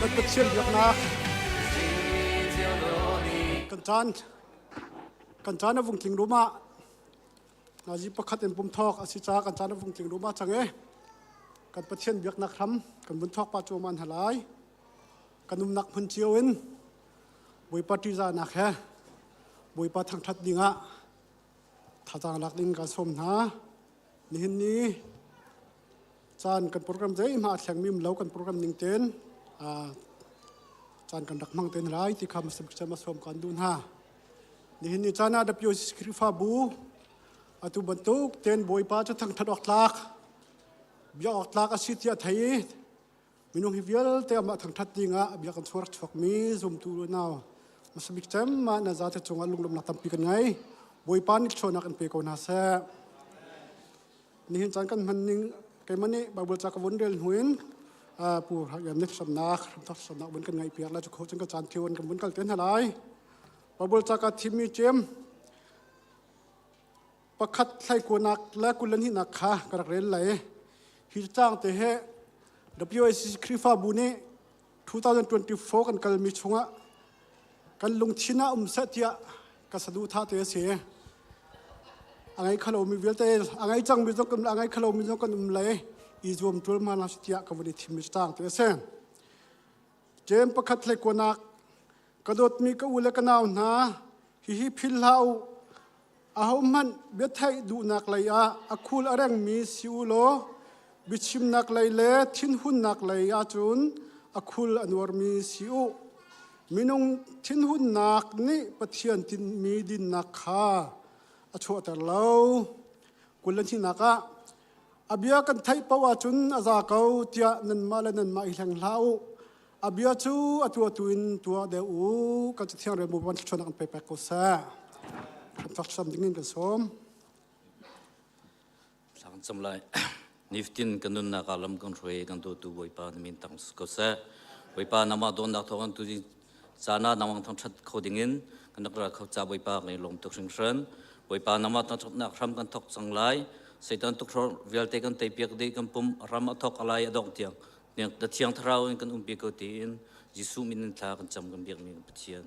กันเป็นเชียนเดียกนะกันจานนะวงจิงรู้มานาจีประคัดเอ็นปุ่มทอกอาศิจ้ากันจานนะวงจิงรู้มาจังเอ กันประเทศเบียกนักทำกันบุญทอกปัจจุบันหลายกันนุ่มนักพันเจียวอินบุยปฏิจานักแห่บุยปะทางทัดดิ่งะถ้าจางหลักดิ่งกันสมนะนี่เห็นนี้จานกันโปรแกรมใจมาแข่งมิมเล่ากันโปรแกรมนิ่งเต้นจานกันดักมังเต้นไรที่คำสัมผัสมาสมกันดูนะนี่เห็นนี้จานาดับยูสคริฟาบูอัตุบรรทุกเต้นบุยปะจะทางทัดออกลักเบียออกลักอาศิษย์ไทยมินุฮิวิลเตะมาทางทัดดิ่งะเบียกันสวรรค์ฝักมีซุ่มตูรุนาวมาสมิกเต็มมานาจัดจงอลุงลมนักตั้มปีกันไงบุยปานิชนักอันเปกาวนาเซนี่เห็นจานกันมันนิ่งไก่มันนี่บาบุลจากวนเดินหุ่นผู้ยามนิสำนักทักสำนักบนกันไงเปียกแล้วจะโคจรกันจานเที่ยวกันบนกันเต้นอะไรบาบุลจากทีมมีเจมประคัดใส่กุนักและกุลันหินักขากระเรียนไหลฮิจางเตะWIC คริฟาบุนี2024กันมีชงะกันลงชินะเสตียกันสะดุท่าเตะเสียอะไรขลุ่มมีเวลเตอะไรจังมีจงกันอะไรขลุ่มมีจงกันเลยอีจวมตัวมานาสตียกันวันนี้ทีมมิสตางเตะเสียเจมประคัดเลยกว่านักกระโดดมีกอุลกันเอาหนาฮิพิลลาวอาหมันเบียดไทยดูนักเลยอาคูลอะไรมีสิวโลบิชิมนักเลยเล่ทิ้นหุ่นนักเลยจุนอาคูลอันวาร์มีสิวมินงทิ้นหุ่นนักนี่ปะเทียนทิ้นมีดินนักข้าอาชัวแต่เล่ากุลันที่นักอาเบียกันไทยปวาจุนอาซาเกาเตียนันมาและนันมาอีหลังเล่าอาเบียจูอาตัวตุนตัวเดอูก็จะเที่ยงเรื่องบุบันชนกันไปแปกกุศลคำทักษะดิ่งนี้กันสมสังสมเลยนิฟตินกันนุนนักลำกันช่วยกันตัวตัววิปานมินตังสกุศลวิปานมาโดนนักทวันตุจิจานานามังทั้งชัดเขาดิ่งกันนักรักเขาจับวิปานในลมตุกชิงชันวิปานมาทั้งชัดนักรำกันทกสังไลเสด็จตุกรเวลเตกันเตปีกดีกันปุ่มรำทกอะไรดอกเตียงเนี่ยแต่เที่ยงทราวกันปีกตีนยิสุมินทากันจำกันเบียกมีกันเชียน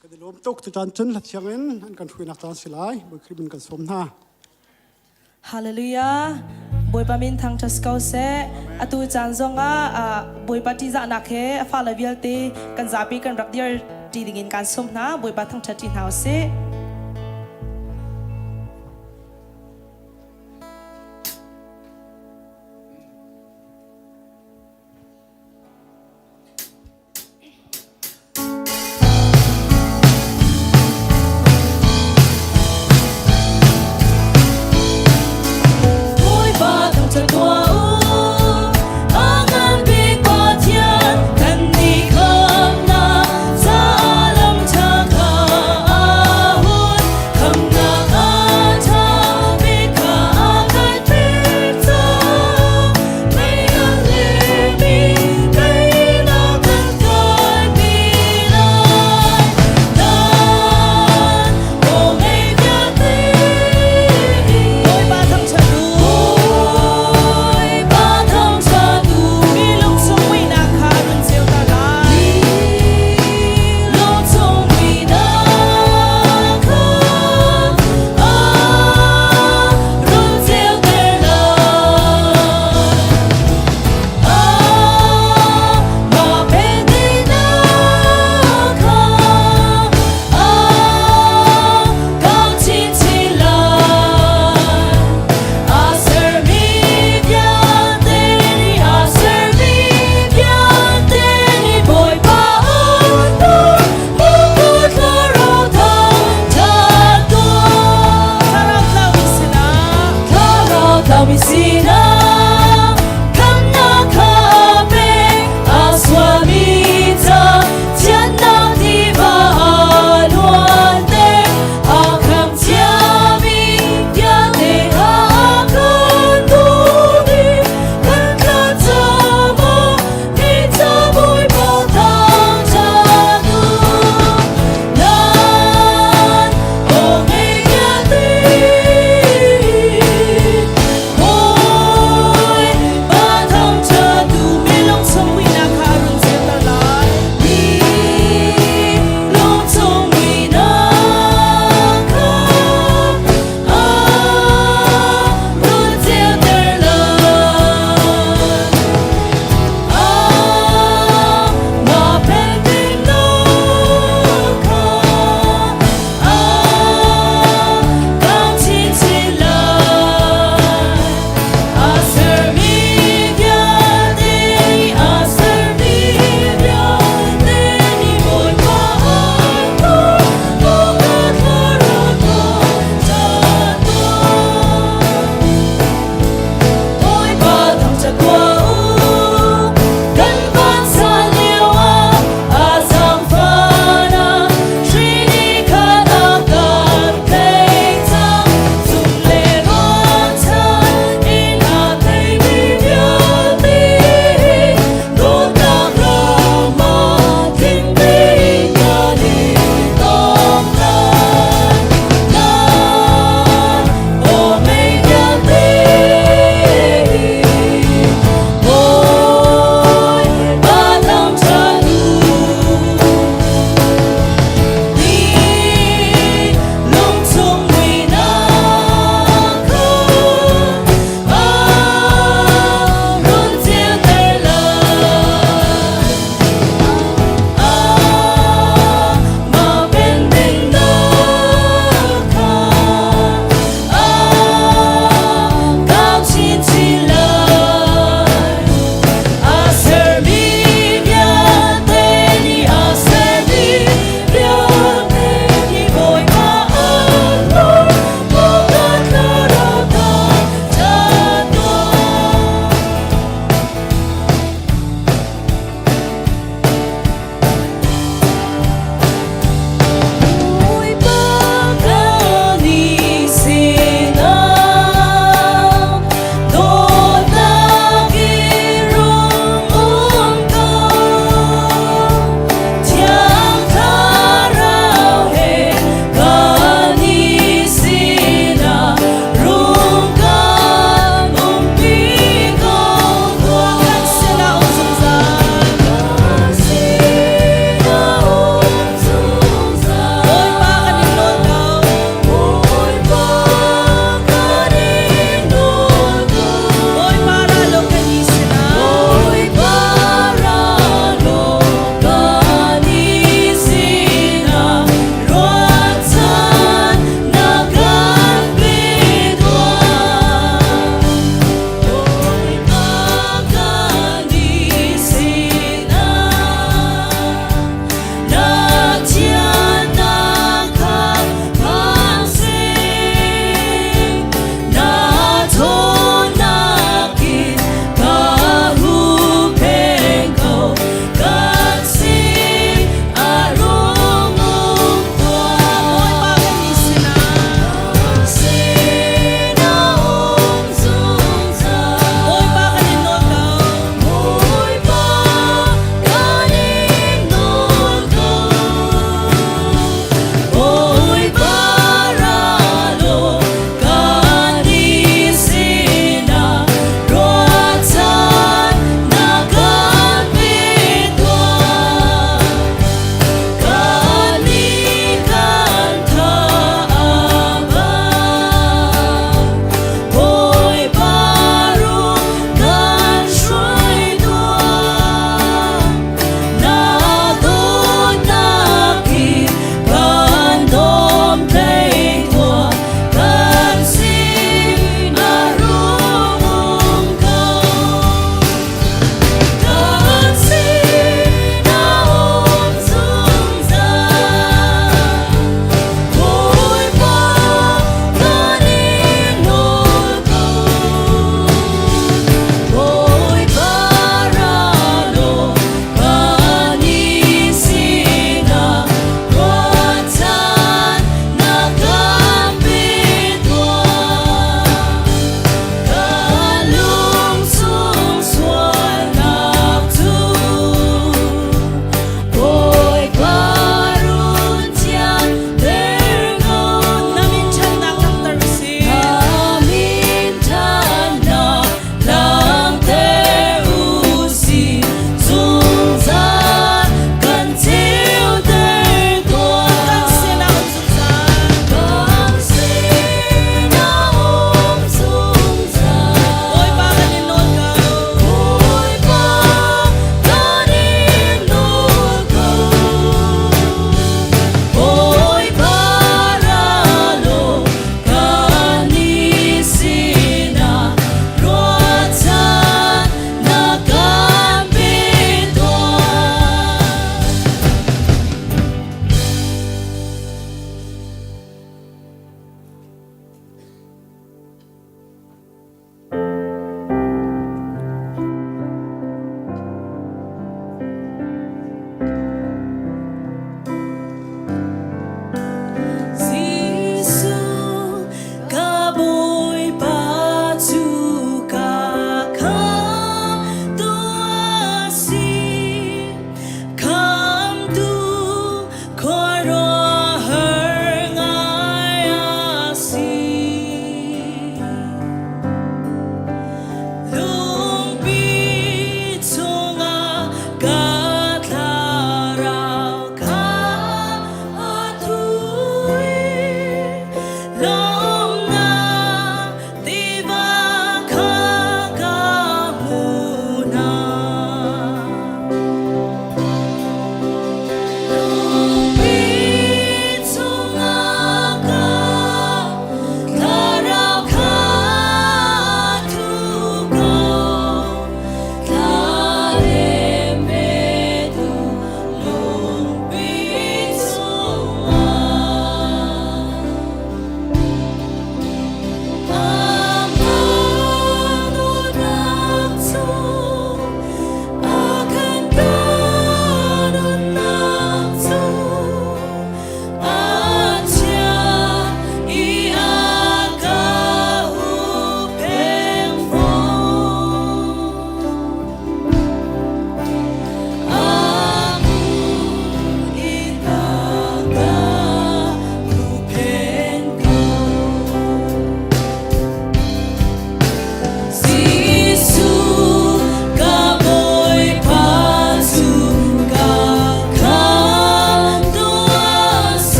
ก็ได้รวมตุกที่จานจุนหลักเชียงเงินอันกันช่วยนักจานสิไลบุคลิปกันสมท่าฮาเลลูยาบุยปามินทางจัสกาวเซอตูจานซงบุยปาติจานักเฮฟาลาวิลตีกันซาปีกันรักเดียร์ดีดิ่งกันสมนะบุยปาทางชัดจินเฮาเซHãy subscribe cho kênh Ghiền Mì Gõ để không bỏ lỡ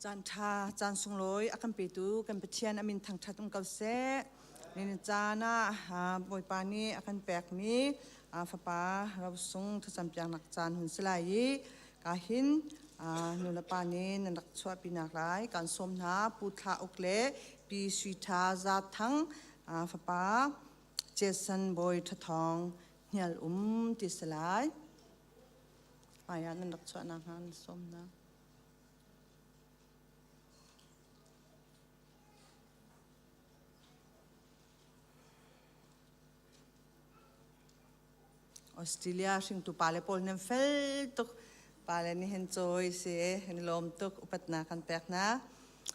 จันทาจันทรงลอยอากันไปดูกันไปเชียนอามินทางชัดตรงเกาเสนี่จานะบอยปานีอากันแปกนี้ฟ้าป้าเราส่งทุกสัมผัสนักจานหุ่นสลายกาหินนุลปานีนักชวปีนักไร้การสมนาพุทธาอุกเลปีสุธาจัดทั้งฟ้าป้าเจสันบอยททองเฮียลติสลายนักชวนักงานสมนาออสเตรเลียชิงตุปาเลปอลเนมเฟลตุ ปาเลนี่เห็นโจยเสียเห็นลมตุกอุปัตนากันแปกนะ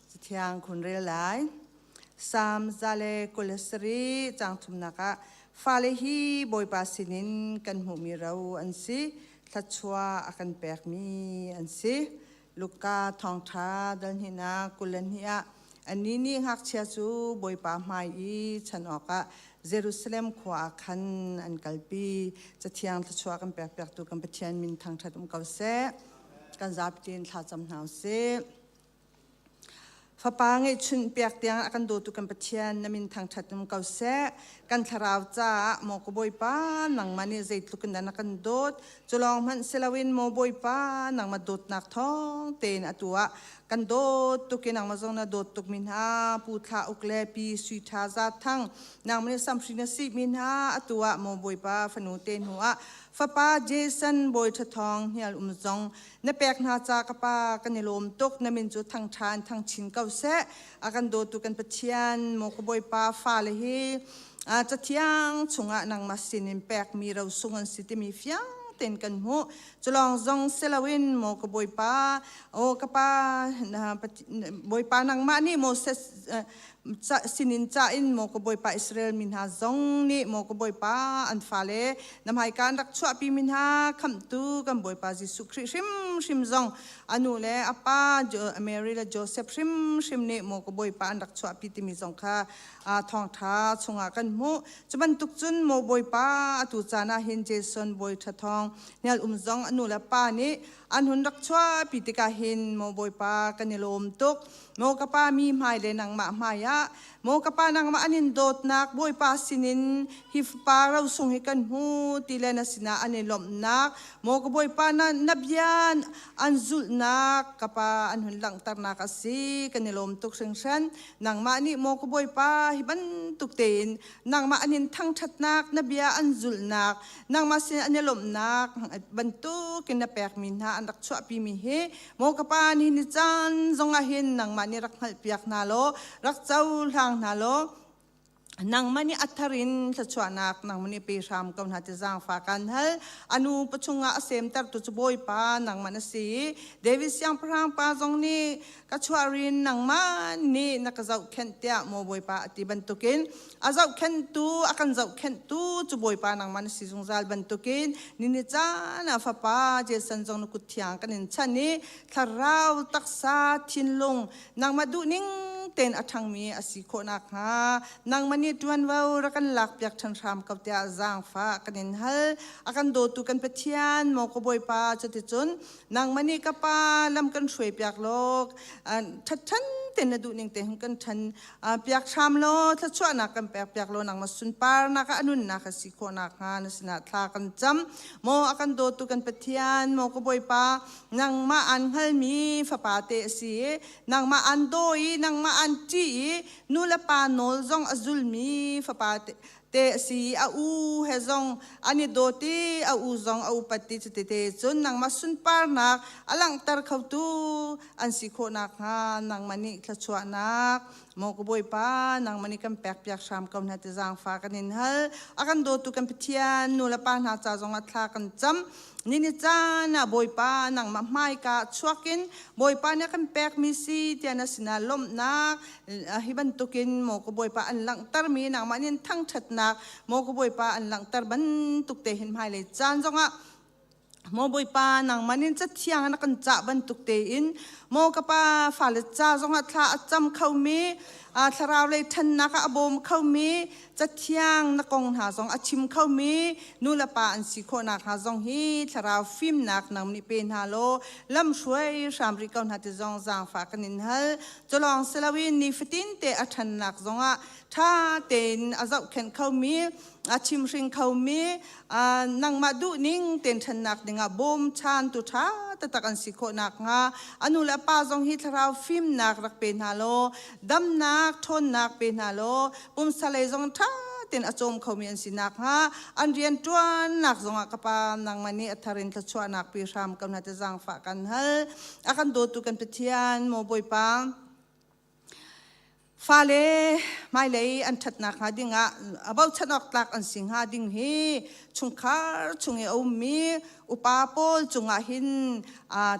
จะเที่ยงคุณเรียลายสามซาเลกุลสรีจังทุมนักะฟาเลฮีบอยปาสินินกันหูมีเราอันสิทัชวาอากันแปกมีอันสิลูกกาทองท้าดันหินากุลนิยะอันนี้นี่หักเชียจูบอยปาไม้ฉันออกะเยรูซาเล็มขวาคันอันกัลปีจะเที่ยงทัชวากันแปกตัวกันเปเทียนมินทางทัดเกาเสกันจับตีนทัดจำหนาวเสฟ้าปางไอชุนเปียกเตียงอากันโดตุกันปะเทียนนมินทางชัดมเกาเสกันทราวจ้าโมกบอยป้านังมันนี่ใจตุกันดันกันโดดจุลองมันเซลวินโมบอยป้านังมาโดดนักท้องเตนอตัวกันโดดตุกินังมาจงนาโดดตุกมินฮาปูทาอุกเลปีสุทาซาทั้งนังมันนี่สัมปรินสิมินฮาอตัวโมบอยป้าฟนูเตนหัวฟ้าป้าเจสันบอยทะทองเฮียลุมจงนเปียกนาจากป้ากันในลมตกนมินจุทางชานทางชินเกาเสอากันโดตุกันปะเทียนโมกบอยป้าฟาเลฮีจะเที่ยงชงนางมาสินินแปกมีเราสุงันสิติมีเฟียงเต้นกันหูจะลองจงเซลวินโมกบอยป้าโอกป้าบอยป้านางมานี่โมเสสินินจ่าอินโมกบอยป้าอิสราเอลมินฮาจงนี่โมกบอยป้าอันฟาเลนำให้การรักษาปีมินฮาคำตูกันบอยป้าจิสุคริชิมจงอนุเลอป้าอเมริและโจเซฟชิมนี่โมกบอยป้าอันรักษาปีติมิจงค่ะทองท้าชงกันหูจะบรรทุกจุนโมบอยป้าตุจานาเฮนเจสันบอยทะทองเนี่ยจงอนุเลป้านี่อันหุนรักษาปีติกาเฮนโมบอยป้ากันนิลมตุกโมกป้ามีหมายเลนังมามายะโมกป้านางมาอันินโดดนักบอยป้าสินินฮิฟป้าเราส่งให้กันหูตีเลนสินาอันนิลมนักโมกบอยป้านับยานอันจุลนักกป้าอันหุนหลังตารนักสิกันนิลมตุกเชิงชันนางมาอันนี้โมกบอยป้าฮิบันตุกเตนนางมาอันนินทั้งชัดนักนับยาอันจุลนักนางมาสิอันนิลมนักบรรทุกกินนับแปกมินหาอันรักษาปีมีเฮโมกป้านี่นิจันจงอาหินนางมานี่รักหัลเปียกนาโลรักเจ้าทางนาโลนางมันนี่อัฐรินสัจวนักนางมันนี่ปีชามกำนัดจางฝากันฮัลอนุปัจจุงอาเสมตัดตุจบอยปานางมันสีเดวิสยังพรางปาจงนี่กัจวารินนางมันนี่นักเจ้าเข็นเตียโมบอยปาติบันตุกินอาเจ้าเข็นตูอากันเจ้าเข็นตูจบอยปานางมันสีจงจัลบันตุกินนินิจานาฟ้าป้าเจสันจงนุกุทยังกันนินชันนี่ทาราวตักษาทินลงนางมาดูนิ่งเต้นอัฐังมีอสิโคนักฮานางมันนี่จวนว่ารักันหลักเปียกชันชามกับเตียจางฟ้ากันนินฮัลอากันโดตุกันเปเทียนโมกบอยป้าจุดที่จุนนางมันนี่กับป้าลำกันช่วยเปียกโลกทันเต้นดูนิ่งเต้นกันทันเปียกชามโลทัดช่วยนักกันเปียกโลนางมาสุนปาร์นักอนุนนักสิโคนักฮานสนาทากันจำโมอากันโดตุกันเปเทียนโมกบอยป้านางมาอันฮัลมีฟ้าป้าเตสีนางมาอันโดยนางมาอันจีนูละปานอลจงอจุลมีฟ้าป้าเตสีอาอูเฮจงอันนี้โดตีอาอูจงอาอูปฏิจติเตจนนางมาสุนปาร์นักอลังตารเขาตูอันสิโคนักฮานางมันนี่ขจวนักโมกบอยป้านางมันนี่กันแปกเปียกชามกันหัดจางฟ้ากันนินฮัลอากันโดตุกันเพียนนูละปานหาจาจงอัตลากันจำนี่นิจานะบอยป้านางมาไม่กะชวกินบอยป้าเนี่ยกันแปกมิซีเตียนสินาลมนักฮิบันตุกินโมกบอยป้าอันหลังตารมีนางมันนี่ทั้งชัดนักโมกบอยป้าอันหลังตารบันตุกเตหินหายเลยจานจงอ่ะโมบอยป้านางมันนี่จะเที่ยงนักกันจ่าบันตุกเตอินโมกป้าฝ่าเลจ่าจงอ่ะท่าจำเขามีทาราวเลยทันนักอบมเขามีจะเที่ยงนักกงหาจงอาชิมเขามีนูละป้าอันสิโคนักหาจงฮีทาราวฟิมนักนางนี่เป็นฮาโลลำช่วยชามริกอนหัดจงจางฝากันนินฮัลจะลองเซลวินนิฟตินเตอัทันนักจงอ่ะถ้าเต็นอาเจ้าเข็นเขามีอาชิมริงเขามีนางมาดูนิ่งเต็นทันนักดิ่งอ่ะบ่มชานตุท้าแต่ตะกันสิโคนักงาอนุละป้าจงฮิทราวฟิมนักรักเป็นฮาโลดำนักทนนักเป็นฮาโลปุ่มสเลจงท้าเต็นอจมเขามีอันสินักฮะอันเรียนจวนนักจงอ่ะกับปานางมันนี่อัทรินทชวนักปีรามกำนัดจะจางฝากันฮัลอากันโดตุกันเปเทียนโมบอยปัง ฟ้าเล่ไม่เลยอันชัดนักหาดิ่งอ่ะaboutชัดออกตักอันสิงหาดิ่งฮีชุงคาร์ชุงเอวมีอุปาโปลจุงอาหิน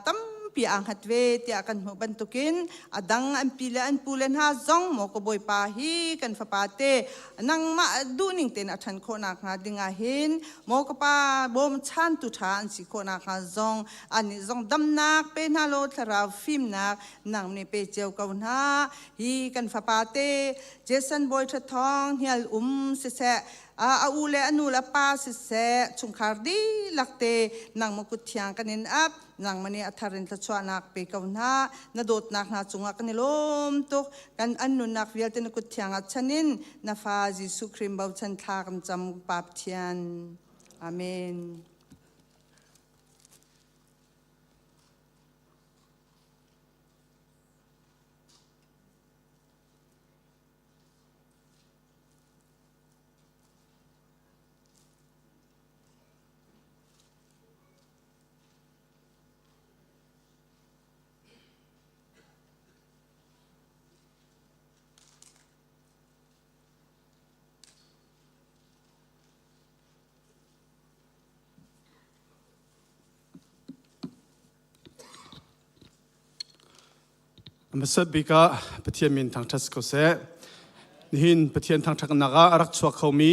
ตั้มปีอังหัดเวทีอากันบันทุกินดังอันปีละอันปูเลนหาจงโมกบอยปาฮีกันฟ้าปาเตนังมาดูนิ่งเต็นอัชันโคนักหาดิ่งอาหินโมกปาบอมชันตุชาอันสิโคนักหาจงอันนี้จงดำนักเป็นฮาโลทราฟิมนักนังเนี่ยเปเจียวกันหาฮีกันฟ้าปาเตเจสันบอยททองเฮียลเสะอูเลอนูละปาสิเสชุงคาร์ดีลักเตนังมกุฎยางกันนินอับนังมันเนี่ยอัธรินทชวนักเปกาวนานาโดดนักนาจุงอักนิลมตุกกันอันนุนักวิลเตนกุฎยางอัชนินนาฟาจิสุคริมบาวชันทากมจำปาปเทียนอาเมนมาสับบิกาปะเทียนมินทางทัสโกเซนี่หินปะเทียนทางทักนักอารักชวเขามี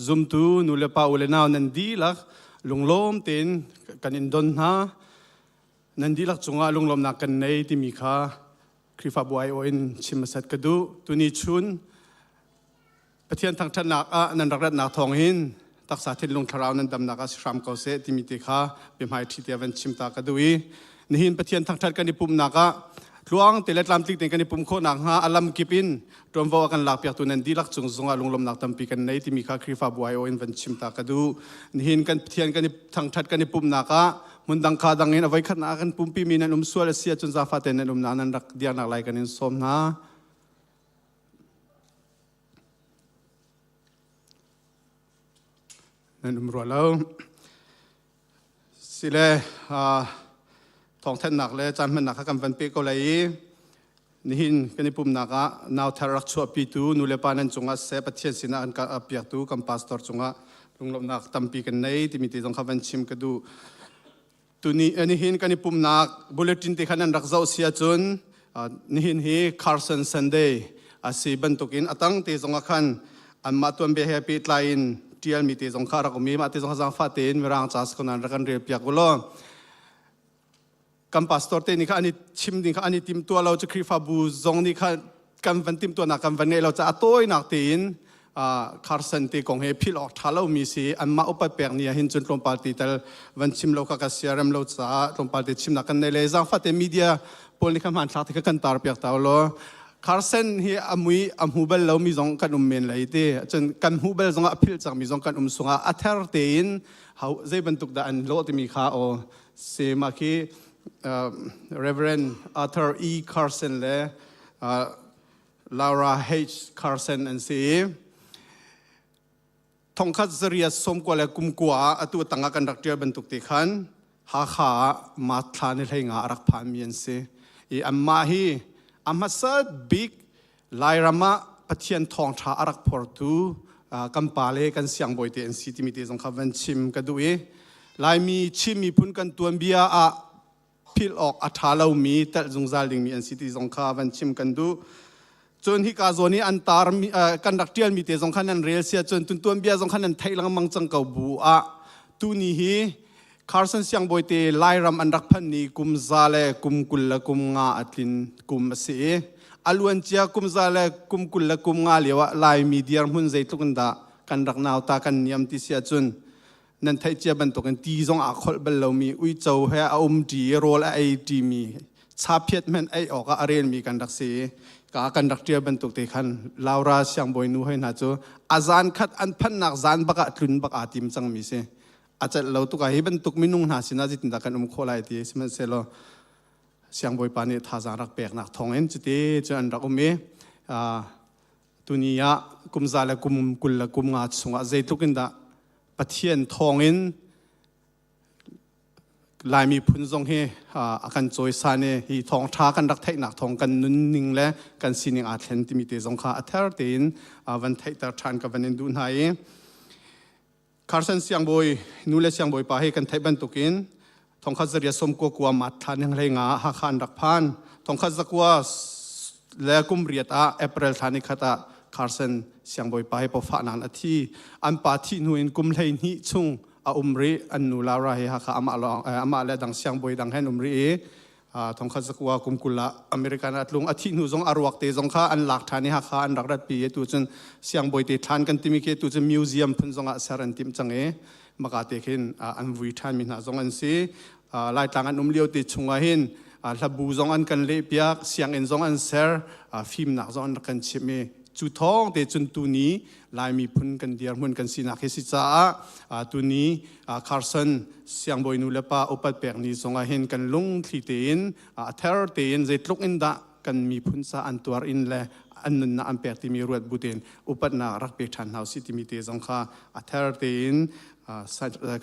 ซุมตูนูเลปาอุเลนาวนันดีลักลุงลมเต็นกันอินดอนฮานันดีลักจงอาลุงลมนักกันในที่มีค่าคริฟาบวยโออินชิมสัตกระดูตุนีชุนปะเทียนทางทักนักนันรักรัตนักทองหินตักษาทิลลุงทราวนันดำนักสรามเขาเซที่มีติค่าเป็นหายที่เดียวันชิมตากระดูนี่หินปะเทียนทางทักกันในปุ่มนักหลวงเตลัดลำติกเต็งกันในปุ่มโคนักฮะอัลลัมกิปินรวมว่ากันหลักเปียกตัวนั้นดีลักจงจงอาลุงลมนักตั้มปีกันในที่มีค่าคริฟาบวยโออินวันชิมตากระดูนี่หินกันเทียนกันในทางทัดกันในปุ่มนักมุนดังคาดังเงินเอาไว้ขนากันปุ่มปีมีนันส่วนเสียจนซาฟาเตนันนันรักเดียนักไล่กันในสมนะนันรัวแล้วสิเลทองแทนหนักเลยจำมันหนักกันวันปีก็เลยนี่หินกันในปุ่มนักนาวทารักชัวปีตูนูเลปานันจงอาเสพเทียนสินะอันกันเปียตูกันพาสตอร์จงอาลุงลมนักตั้มปีกันในที่มีที่จงข้าวันชิมกันดูตัวนี้นี่หินกันในปุ่มนักบุลเลตินที่ขันนันรักเจ้าเสียจนนี่หินฮีคาร์สันซันเดย์อาศัยบรรทุกินตั้งที่จงอาขันอันมาตัวเบียร์ปีไลน์ที่อันมีที่จงข้ารักมีมาที่จงข้าสังฟาเตนเวลาจัสคนนั้นรักกันเรียบเปียกกุลกัมพาสตอร์เตนี่ค่ะอันนี้ชิมนี่ค่ะอันนี้ทีมตัวเราจะครีฟาบูซงนี่ค่ะกันวันทีมตัวนักกันวันนี้เราจะอัตโอยนักตีนคาร์สันตีของเฮพิลออกท้าเรามีสิอันมาอุปเปียกนี่หินจนลงปาร์ตี้แต่วันชิมเราก็เสียรำเราจะลงปาร์ตี้ชิมนักกันในเลยจังฟัดเตมีเดียพอลนี่ค่ะมันสักที่กันตาร์เปียกตาเราคาร์สันเฮอามุยอัมฮูเบลเรามีจงกันเมนเลยที่จนกันฮูเบลจงอภิลจากมีจงกันสงอัตเทอร์เตนเขาใจบรรทุกด่านโลที่มีข้าโอเซมาคีReverend Arthur E. Carson และ Laura H. Carson อันซีทองคัดเรียสมกว่าและกุมกว่าตัวตั้งกันรักเดียบรรทุกติขันหาขามาทานให้งารักพามีอันซีอัมมาฮีอัมมาสัดบิ๊กไลรามาปะเทียนทองชารักพอร์ตูกันปาเลกันเสียงบ่อยเตอันซีที่มีเตสงขวันชิมกันด้วยไลมีชิมมีพุ่นกันตัวเบียพิลออกอัฐาเรามีแต่จงซาลิงมีอันสิติจงข้าวันชิมกันดูจนที่กาโซนี้อันตารมีกันดักเทียนมีเตจงขันนันเรียลเสียจนตัวเบียจงขันนันไทยลังมังจังเก่าบัวตัวนี้ฮีคาร์สันเสียงบ่อยเตไล่รำอันดักพันนี้กุมซาเลกุมกุลละกุมงาอัตลินกุมเสียอลวนเจียกุมซาเลกุมกุลละกุมงาเลียวไล่มีเดียร์มุนใจทุกันดากันดักนาวตากันยำที่เสียจนนั่นไทยเจียบันตกันตีจงอาคอลเบลเรามีอุ้ยเจ้าเฮอาดีโรลไอดีมีชาเพียรมันไอออกอาเรนมีกันดักเสกากันดักเจียบันตกเตขันลาวราเสียงบอยนูให้นาจูอาจารย์คัดอันพันนักจานบักอัดลุนบักอาติมจังมีเสอาจจะเราตุกาให้บันตกมินุงนาสินาจิตดักกันโคลายตีสมันเสลเสียงบอยปานิทาจารักเปียกนักทองเอ็นจุดที่จนรักเมตุนียะกุมซาเลกุมกุลละกุมงาสงอาใจทุกินดาปะเทียนทองอิน ลายมีพุนทรงเฮอากันจอยสานฮีทองท้ากันรักไทยหนักทองกันนุนนิงและกันสินิงอาเทนติมิเตจงข้าอัธร์เตนวันไทยตาทานกับวันดูนไฮคาร์สันเสียงบอยนูเลเสียงบอยป้าให้กันไทยบรรทุกินทองข้าจะเรียสมกัวกัวมัดทานยังไรงาหักขันรักพันทองข้าจะกัวเลกุมเรียตเอเปริลทานิขตาคาร์สันเสียงบอยป้าให้พอฝันนันอาทิอันปาทินุนกุมเลยนิชุงอุมรีอันนูลาราเฮฮักอามาลองอามาเลดังเสียงบอยดังเฮนอุมรีทองข้าจะกัวกุมกุลละอเมริกันอัตลุงอาทินูจงอารวักเตจงข้าอันหลักฐานนี่ฮักอันรักรัดปีตัวจนเสียงบอยเตทานกันติมิเคตัวจนมิวเซียมพุ่นจงอาเซรันติมจังมากาเตคินอันวิธานมินาจงอันซีลายต่างอันเลี้ยวติดชงหินลับบูจงอันกันเลียกเสียงเอ็นจงอันเซอร์ฟิล์มนักจงอันกันเชมจุดท้องเตจุนตัวนี้ลายมีพุ่นกันเดียร์มุนกันสินักเฮสิจ้าตัวนี้คาร์สันเสียงบอยนูเลปาอุปัตเปกนี้จงหินกันลุงที่เตียนเทอร์เตียนเจตลุกอินดะกันมีพุ่นซาอันตัวอินเลอันนั้นอันเปกที่มีรวดบุเตนอุปัตนารักเปทันเฮาสิติมีเตจงข้าเทอร์เตียน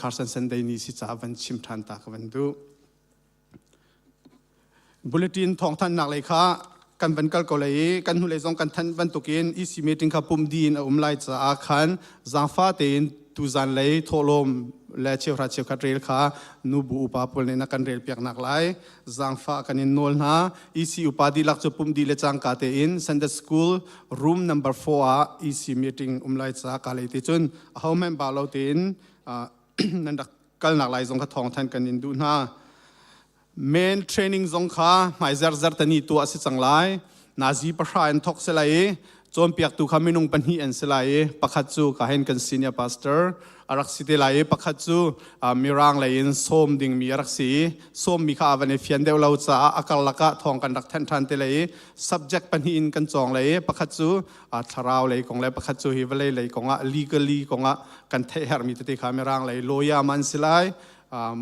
คาร์สันเซนเดนีสิจ้าวันชิมทันตากวันดูบุลเลตินทองทันนักเลยค่ะกันวันกัลก็เลยกันหุ่นเลยจงกันทันวันตุกินอีสิเมติงขับปุ่มดีนไลท์จะอาคันจางฟ้าเตนตุจันเลยทอลมและเชียวราเชียวคัดเรลค่ะนูบูอุปาปุลในนักกันเรลเปียกนักไลจางฟ้ากันอินโนลนะอีสิอุปาดีลักจะปุ่มดีเลจังกาเตอินซันเดอร์สคูลรูมนัมเบอร์4อีสิเมติงไลท์จะกาเลยติจุนเขาแม่บาลเอาเตนนั่นดักกันนักไลจงขัดทองทันกันอินดูนะเมนเทรนนิ่งจงข้าไม่เจอตันีตัวสิจังไลนาจีประชาอันทอกเสลายจนเปียกตุขามินุงปัญหาอันเสลายปักขัดจูข้าเห็นกันซีเนียร์พาสเตอร์อารักสิเตลายปักขัดจูมีร่างเลยส้มดิ่งมีอารักสีส้มมีข้าวันเอฟียนเดวลาวจ้าอักลักะทองกันรักแทนทันเตลาย subject ปัญหาอินกันจองเลยปักขัดจูทาราวเลยกงเลยปักขัดจูฮิวเลยกงอ่ะ legally กงอ่ะกันเทหร์มีติข้ามีร่างเลยลอยามันเสลาย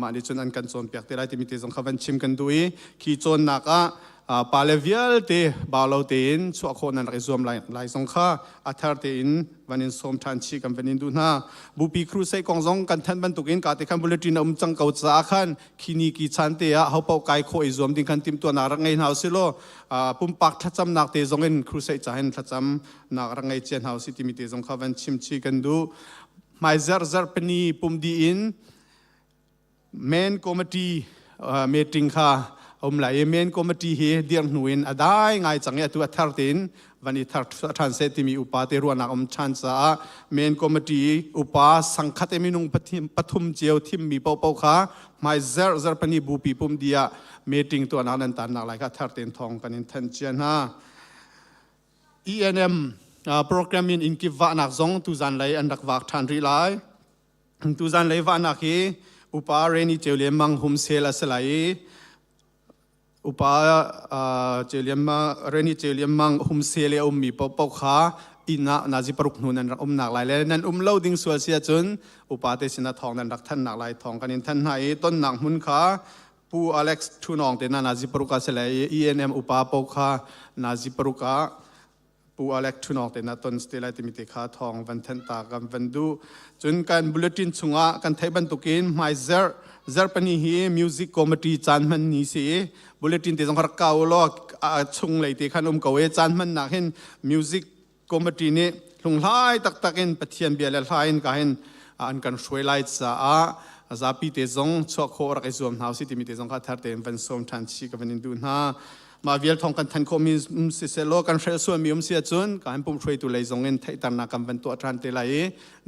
มาดิจุนอันกันโจนเปียกเตไลที่มีเตจงขวันชิมกันด้วยขีโจนนักปาเลวิลเตบาลาวเตนชัวโคนันริซอมไลสงข้าอัธร์เตนวันนี้สมทันชีกันวันนี้ดูนะบุปีครูใส่กองจงกันทันบรรทุกินกาเตคันบุลเลตินจังเกาจ้าขันขีนีกีชันเตะเขาเป่าไก่โคอิซอมดิ้งคันติมตัวนารังไงหาวสิโลปุ่มปักทัดจำนักเตจงเงินครูใส่จ่าเห็นทัดจำนักรังไงเจนหาวสิที่มีเตจงขวันชิมชีกันดูไม่เจอเป็นนี่ปุ่มดีอินmain committee meeting kha lai main committee he dir nuin adai ngai change tu athartin vani thar than se timi upate ruana chan cha main committee upa sangkhat eminung pathum cheu thim mi pau kha mai zer pani bu pi pum dia meeting tu anan tan nak lai kha thartin thong kanin than chian ha ENM program in ki wa nak zong tu zan lai an dak wak than ri lai tu zan lai wa nak hiอุปาเรนิเจเลียมังหุมเซลสลายอุปาเจเลียมังเรนิเจเลียมังหุมเซเลอุมมีปอกขาอินะนาจิปรุกนูนันอุมหนักหลายเลยนั่นเล่าดิ่งสวดเสียจนอุปาเตสินาทองนันรักท่านหนักหลายทองกันนินท่านให้ต้นหนักมุนขาปูอเล็กซ์ทูนองเตนานาจิปรุกาเสลายENMอุปาปอกขานาจิปรุกาปูอเล็กทุนออกแต่นาตนสเตลติมิติขาทองวันทันตากันวันดูจนการบุลเลตินชงะกันไทยบรรทุกินไม่เจอปนีฮีมิวสิกคอมมิตี้จานมันนี่สิบุลเลตินที่สงขลาเก่าลอกชงเลยที่ขนมเก่าจานมันนักเห็นมิวสิกคอมมิตี้นี่ลงไล่ตักเห็นปะเทียนเบียร์ไล่กันเห็นอันกันช่วยไล่จ้าซาปีเตจงชัวโครักไอซวมหาวสิติมิติจงข้าทัดเต็มวันสมทันชีกับวันดูนะมาเวียลทองกันทันคมีสิเซโลกันเฟรส่วนมีเสียจนการปุ่มช่วยตัวเลยจงเงินไทยตานากันวันตัวทรานเตลัย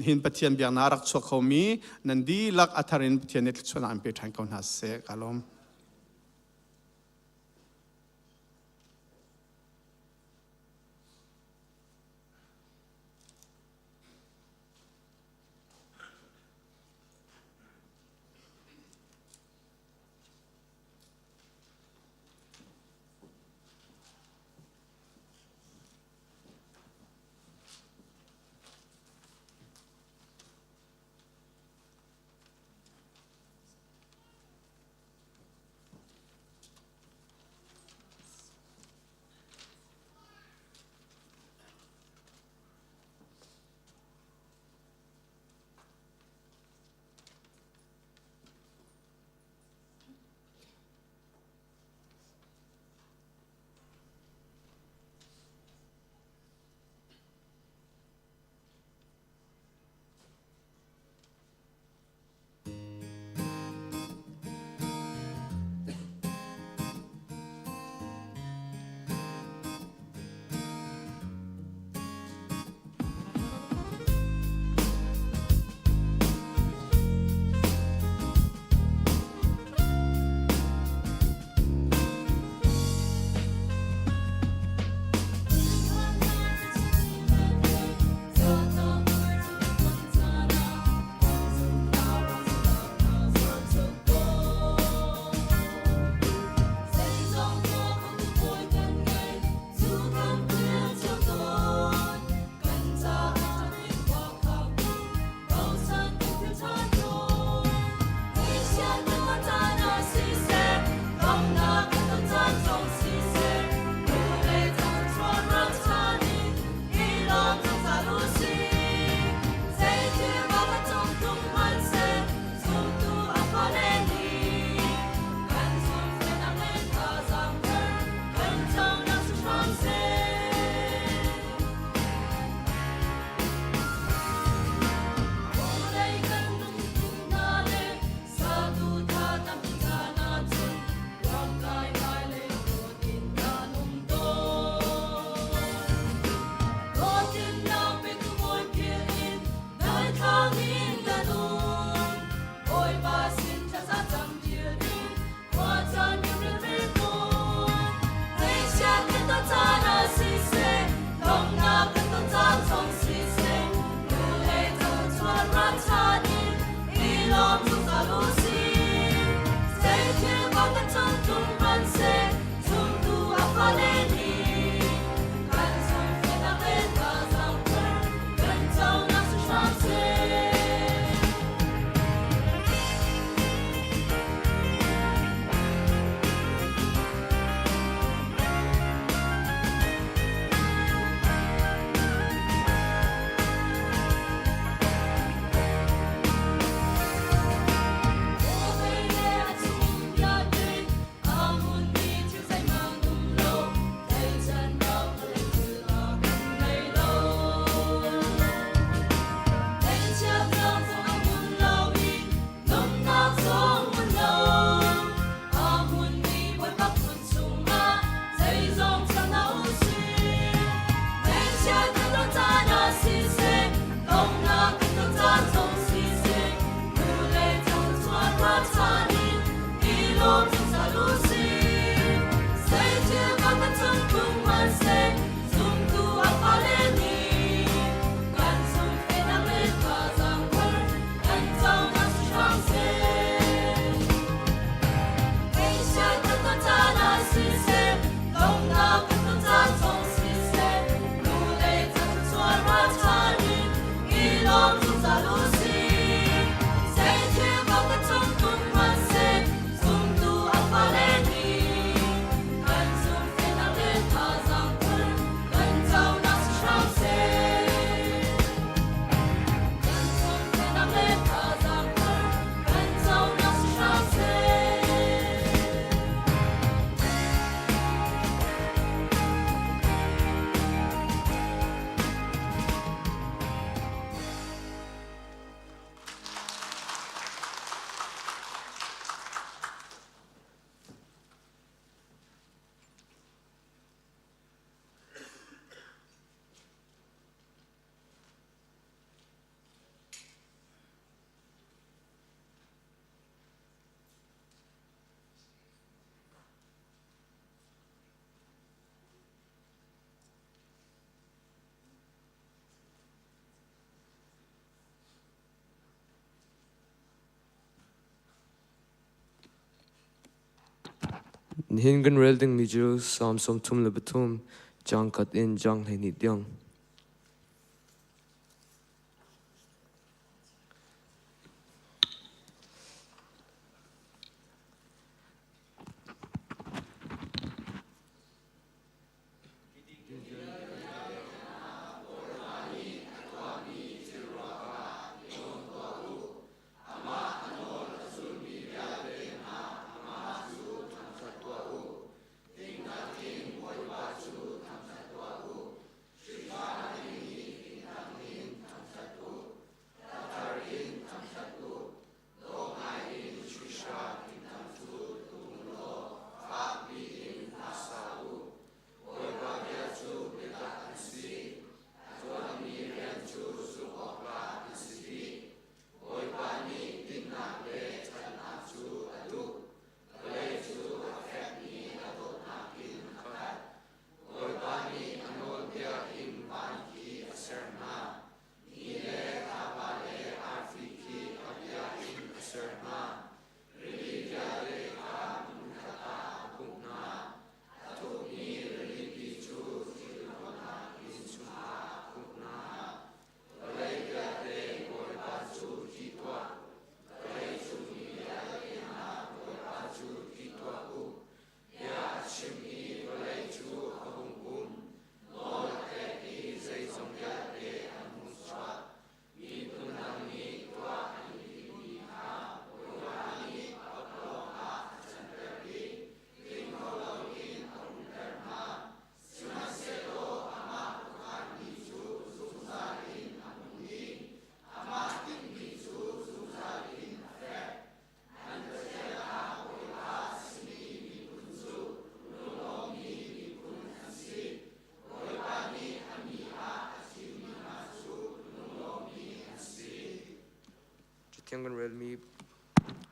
หินปะเทียนเบียงนารักชัวเขามีนันดีลักอัธรินปะเทียนเนตชวนอันเป็นทางกอนหาเสกอารมณ์ Hin gan rel ding mi ju sam som tum le batum jang kat in jang le ni dyang.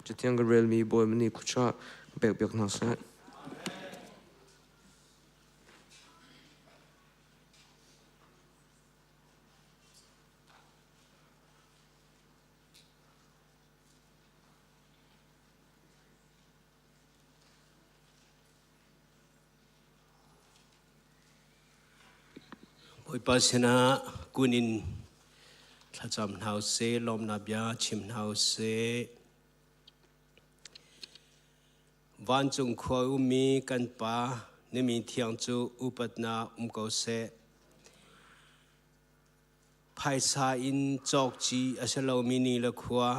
Jatiang gan rel mi boy mani kucha bek bek na sa. Boy pasena kunin thacham hause lom na bia chim hause van chung khoi umi kan pa nimi thiang chu upatna ko se phaisa in chok chi asalo mini la khwa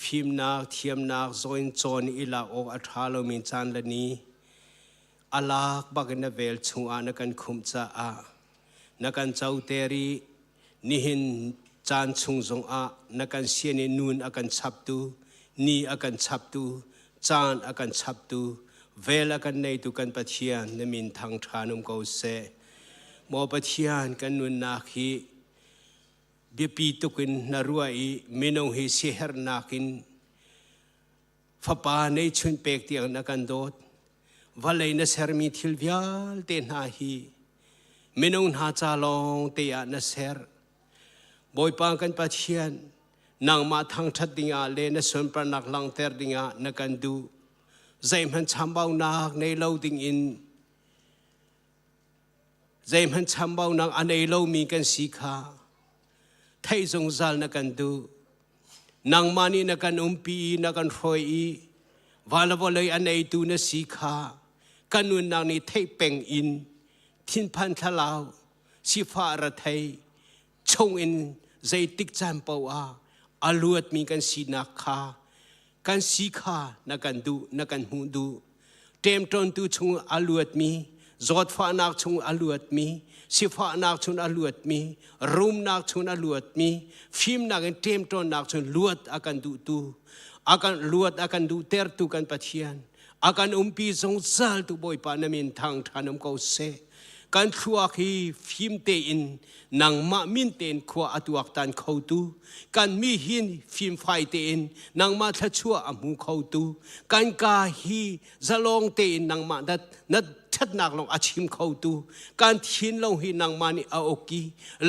phim na thiam na join chon ila ok athalo min chan lani alak bagna vel chunga na kan khum cha a na kan chau teri nihin chan chung zong a na kan siani nun akan chaptu ni akan chaptu chan akan chaptu vel akan nei tu kan pathian namin thang thanum ko se mo pathian kan nun na khi bipi tukin na ruai minong hi seher nakin ฟ้าป่าในชุนเปกเตียงนักันโดดวันเลยนัสเซอร์มีทิลวิลเตนหาฮีมินุนหาจาลองเตียนัสเซอร์บอยปังกันปัจเจียนนางมาทางชัดดิ่งอาเลนส่วนประนักลังเตอร์ดิ่งอานักันดูใจมันช้ำเบานักในเล่าดิ่งอินใจมันช้ำเบานักอันในเล่ามีกันสีขาไทยสงสารนักันดูนางมานีนักันปีนักันรอยวาลวเลยอันในตูนสีขากันนุนนางนี้ไทยเป็งอินทินพันทลาวสิฟ้าระไทยชงอินใจติกจันเปาอาลวดมีกันสีนักขากันสีขานักันดูนักันหูดูเต็มตนตูชงอาลวดมีจอดฟ้านักชงอาลวดมีสิฟ้านักชงอาลวดมีรูมนักชงอาลวดมีฟิล์มนักเต็มตนนักชงลวดอากันดูตูอากันลวดอากันดูเตอร์ตูกันปัจเจียนอากันปีสงสารตูบอยปานามินทางทานมเกาเซกันชัวคีฟิล์มเตอินนางมามินเตนขวาอตุอักตันเขาตูกันมีหินฟิล์มไฟเตอินนางมาทัชัวอมูเขาตูกันกาฮีจะลองเตอินนางมานัดชัดนักลงอาชิมเขาตูการทิ้นลงหินนางมานี่อาโอกี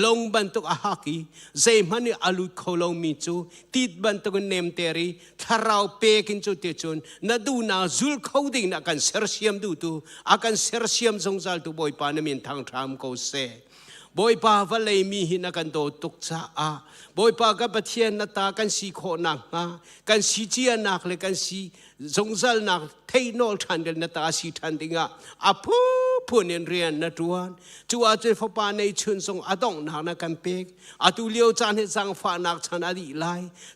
ลงบันตุกอาฮักีเจมันนี่อาลุดเขาลงมิจูติดบันตุกเนมเตอรีถ้าเราเปกินจุดเตจุนนัดดูนาจุลเขาดิ่งนักกันเซอร์เซียมดูตูอากันเซอร์เซียมสงสารตูบอยปานมินทางทามเขาเซบอยปาวันเลยมีหินกันโดตุกจ้าบอยปากับเทียนนัตากันสีโคนักกันสีเจียนักเลยกันสีสงสารนักเทนอลทันเดนนัตาสีทันดิงอาพูนเรียนนัดวันจูอาเจฟปาในชุนทรงอาดงนักนักกันเปกอาตุเลียวจานให้สังฟ้านักชันอดีไล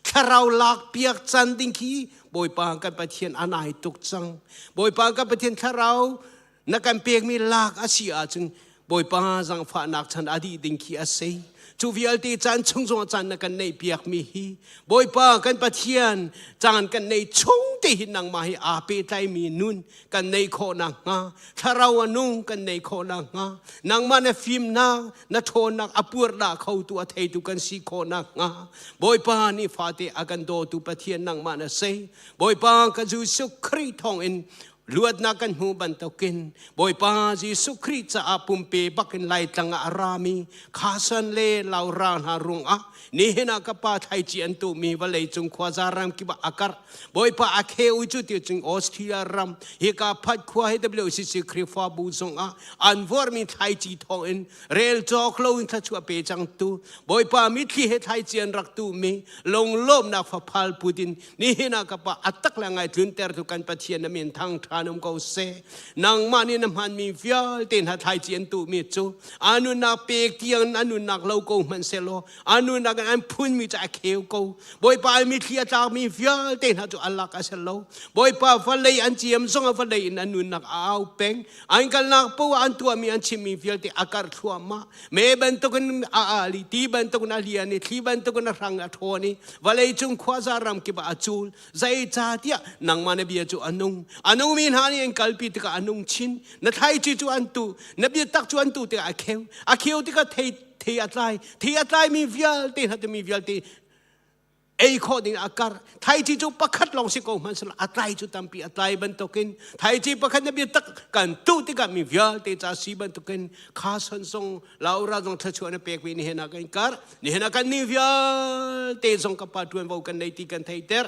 ถ้าเราลักเปียกจันดิงคีบอยปากับเทียนอันไหนตุกจังบอยปากับเทียนถ้าเรานักกันเปกมีลักอาชีอาจึงบอยปาสังฟ้านักชันอดีดิงคีอาศัยจูวิอัลตีจันชงจงจันนักกันในเปียกมีฮีบอยปากันปะเทียนจานกันในชงตีหินนางมาให้อาเปไตมีนุนกันในโคนางาถ้าเราอนุงกันในโคนางานางมาในฟิล์มนาโทนักอปวดดาเข้าตัวไทยตุกันสีโคนางาบอยปานี่ฟาเตอากันโดตุปะเทียนนางมาในเซบอยปากันจูสุครีทองอินลวดนักกันหูบันตกินบอยปาจีสุคริตจะอาปุมเปบักนไลตังอารามีข้าสันเลลาวรานหารุงนี่เห็นกับป้าไทยจีอันตุมีวันเลยจงควาจารามกิบอากาศบอยปาอาเคอุจุติจงออสเตรเลียรามเฮกาพัดควาให้ WCC คริฟาบูจงอันวอร์มีไทยจีทองอินเรลจอกลงทัชวเปจังตูบอยปามิที่เฮไทยจีอันรักตูมีลงลมนักฟ้าพัลปูดินนี่เห็นกับป้าอัตตักละไงทุนเตอร์ตุกันปะเทียนน้ำมินทางทานมเขาเซนางมานี่น้ำมันมีฟิลเต็นหาไทยจีนตูมีจูอานุนักเปกเทียงอานุนักเล่ากูมันเซโลอานุนักอันพุ่นมีจะเขียวกูบอยปามีเทียจากมีฟิลเต็นหาจูอัลลักอัสโลบอยปาฟันเลยอันเจียมซงฟันเลยอานุนักเอาเป็งอันกันนักปูอันตัวมีอันชิมีฟิลเตอากาศชัวมาเมบันตุกันอาลีตีบันตุกันอาลีอันนี้ทีบันตุกันรังอัทโวนี่วันเลยจงขวาจารามกิบอาจูลใจจ่าเตียนางมาเนบีจูอานุมีหานี่kalpi tika anung chin na thai chi chu an tu na bi tak chu an tu te a kheu tika thei atlai mi vial te hat mi vial te ei kho ding akar thai chi chu pakhat long si ko man sala atlai chu tampi atlai ban tokin thai chi pakhat na bi tak kan tu tika mi vial te cha si ban tokin kha son song laura jong thachu na pek wi ni hena kan kar ni hena kan ni vial te jong ka pa tuan vo kan nei ti kan thai ter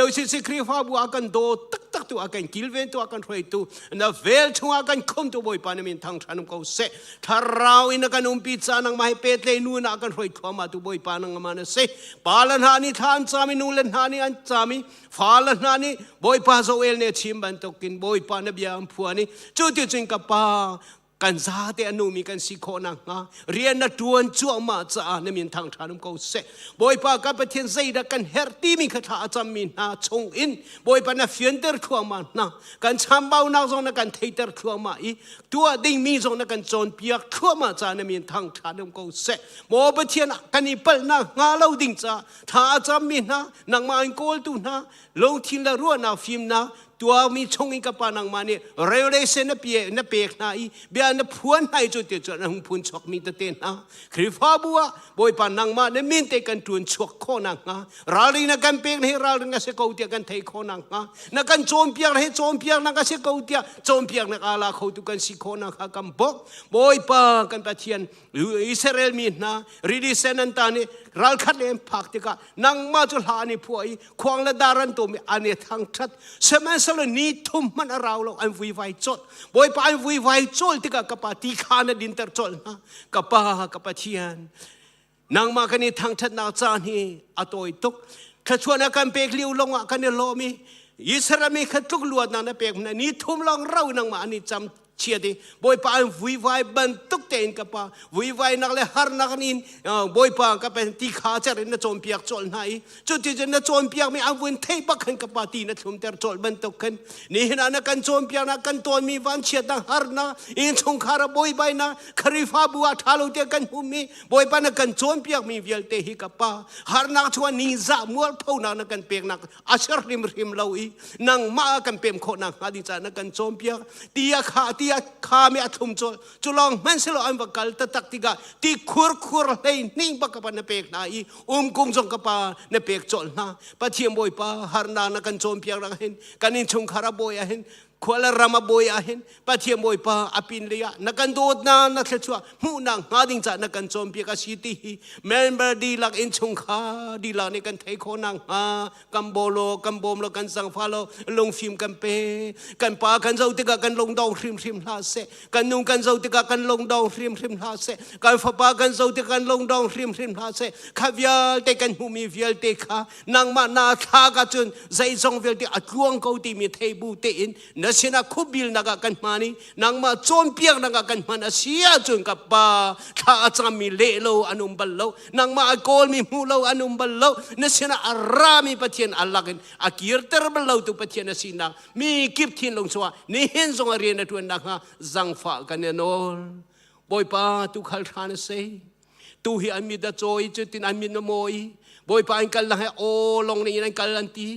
WCC kri fa bu akan do tak tu akan kilven tu akan roi tu na vel chu akan khom tu boy panamin thang thanum ko se tharau in akan pizza nang mai petle nu na akan roi thoma tu boy panang mana se palan hani than chami nulen hani an chami falan hani boy pa zo el ne chim ban tokin boy panabiam phuani chu ti ching ka paกันซาเตอนุมีกันสิโคนังเรียนนัดดวนจั่วมาจ้าในมินทางทานุมเขาเสบอยปากับเทียนใจดักกันเฮร์ตีมีคาถาจำมินนาชงอินบอยปานาเฟียนเตอร์ทัวมานะกันชามเบานาจงนักกันเทเตอร์ทัวมาอีตัวดิ่งมีจงนักกันจนเปียกทัวมาจ้าในมินทางทานุมเขาเสโมบเทียนกันอีเปิลนะงาเล่าดิ่งจ้าทาจำมินนะนางมาอันโกลตุนะลงทินละรัวนาฟิมนะต ตัวมีชงอิกับปานังมานี่เรเลเซนเปียนเปียกนาอีเบียนพวนให้จุดเดียวจนหุ่นพุนชกมีตะเตนนะคริฟ้าบัวบอยปานังมาเนี่ยมินเตกันตุนชกโคนังนะราลีนักกันเปียกให้ราลีนักเสกเอาเตียกันไทยโคนังนะนักกันโจมเปียกให้โจมเปียกนักเสกเอาเตียโจมเปียกนักอาลาเขาตุกันสิโคนังฮะกันบอกบอยปากันปะเทียนอิสราเอลมีนะรีดิเซนันตานี่รัลคัดเลมพักติกานังมาจุลานิพวยควงละดารันตัวมีอันเนทังชัดเสมันสลนีทุ่มมันเราเราอันวิไวจดบอยปาอันวิไวจดติกากปาตีขานดินเตอร์จดนะกปากปะเทียนนางมากันนี่ทางชัดนาจานีอตอยตุกขชวนกันเปกลิวลงอ่ะกันเนี่ยโลมีอิสราเอลมีขตุกลวดนางนะเปกมันนี่ทุ่มลองเรานางมาอันนี้จำเชียดีบอยปาวิไวบันตุกเตนกับปาวิไวนักเลหาร์นักนินบอยปากับเป็นตีขาจารินโจมเปียกโจลไหนจุดที่จะนโจมเปียกไม่เอาวินเทปักขันกับปาตีนทุ่มเตอร์โจลบันตุกขันนี่นะนักกันโจมเปียกนักกันตัวมีวันเชียดังฮาร์นะอินชงคาราบอยใบนะคาริฟาบัวทาลุเตกันหุมีบอยปานักกันโจมเปียกมีเวลเตหิกับปาฮาร์นักชวนนิซามัวเท่านักกันเปียกนักอาชริมริมเลวีนังมากันเปียมโคนักฮาดิจานักกันโจมเปียกตียขามีทุ่มโจลจุลองมันสโลอันบักกัลตะตักติกาตีคูร์เลยนิ่งบักกับนเปกนาอีกุงจงกับปานเปกโจลนะปะเทียมบอยปาฮาร์นานักันโจมเปียกนักเห็นกันนินชงคาราบอยเห็นควาลรามาบอยเห็นปะเทียมบอยปาอปินเลียนักันโดดนานักเชัวมูนังงาดิงจ่านักันโจมเปียกสิตีเมมเบอร์ดีลักอินชงคาดีลักในกันไทยโคนังกัมโบโลกัมโบมโลกันสังฟาโลลงฟิล์มกันเปกันปากันเจ้าติกากันลงดองริมลาเซกันนุ่งกันเจ้าติกากันลงดองริมลาเซกันฟ้าปากันเจ้าติกากันลงดองริมลาเซข้าเวียลเตกันหูมีเวียลเตคานางมานาทากาจุนใจจงเวียลเตอัดลวงเขาตีมีเทบูเตอินนเสนาคุบิลนักกันมานี่นางมาโจมเปียกนักกันมาเสียจุนกับปาข้าจะมีเละโลอนุบัลโลนางมาโกลมีมูโลอนุบัลโลนเสนาอารามีปะเทียนอัลลักันอากิร์เตอร์บัลโลตุปะเทียนสินามีกิบทินลงสวะนี่เห็นทรงเรียนในตัวนักจังฟ้ากันเนี่ยนอลบอยปาตุขัลทานเซตุฮิอามิดาโจยจุตินอามินโมยบอยปาอันกัลละให้โอลงในนันกัลลันตี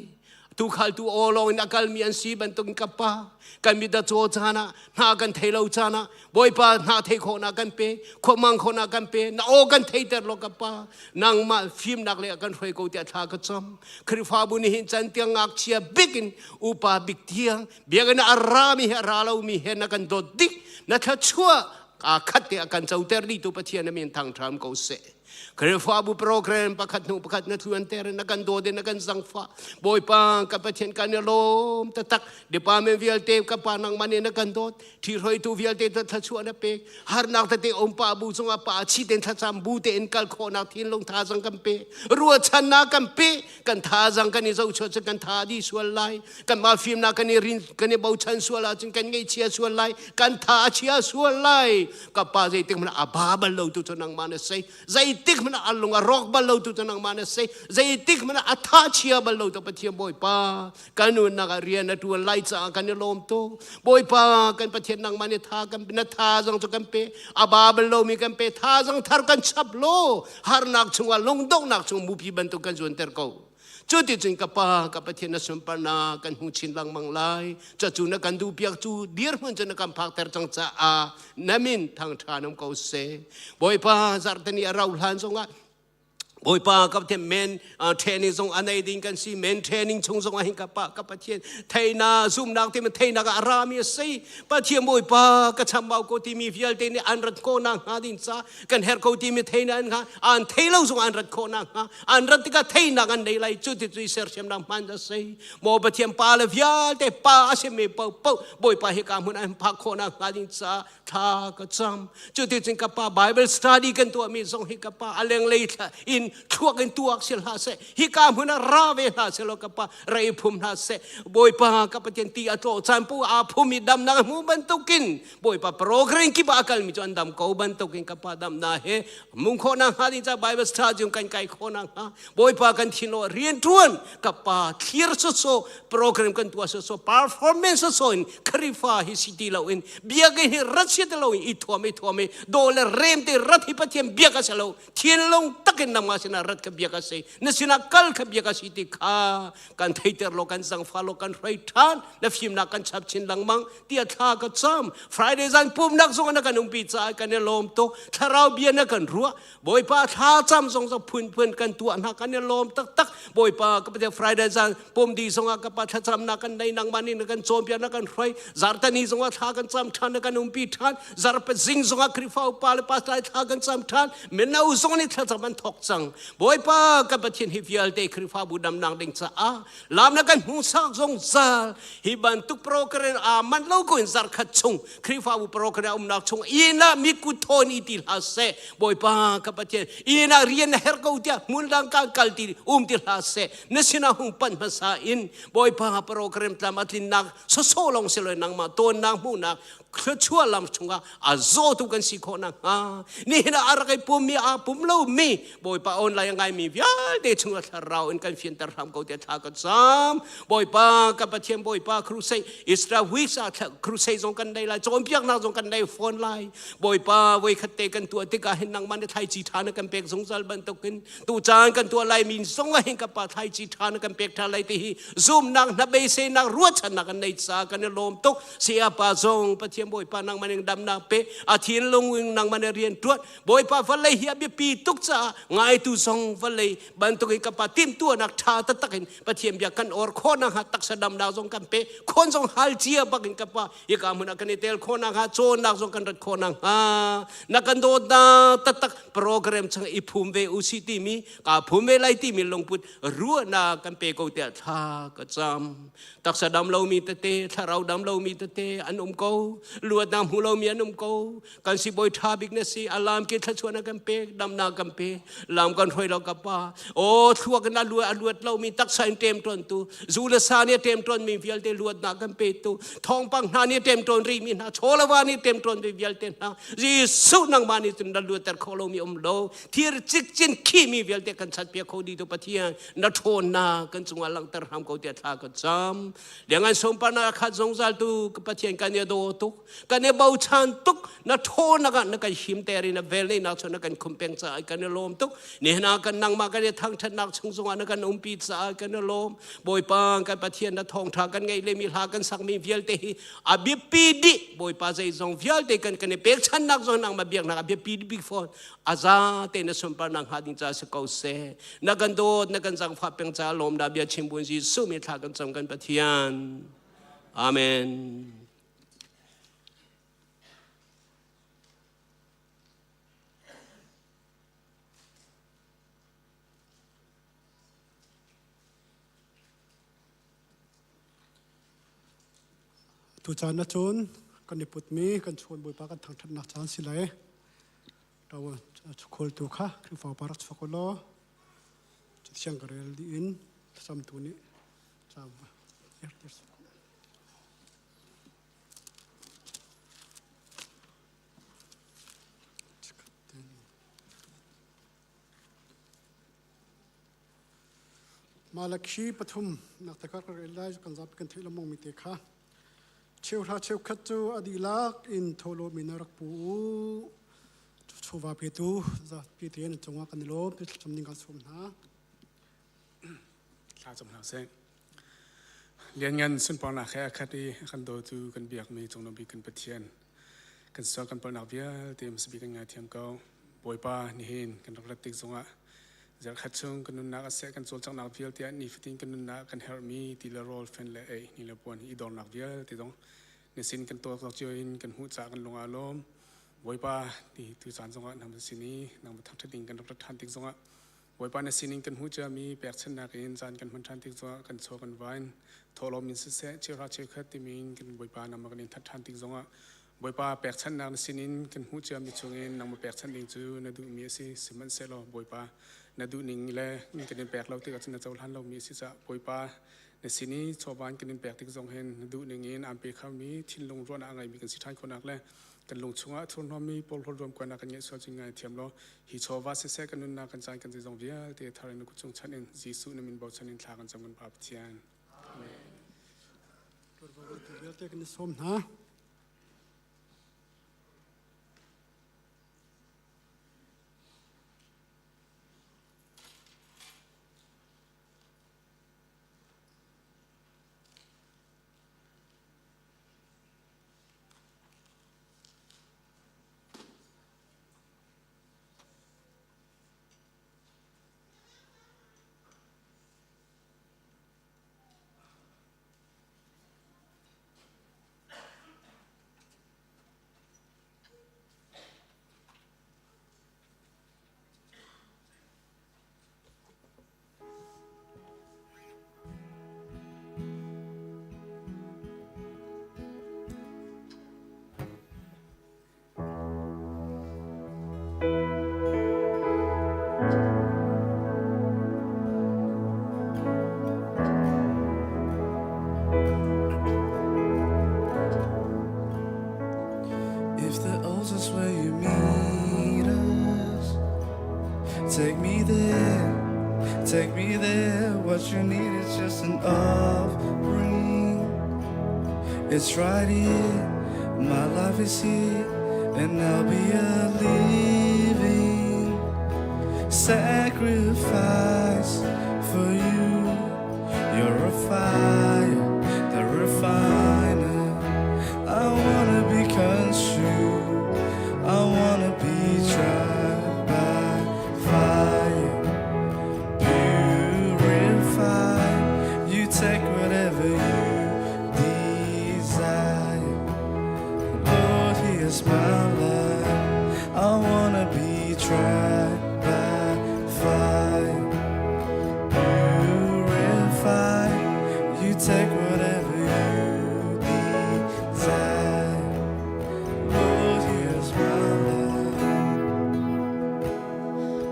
tu khal tu olong in akal mi an si bantung kapa kan mi da cho chana na kan thelo chana boi pa na thei kho na kan pe kho mang kho na kan pe na o kan thei ter lo kapa nang ma phim nak le kan hroi ko tia tha ka cham khri fa bu ni hin chan tiang ngak chia bikin upa big tiang biagan arami haralo mi hen na kan do dik na tha chua a khat te kan chau ter li tu pathian na min thang tham ko se kaya fabu program pakat na tuan ter na kan do de na kan zangfa boy pa kapatien kanelom tatak de pa men vialte kapanang mani na kan dot thi roi tu vialte ta thachua na pe har nak ta te om pa bu songa pa chi den thacham bu te en kal kho na thin long tha jang kan pe ruwa chan na kan pe kan tha jang kan ni zo cho kan tha di sual lai kan ma film na kan ni rin kan ni bau chan sual a kan ngai chia sual lai kan tha chia sual lai ka pa zai ting man ababal lo tu chonang man sai zai tik mana alung arok balau tu tanang mana say zaitik mana atachia balau tu patia boy pa kanun nakarian na tuan light sa kanilom to boy pa kan patia nang mani tha kan pinatha jang tu kan pe ababalo mi kan pe tha jang thar kan chaplo har nak chunga longdong nak chung mupi bantu kan juan ter ko chuti chung kapa kapatien na sumpana kan huchin lang manglai cha chu na kan du piak chu dir hun chen kan phak ter chang cha a namin thang thanam ko se boy pa zartani arau han songa boy pa kapatien men training song anai ding kan si men training chung song hin kapa kapatien thaina zoom nak te thaina ka arami sei patien boy pa ka chambau ko ti mi vial te ni anrat ko na hadin sa kan her ko ti mi thaina an ha an thailo song anrat ko na ha anrat ka thaina kan dei lai chu ti chu ser sem na man da sei mo patien pa le vial te pa ase me pau pau boy pa he ka mun an phak ko na hadin sa tha ka cham chu ti chung kapa bible study kan to mi song hi kapa aleng lei in chuak in tuak sil ha se hi ka huna rave ha se lo kapa rai phum ha se boy pa kapatien ti ato champu a phumi dam na mu bantukin boy pa program ki ba kal mi chon dam ko bantukin kapa dam na he mung kho na ha ni cha bible study jung kan kai kho na ha boy pa kan thino rian tuan kapa clear so program kan tua so performance so in khrifa hi city lo in biaga hi ratsit lo in i thome do le rem te rat hi patien biaga se lo thien long takin nam สินารัฐขบียกสินสินากัลขบียกสิติขากันไทเตอร์โลกันสังฟาโลกันไรทันนฟิมนักกันชับชินลังมังเตียท่าก็จำ Friday จันปุ่มนักส่งนักกันปีจ่ายกันเนี่ยลมโตถ้าเราเบียนนักกันรัวบ่อยป้าท่าจำส่งจะพื้นกันตัวนักกันเนี่ยลมตักบ่อยป้าก็เป็น Friday จันปุ่มดีส่งกับป้าท่าจำนักกันในนางมันนี่นักกันโจมเบียนนักกันไรจาร์ตันีส่งท่ากันจำท่านนักกันปีท่านจาร์เป็นซิงส่งคริฟ้าป้าเลยป้าท่ากันจำท่านเมื่อนาส่งนี่ท่าจำมันทอกจังบ่อยป้ากับเป็นเทียนฮิฟิลเตคริฟ้าบูดำนางเด้งจ้าลามนักกันหูสักส่งจาฮิบันตุกโปรแกรมมันเล่ากุนจาร์ขัดชงคริฟ้าบูโปรแกรมนักชงอีน่ามีกุทอนีติลาเซบ่อยป้ากับเป็นเทียนอีน่าเรียนเฮร์กอุตยามุนดังกันกัลตีติลาเซนสินาหุงปันภาษาอินบ่อยป้าโปรแกรมตามอัตลินนักโซลงเสลยนังมาตัวนางมูนักชั่วลำชงอาโซตุกันสิโคนังนี่นะอะไรกันปุ่มมีปุ่มเล่ามีบ่อยป้าออนไลน์ยังไงมีวิลเดชงละเราอินกันฟินตรามเขาเดชากันซ้ำบ่อยป้ากับประเทศบ่อยป้าครูเซอิสราวิสาครูเซจงกันได้ละจงเปียกนาจงกันได้ฟอนไลน์บ่อยป้าไว้ขัดเตกันตัวที่กาเห็นนางมันไทยจีทานกันเป็กสงสารบันตกินตูจานกันตัวไลมินสงเห็นกับป้าไทยจีทานกันเป็กทาไลตีซูมนางนับเบเซนางรัวชนะกันในสากันในลมตกเสียป้าจงประเทศบ่อยป้านางมันยังดำนาเปอาทิตย์ลงนางมันเรียนตรวจบ่อยป้าฟันเลยเฮียบีปีตุกจ้าไงตูจงฟันเลยบันตกินกับป้าติมตัวนักท่าตะกินประเทศเบียกันออร์โคนังหัดตักสะดำดาวจงกันเปคนจงฮัลเจียบักินกับป้าอีกามุนักกันเตลโคนังหัดโจนักจงกันรัดโคนังนักกันโดดตักโปรแกรมช่างอิพุมเวอุสิติมีกับพุมเวไลติมีลงพุดรัวนากันเปโกเตท่ากระจำตักสะดำเรามีเตถ้าเราดำเรามีเตอันโกลวดน้ำหูเรามีอันโกกันสิบอยทาบิกเนสีอารามกิทัชวนากันเปดำนากันเปลามกันหอยเรากับป้าโอ้ทั่วกันน่าลวดเรามีตักใส่เต็มต้นตูจูเลสานี่เต็มต้นมีวิลเตลวดนากันเปตูทองปังนานี่เต็มต้นรีมีนาโชลวานี่เต็มต้นวิลเตนาจีสุนังมานี่ตุนดัลวดแต่เขาเรามีโลที่จิกจินขี้มีวิลเตกันชัดเปียเขาดีตัวปะเทียนนัทโทนากันจงอาลังตรหามเขาเตะท่ากันจำเดี๋ยวงั้นสมปนาขัดจงซาลตูกับปะเทียนกันเนี่ยโดตุกกันเนี่ยเบาชันตุกนัทโทนักนักหิมเตอรินะเวลีนักชนนักคุมเพ่งจ่ายกันเนี่ยลมตุกเนี่ยนักกันนั่งมากันเนี่ยทั้งชนักชงจงอานักกันปีจ่ายกันเนี่ยลมบ่อยปังกันปะเทียนนัททองทากันไงเลยมีหากันสักมีวิลเตหิอาบิปีดิบ่อยปังใจจงวิลเตกันกันเนี่ยเพ่งชันนักจงนั่งมาเบียงนักอาบิปีดิบิ๊กฟอนอาซาเตนสมปนังหัดินจ่าสกาวเซนักกันโดดนักกันสังฟ้าเพ่งจ่าลมดาเบียชิมบุญจีสุมีทากันจงกันปะเทียนอาเมนตุจานนะชนกันนิพุทมีกันชวนบุยปากันทางทันนักจานสิเลยเราชุกลตุค่ะคือฝ่าปารัสฟกโลจุดเชียงกระเรลดีอินซ้ำตัวนี้จำมาลักชีปฐุมนักตะการกระเรลได้กันจับกันที่ละมงมิเตค่ะเชี่ยวราเชี่ยวขัดจูอดีลักอินโทโลมินารักปูชูวาเปตูจะปีเตียนจงว่ากันโลเป็นจำนิงกันสมนะข้าจำหนักเส้นเรียนงานสุนปอนักแค่คดีกันโดจูกันเบียกมีจงนบีกันปะเทียนกันสอนกันปอนักเบียเตรียมสบีกันงานเทียมเก่าบอยป้านี่เห็นกันรักติกจงว่าจะขัดชงกันนุนนักเสกกันโซลจังนักเบียเตียนี่ฟิติงกันนุนนักกันเฮอร์มีตีละโรลเฟนเลนี่ละปวนอีดอนนักเบียตีตรงในสินกันตัวตัวเจออินกันหูจ่ากันลงอารมณ์บอยป้าที่ตุจานจงว่านำสินี้นำมาทักทิงกันรักทันติกจงว่าบอยป้าในสินิงกันหูจะมีแปลกชนะกันจานกันมันทันติกจงว่ากันโชกันไว้ทอลมินเสเชื่อราเชื่อขัดที่มีกันบอยป้านำมากันทัดทันติกจงว่าบอยป้าแปลกชนะในสินิงกันหูจะมีชงเงินนำมาแปลกชนะดิงจูนดูมีสิสมันเซลล์บอยป้านดูนิ่งเลยมีกันแปลกเราติดกับชนะเจ้าหันเรามีสิจะบอยป้าในสินี้ชาวบ้านกันแปลกติกจงเห็นดูนิ่งเงินอันเป็นข้ามีทิ้งลงร้อนอะไรมีกันสิท้ายคนนักเลยกันลงช่วงทุนมีปอลรวมกันนักกันเยอะส่วนจริงไงเทียมล้อฮิชาวาเสกันนุนนักกันใจกันจะจงเวียเตะทารินุกุจงชันเองจีสุนมินบอกชันเองทากันจำกันปราบเทียนตัวเบียเตกันสมนะ knows us where you meet us. Take me there, take me there. What you need is just an offering. It's right here, my life is here, and I'll be a living sacrifice for you. You're a fire, the refiner. I wanna be consumed, I wanna be tried by fire. Purify, you take whatever you desire. Lord, here's my life, I wanna be tried by fire. Purify, you take whatever you desire. Lord, here's my life.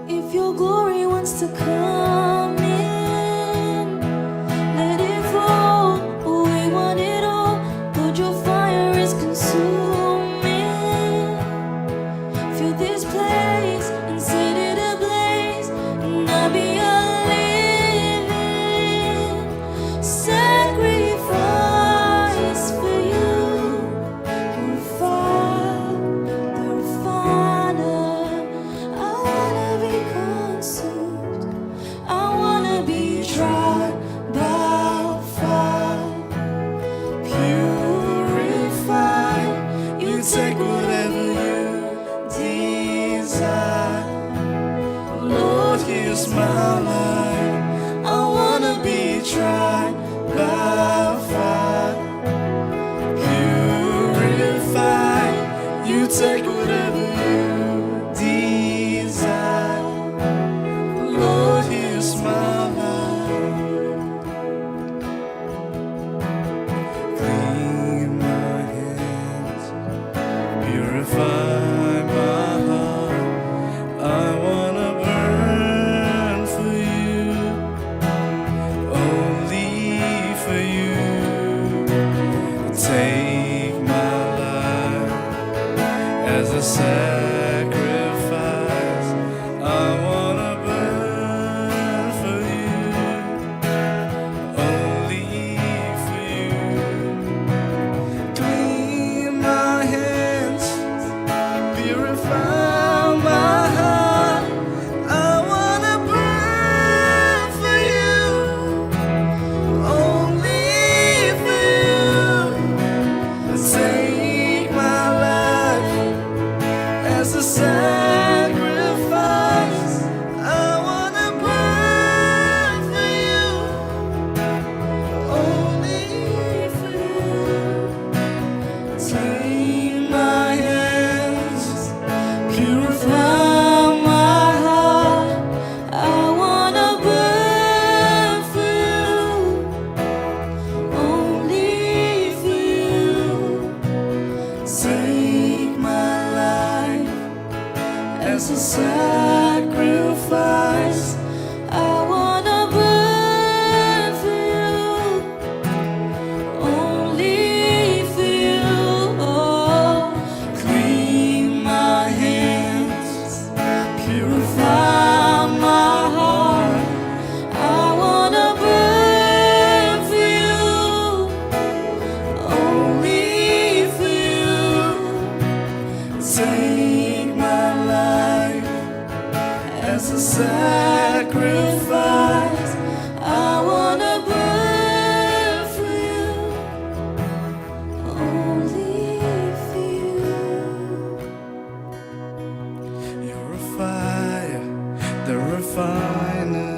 If your glory wants to come in, let it fall. We want it all. Lord, your fire is consuming. Fill this place and set it ablaze, and I'll be a living sacrifice for you. Purify the refiner. I wanna be consumed, I wanna be tried by fire. Purify, you take whatever you desire. Lord, here's my life, I wanna be tried by fire. Purify, you take whatever you desire. Lord, here's my life. Clean my hands, purify my heart. I wanna burn for you, only for you. Take my life as a sacrifice. I wanna burn for you, only for you. Clean my hands, purify my heart. I wanna burn for you, only for you. Take my life as a sacrifice. I wanna burn for you, only for you. Take my hands, purify my heart. I wanna burn for you, only for you. Take my life as a sacrifice. I wanna burn for you, only for you. Oh, Clean my hands, purify my heart. I wanna burn for you, Only for you. Take my life as a sacrifice. I wanna burn for you, only for you. You're a fire, the refiner.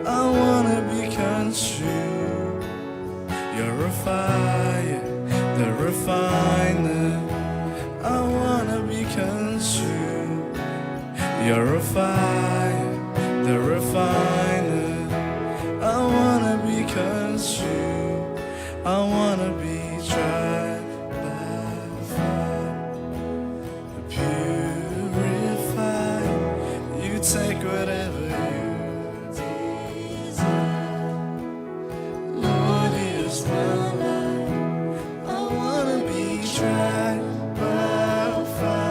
I wanna be consumed. You're a fire, the refiner. I wanna be consumed. You're a fire, the refiner. I wanna be consumed. I wanna be tried by fire. Purify, you take whatever you desire. Lord, here's my life, I wanna be tried by fire.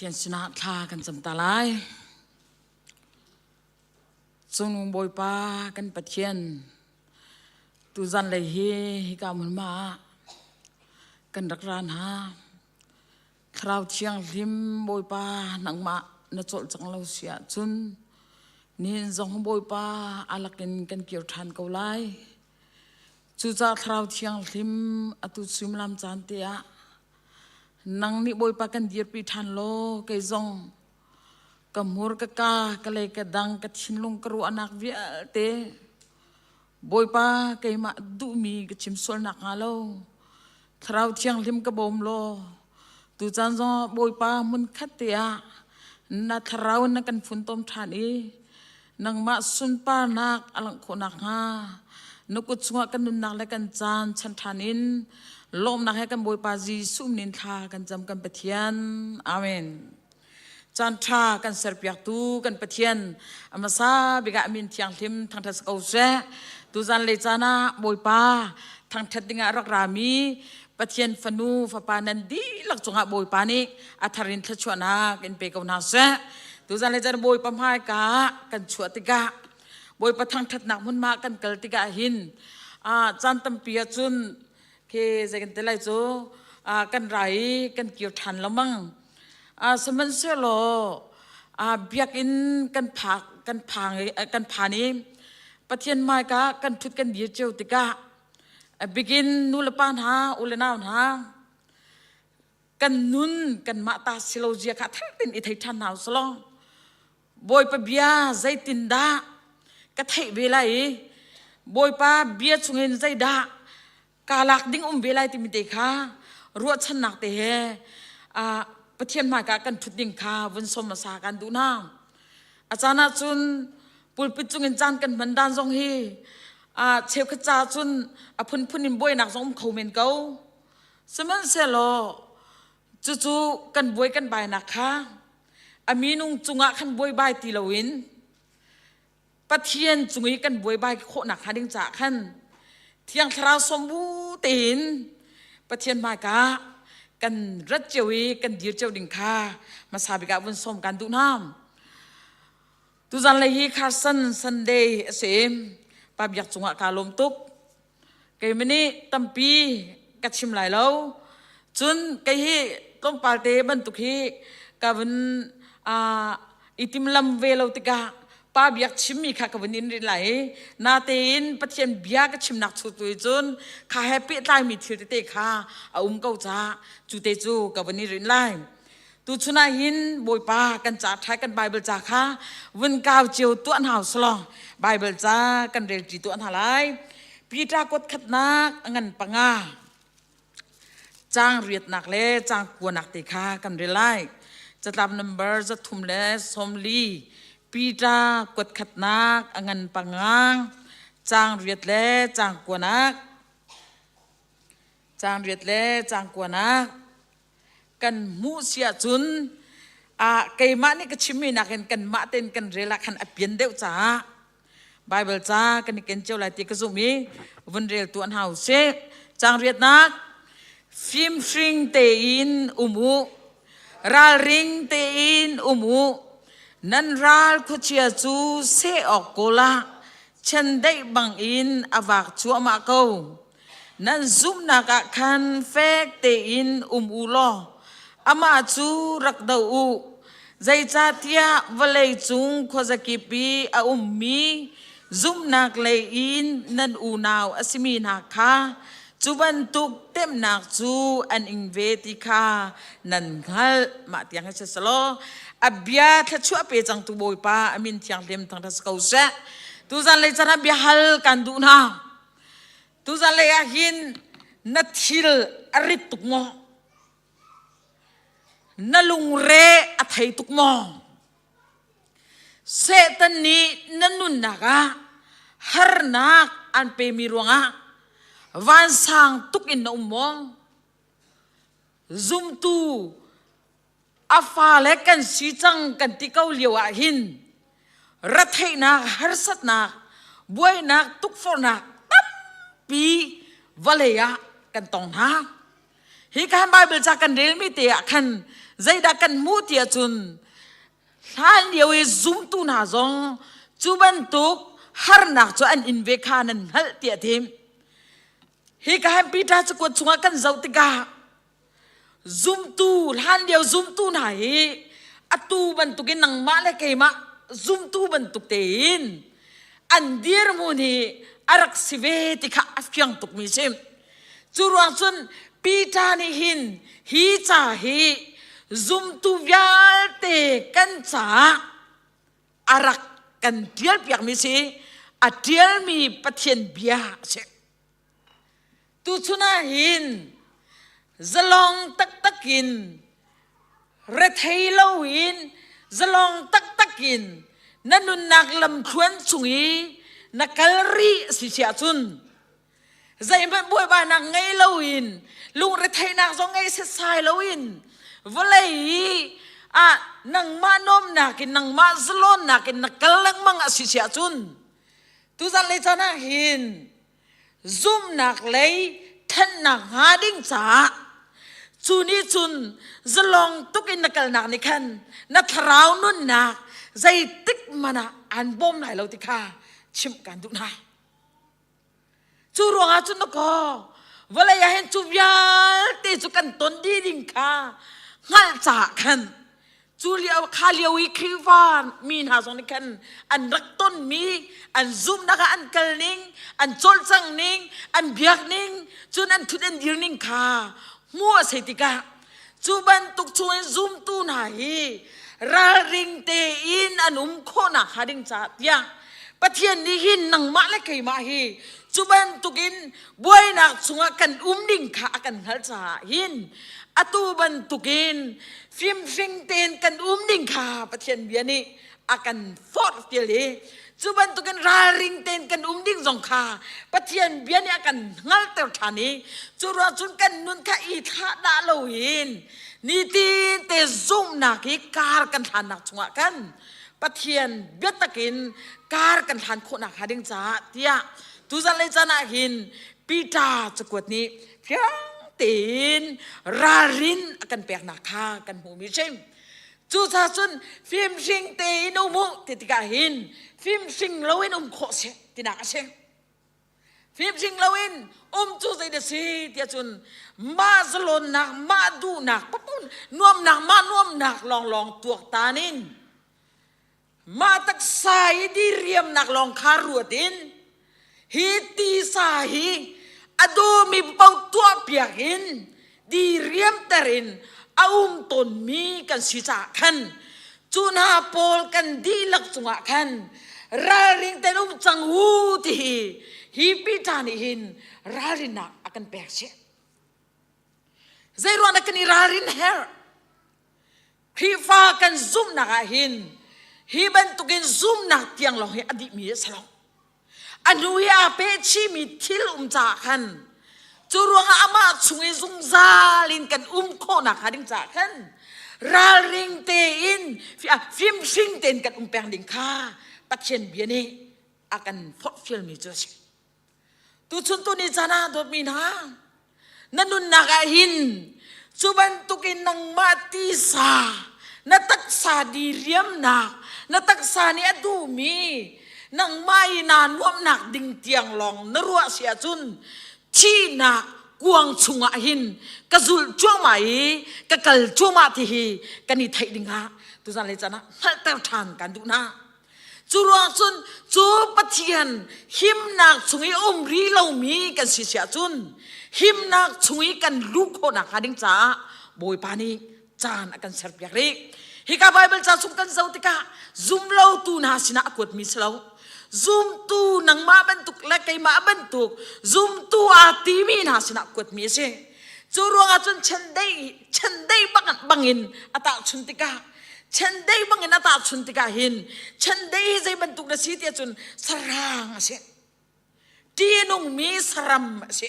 เทียนชนะทากันจำตาลายจงบอยปากันปะเทียนตูจันเลยเฮฮิกามุนมากันรักรานหาคราวเชียงริมบอยปานังมาณโจจังเราเสียจุนนี่จงบอยปาอาลักินกันเกี่ยวทันเกาไลจูจ่าคราวเชียงริมอตุซิมลำจานเตียนังนี่บอยปากันเดียร์ปีทันโลเกยจงกำมูรกะกากะเลยกะดังกะชินลงกรูอนักเวียเตบอยปาเกยมาดูมีกะชิมสวนักฮาโลคราวเชียงริมกะบอมโลตูจันจงบอยปามุนคัตเตียนาคราวนักกันฟุนตอมทานีนังมาสุนปานักอลังโคนักฮานกุศลกันนุนนักและกันจานชันทานินลมนักให้กันบอยปาจีสุมนินทากันจำกันปะเทียนอาเมนจันทรากันเสร์ฟยักตูกันปะเทียนอามาซาบิกะมินเทียงทิมทางทัศกเอาเสตูจันเลจานาบอยปาทางทัดดิงะรักรามีปะเทียนฟนูฟปานันดีลักจงะบอยปานิอัทารินทัชวนากันเปกาวนาเสตูจันเลจานาบอยปามายกะกันชวติกะบอยปะทางทัดนักมุนมากันเกลติกะหินจันตัมปียจุนเคจะกันเตลัยโจกันไรกันเกี่ยวทันละมั่งสมันเสลอเบียกินกันผักกันพังกันผานี้ปะเทียนไม้กะกันทุดกันเดียเจ้าติกะบิกินนูลปานหาอุลนาวหากันนุนกันมาตาสิโลเจียกะทั้งตินอิทัยทันหาวสลองบอยปะเบียใจตินดากะไทเวลัยบอยปะเบียชงเงินใจดากาลักดิ้งเวลัยติมิเตค่ะรัวชันหนักเตะปะเทียนมากะกันทุดดิ้งค่ะวันสมมาสากันดูน้าอาจารย์จุนปุลปิจุงเงินจานกันมันดานทรงฮีเชฟขจาจุนพุนพุนินบวยนักทรงเขาเมนเกาสมันเสลอจู่ๆกันบวยกันใบนักค่ะ อามีนุงจุงะขันบวยบายตีลวินปะเทียนจุงอีกันบวยบายโคหนักหาดิงจ่าขันเที่ยงทราวสมบูตินปะเทียนมากะกันรัดเจวีกันดีเจ้าดิงคามาสาบิกาวันสมกันดูน้ำตุจันเลยฮีคาสันซันเดย์เสมปาบยักจุงะกาลมตุกไกมันนี่ตัมปีกัดชิมไหลแล้วจนไกฮีต้มปาเตบันตุกฮีกาวันอิติมลำเวลติกาปาบยักชิมมีข้ากวันนี้ไหลนาเตนปะเทียนบิยากชิมนักสุดตัวจนข้าแฮปปี้ไลมีทิรเตข้าเก้าจ้าจูเตจูกับวันนี้รินไลตูชุนาหินบอยปากันจ่าใช้กันไบเบิลจ่าค่ะวันก้าวเจียวตัวอันหาวสลองไบเบิลจ่ากันเรียกจีตัวอันหาไลปีตากดขัดนักงันปังอาจางเรียดหนักเล่จางกวนหนักติค่ะกันเรียไลจะตามนัมเบอร์จะทุ่มเล่สมลีปีตากดขัดนักงันปังอาจางเรียดเล่จางกวนนักจางเรียดเล่จางกวนนักกันมูเสียจุนไก่มานี่ก็ชิมีนักกันมาเต้นกันเรลักขันอภินเดียวจ้าไบเบิลจ้ากันนี่กันเจ้าหลายตีกษุมีวันเรียลตัวอันหาวเสจางเรียดนักฟิมฟริงเตอินอุมูราลริงเตอินอุมูนันราลคุเชียจูเสออกโกลาฉันได้บังอินอวากชัวมาเกานันซุมนักขันเฟกเตอินอุมูลออามาจูรักดาวใจจัดยาเวลัยจุงขวากิปีอาอุมมีซุมนักเลยอินนันอูนาวอสิมีนักค่ะจูบันตุกเต็มนักจูอันอิงเวติค่ะนันฮัลมาเตียงให้เสสโลอับยาทัชชัวเปจังตุบอยป้าอามินเทียงเต็มทางทัศกาวเสตุจันเลยจะนับยาฮัลกันดูนะตุจันเลยหินนัทฮิลอริตุกโมนลุงเรอไทยตุกมองเซตันนี้นันนุนนักฮาร์นักอันเปมีรวงวันสังตุกอินอุมองซุมตูอาฟาเล็กกันสีจังกันที่เขาเลี้ยวหินรัฐให้นักฮาร์สัตนักบวยนักตุกฟอนักตั้มปีวะเลยกันตองนักฮิการไบเบิลจากกันเรียนไม่เตียกันใจดักกันมูเตียจุนท่านเดียวซุ่มตูน่าจงจูบันตุกฮาร์นักจวนอินเวคานันฮัลเตียทิมฮิการพิธาจะกวดชงกันเจ้าติกาซุ่มตูท่านเดียวซุ่มตูน่าเฮอตูบันตุกินนังมาเลกเอมาซุ่มตูบันตุกเตียนอันเดียร์มูนีอารักสิเวติกาอัฟยังตุกมิเซมจูรังซุนปีตานิหินฮีจ่าฮีซุมตูวิาเตกันจ่าอารักกันเดียลเปียกมิซีอาเดียลมีปะเทียนเบียเชตูชุนาหินจลองตักตักินเรทายลาวินจลองตักตักินนันนุนนักลำควนสุงีนักกลรีสิเชียจุนใจมันบวยบานักไงลาวินลุงเรทายนักจงไงเสสายลาวินวลัยนังมานอมนักนังมาสลอนนักนักกลังมังอสิเชียจุนตุจันเลยจานะหินซุ่มนักเลยท่านนักหาดิ้งจ่าจุนี่จุนจะลองตุกินนักนักนี่คันนักทราวนุ่นนักใจติกมันอันบ่มไหนเราติค่ะชิมกันดูนะจูรวงอาจุนนก็วลัยเห็นจูยาตีจุกันต้นดีดิ้งค่ะงัลจ่าคันจูเลียวคาเลียวอีคริวานมีนาสองนี่คันอันรักต้นมีอันซุ่มนักอันเกลนิงอันโจลจังนิงอันเบียกนิงจูนันทุเดนดิรนิงค่ะมัวเสติกาจูบันตุกชวนซุ่มตูนาฮีราริงเตอินอันโคนักฮาดิงจ่าเตีย ปะเทียนนี่หินนังมาและไก่มาฮีจุบันตุกินบวยนักสุงกันดิ่งขากันหัลซาหินอตูบันตุกินฟิมฟิงเตนกันดิ่งขาปะเทียนเบียนี่akan fort tiali cuban tukan raring ten kan ding zong kha pathian bian akan ngal ter thani chura chun kan nun kha I tha da loin ni tin te zum na ki kar kan than nak chunga kan pathian biat takin kar kan than kho nak hading cha tia tu za le cha na hin pita chukut ni phiang tin rarin akan pek nak kha kan hu mi chem chú sa xuân phim sinh tê nô mô thì cả hin phim sinh lâu in khó sẽ thì nã sẽ phim sinh lâu in chú dây được gì thì chun ma zalon nạc ma du nạc papun nuam nạc ma nuam nạc lòng lòng tuộc ta nín ma tak sai đi riêng nạc lòng khá ruột in hi ti sa hi ado mi bao tua biak in đi riêng tarin ton mi kan sisa kan chuna pol kan dilak chunga kan raring ten chang hu ti hi pitani hin rarina akan pekse zairon akan rarin her hi fa kan zoom na hin hi ban tukin zoom na tiang lo hi adi mi salo anu ya pe chi mi thil cha kan churuang ama chungi zung zalin kan kho na khading cha kan raring te in phim sing ten kan peng ding kha pathian biani akan phot fil mi chu tu chun tu ni chana dot mi na nanun na ka hin chuban tukin nang mati sa na taksa di riam na taksa ni adumi nang mai na nuam nak ding tiang long na ruwa sia chun chi na kuang chunga hin kazul chuma hi kakal chuma thi hi kani thai dinga tu san le chana hal tar than kan du na churuang chun chu pathian him nak chungi ri lo mi kan si sia chun him nak chungi kan lu kho na khading cha boi pani chan akan ser piak ri hi ka bible cha sum kan zautika zum lo tu na sina akut mi slo zoom tu nang ma bentuk lakai ma bentuk zoom tu ati mi na sina kot mi se churuang achun chendai bangin ata chuntika chendai bangin ata chuntika hin chendai zai bentuk na si tia chun sarang se tinung mi saram se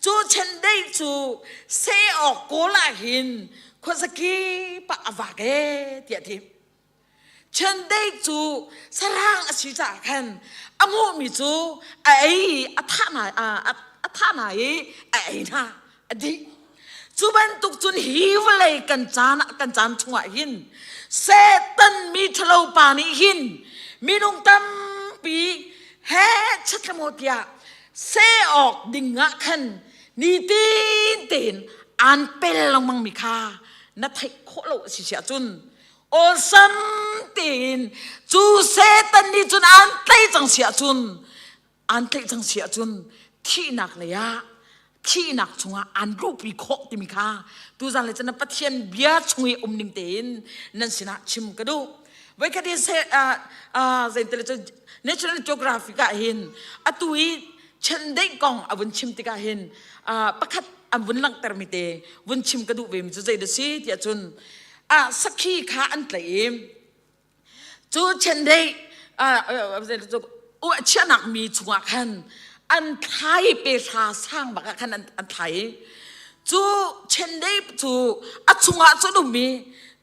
chu chendai chu se ok kola hin khosaki pa avage tia ti chen dei chu sarang asi cha kan amu mi chu ai athana ai na adi chu ban tuk chun hi vlei kan chan chunga hin setan mi thlo pa ni hin minung tam pi he chatlamotia se ok dinga kan ni tin an pel long mang mi kha na thai kho lo si sia chun o sam tin chu setan ni chun an tlai chang sia chun thi nak le ya thi nak chunga an ru pi kho ti mi kha tu zan le chana pathian bia chungi ning tin nan sina chim ka du wai ka di se zain tele National Geographic ka hin atui chen dei kong avun chim ti ka hin pakhat avun lang termite vun chim ka du ve mi chu zai de si ti chun sakhi kha an tlai chu chen dei o chanak mi chunga khan an thai pe tha sang ba khan an thai chu chen dei chu achunga chu du mi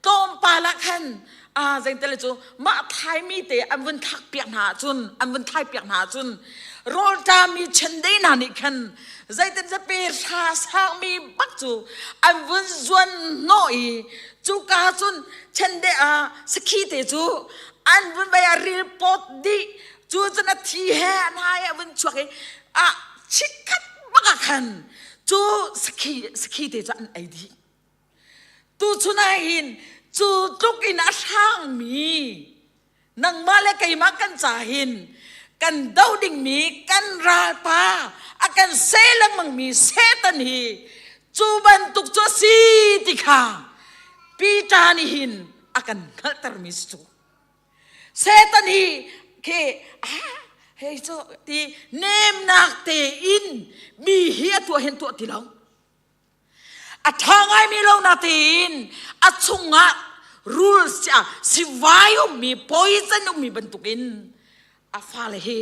tom pa la khan zain tele chu ma thai mi te an vun thak piak na chun an vun thai piak na chun rol ta mi chen dei na ni khan zai ten za pe tha sang mi bak chu an vun zuan noi chu ka chun chen de sakhi te chu an vun ba report di chu chana thi he na ya vun chwak chikhat baka khan chu sakhi te chu an ai di tu chuna hin chu tuk in a sang mi nang male kai ma kan cha hin kan dau ding mi kan ra pa akan selang mang mi setan hi chu ban tuk chu si ti kha pi ta ni hin akan khaltar mi chu setan hi เคเฮ้ยโจตีเนมนักเตอินบีเฮียตัวเห็นตัวที่เราอัทางไงมีเรานาตีนอัชงะrules สิวายมี poison มีบรรทุกินอาฟ้าเลย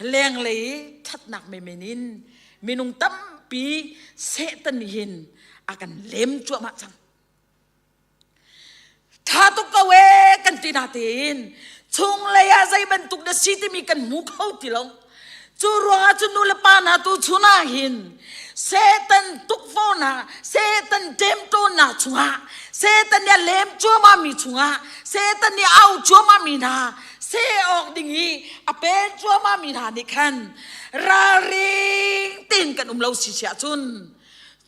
แรงเลยทัดหนักไม่เมนินมีนุ่งตั้มปีเสตันหินอากันเล็มจั่วมาจังถ้าตุกเวกันตีนาตีนชงเลยอาใจบรรทุกเดสิที่มีกันมุกเขาที่เราจูรัวจูนุเลปานาตูชุนาหินเซตันตุกโฟนาเซตันเต็มโตนาชุงะเซตันเนี่ยเล็มจั่วมามีชุงะเซตันเนี่ยเอาจั่วมามีนาเซออกดิ่งอีอเป็นจั่วมามีนานี่คันราริงตินกันเราสิเสียจุน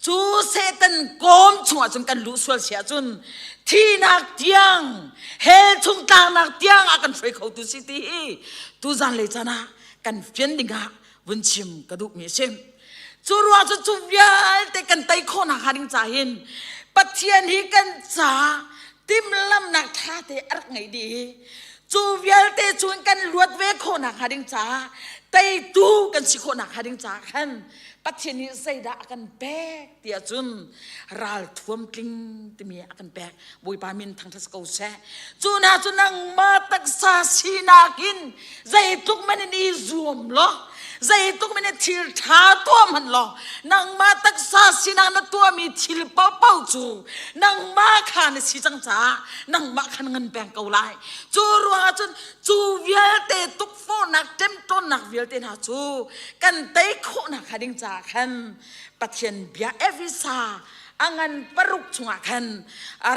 จูเซตันกอมชุงะจนกันลุสวลเสียจุนที่นักเตียงเฮชุงตางนักเตียงอากันช่วยเขาตุสิตีตุจันเลยจ้านะกันเฟียนดิ่งะวันชิมกระดูกมีชิมจูรัวจะจูเวียแต่กันไตโคนักหาดิงจ่าหินปัจเจียนฮีกันจ่าติมลำนักท่าเตอักไงดีจูเวียเตชวนกันลวดเวโคนักหาดิงจ่าไตตูกันสิโคนักหาดิงจ่าขันปัจเจียนนี้ใส่ดากันแบกเตียจุนรัลท่วมกลิ้งติมีอากันแบกบุยปามินทางทัศกาวเสจูน่าจุนังมาตักษาสีนากินใจทุกมันนี่ซูมล้อใจทุกมันทิลท้าตัวมันล้อนังมาตักษาสีนางตัวมีทิลเป้าเป้าจูนังมาขานสีจังจ้านังมาขันเงินแบงเกาไลจูรัวจนจูเวียเตตุกโฟนักเต็มต้นนักเวียเตนาจูกันไตโคนักหาดิงจ้าขันปัจเจียนเบียเอวิซาอังันปรุกชงขัน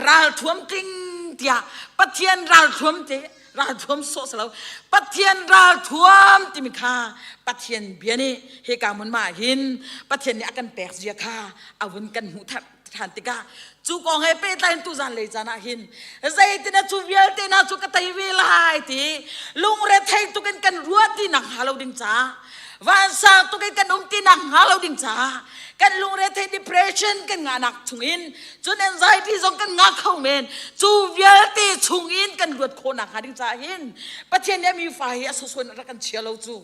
รัลท่วมกลิ้งเตียปัจเจียนรัลท่วมเตรัลท่วมโซสลาวปัจเจียนรัลท่วมติมิคาปัจเจียนเบียนี่เฮกามุนมาหินปัจเจียนนี่อากันแปลกเสียคาอาวุนกันหูทับทันติกาจูกองให้เปตายตุจันเลยจานาหินใจตินะจูเวียตินะจูกะไตเวลายตีลุงเรไทยตุกันรัวตีนักฮาโลดิงจ้าวันสางตุกันตีนักฮาโลดิงจ้ากันลุงเรไทย depression กันงานักชุงอินจน anxiety จงกันงาเข้าเมนจูเวียติชุงอินกันรวดโคนักฮาดิงจ้าหินประเทศนี้มีไฟสุสวนรักกันเชียร์เราจู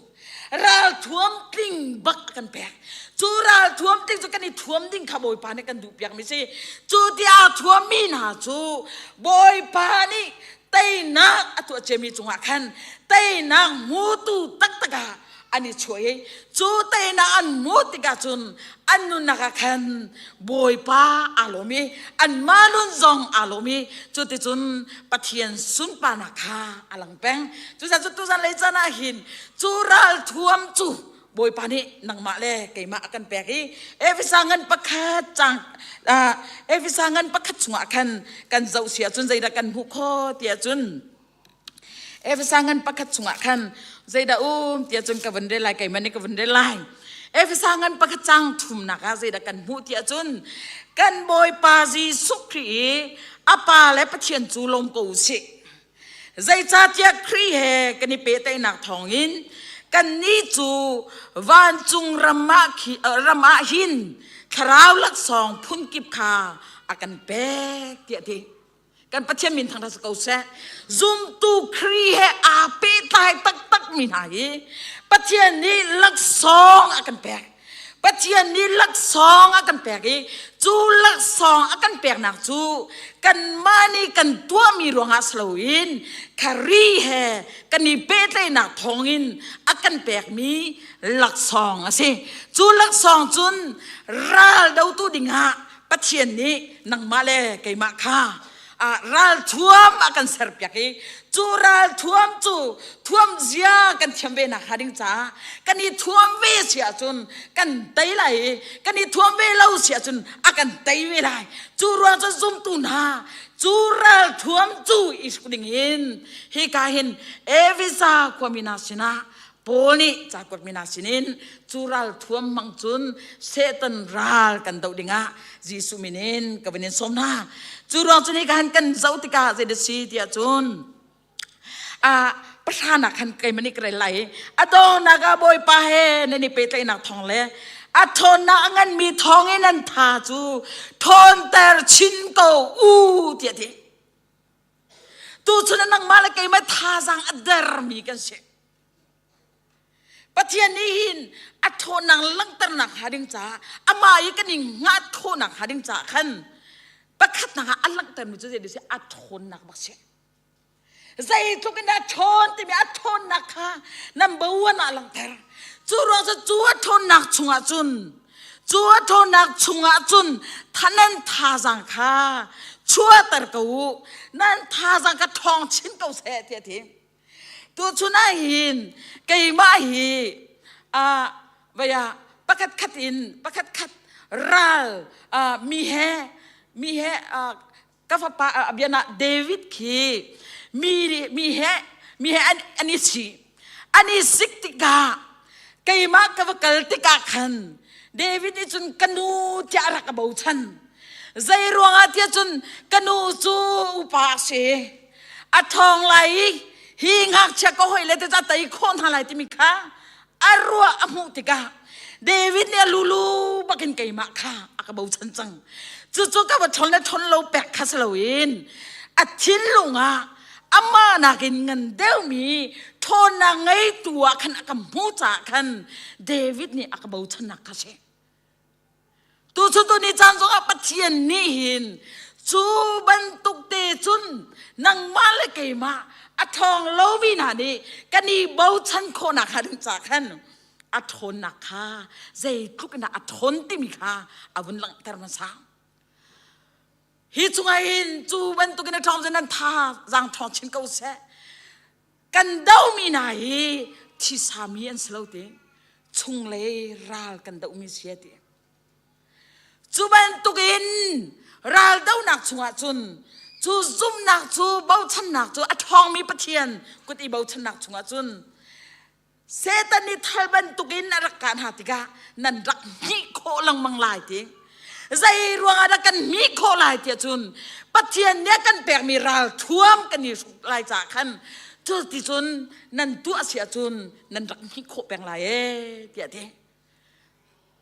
รัลท่วมกลิ้งบักกันแปลกจูรัลท่วมติ้งจูกันนี่ท่วมดิ้งขบอยปานี่กันดูเปียกไม่ใช่จูที่อาท่วมมีนาจูบอยปานี่เตยนักตัวเจมีจงอาคันเตยนักมูตูตักตะกาอันนี้ช่วยจูเตยนักอันมูติกาจุนอันนุนักคันบอยปาอารมีอันมาลุนจงอารมีจูติจุนปะเทียนสุนปานาคาอลังแปงจูจะจุจันเลยจานาหินจูรัลท่วมจูบอยปานี่นังมาเลยเกยมากันแปลกอีเอฟิสังเงินประคัดจังเอฟิสังเงินประคัดสงกันกันเจ้าเสียจุนใจดักันหุกข้อเตียจุนเอฟิสังเงินประคัดสงกันใจดาเตียจุนกับวันเดลายเกยมันนี่กับวันเดลายเอฟิสังเงินประคัดจังทุ่มนักใจดักันหูเตียจุนกันบอยปาจีสุครีอาปาและปะเทียนจูลมกูสิใจจ่าเตียครีเฮกันนี่เปเตนักทองอินกันนี่จูวันจุงรำมาหินคราวลักสองพุ่นกิบคาอากันแบกเตียทีกันประเทศมินทางทัศกาวเซซุมตูครีเฮอาเปตายตักมินายประเทศนี้ลักสองอากันแบกประเทศนี้ลักสองอากันแบกจูลักสองอากันแบกนักจูกันมานี่กันตัวมีรวงอาสโลอินคารีเฮกันนี่เปตเลยนักทองอินอากันแบกมีลักสองสิจูลักสองจุนรัลดาวตูดิงะประเทศนี้นังมาเลเกยมาคารัลท่วมอากันเสร์ฟยากีจูรัลท่วมจูท่วมเสียกันเทียมเวนักฮาดิงจ้ากันนี่ท่วมเวเสียจุนกันไตไหลกันนี่ท่วมเวเล่าเสียจุนอากันไตเวไลจูรัลจะซุ่มตุนาจูรัลท่วมจูอิสกุดิงหินฮิกาหินเอวิซาความมินาสินะโพนี่จากความมินาสินินจูรัลท่วมมังจุนเซตันรัลกันดาวดิงะจีสุมินินกับวินินสมนาจูรัลจุนี่กันกันเจ้าติกาเจดซีเตียจุนประธานักขันเกยมันนี่กระไรอดอนากาบอยปาเฮนี่เปตไอนักทองเลยทนนักงันมีทองไอ้นั่นทาจูทนแต่ชินโกเตียทีตูชุนนังมาละเกยมาทาจังอเดอร์มีกันเส ปะเทียนนี้หินอัทโทนังลังตระหนักหาดิงจ่าอามาอีกันนิงงาโทนักหาดิงจ่าขันประคัดนักอัลลังตระมิจุเจดิเสอัทโทนักบักเชใจทุกินอัทโทนที่มีอัทโทนักค่ะนัมเบอร์วันอัลลังตระจูรองจะจูอัทโทนักชุงอาจุนจูอัทโทนักชุงอาจุนท่านันท่าจังค่ะชัวตระกูนั่นท่าจังกะทองชิ้นเก่าเสียทีตัวชุนาหินไก่มาหีวายาประคัดขัดอินประคัดขัดรัลมีแฮกัฟปะเบียนาเดวิดคีมีแฮอันนี้สิกติกาไก่มากัฟกัลติกาขันเดวิดนี่จุนกันูที่อารักบ่าวชันใจรวงอาทิตย์จุนกันูจูอุปาเสอัทองไหลฮิงหักเชก็หอยเลยแต่จะไต่คนอะไรที่มีค่าอรัวอมุติกาเดวิดเนี่ยลูบักินไก่มาค่ะอากาบูชันจังจู่ๆก็ว่าชนและชนเราแปะคาสลาวินอัดทิ้นลงอามานากินเงินเดวมีทนนางไงตัวขันอากามูจ่าขันเดวิดเนี่ยอากาบูชันนักคาเชตัวชุดตัวนี้จานสงอาปัจเจียนนี่หินจูบันตุกเตจุนนางมาเลไก่มาอัทองโลวินานีกันนี่บ่าวชันโคนักหาดึงจากขันอัทนนักค่ะใจทุกนักอัทนที่มีค่ะอาวุธลังเทอร์มาสาวฮิจุงไอหินจูบันตุกินทองเจนันท่าจังทองชินเกาเสกันดาวมีนาฮีที่สามีอันสโลติชุงเลยรัลกันดาวมีเสียติจูบันตุกินรัลดาวนักชุงอาจุนจูซุ่มหนักจูเบาชันหนักจูอัทองมีปะเทียนกุฏิเบาชันหนักชุงอาจุนเซตันิทัลบันตุกินรักการหาติกานันรักมีโคลังมังลายติใจรวงอากันมีโคลายเทียจุนปะเทียนเนี่ยกันแปลกมีรัลท่วมกันนี่ลายจากขันจูติจุนนันตัวเสียจุนนันรักมีโคแปลงลายเทียเท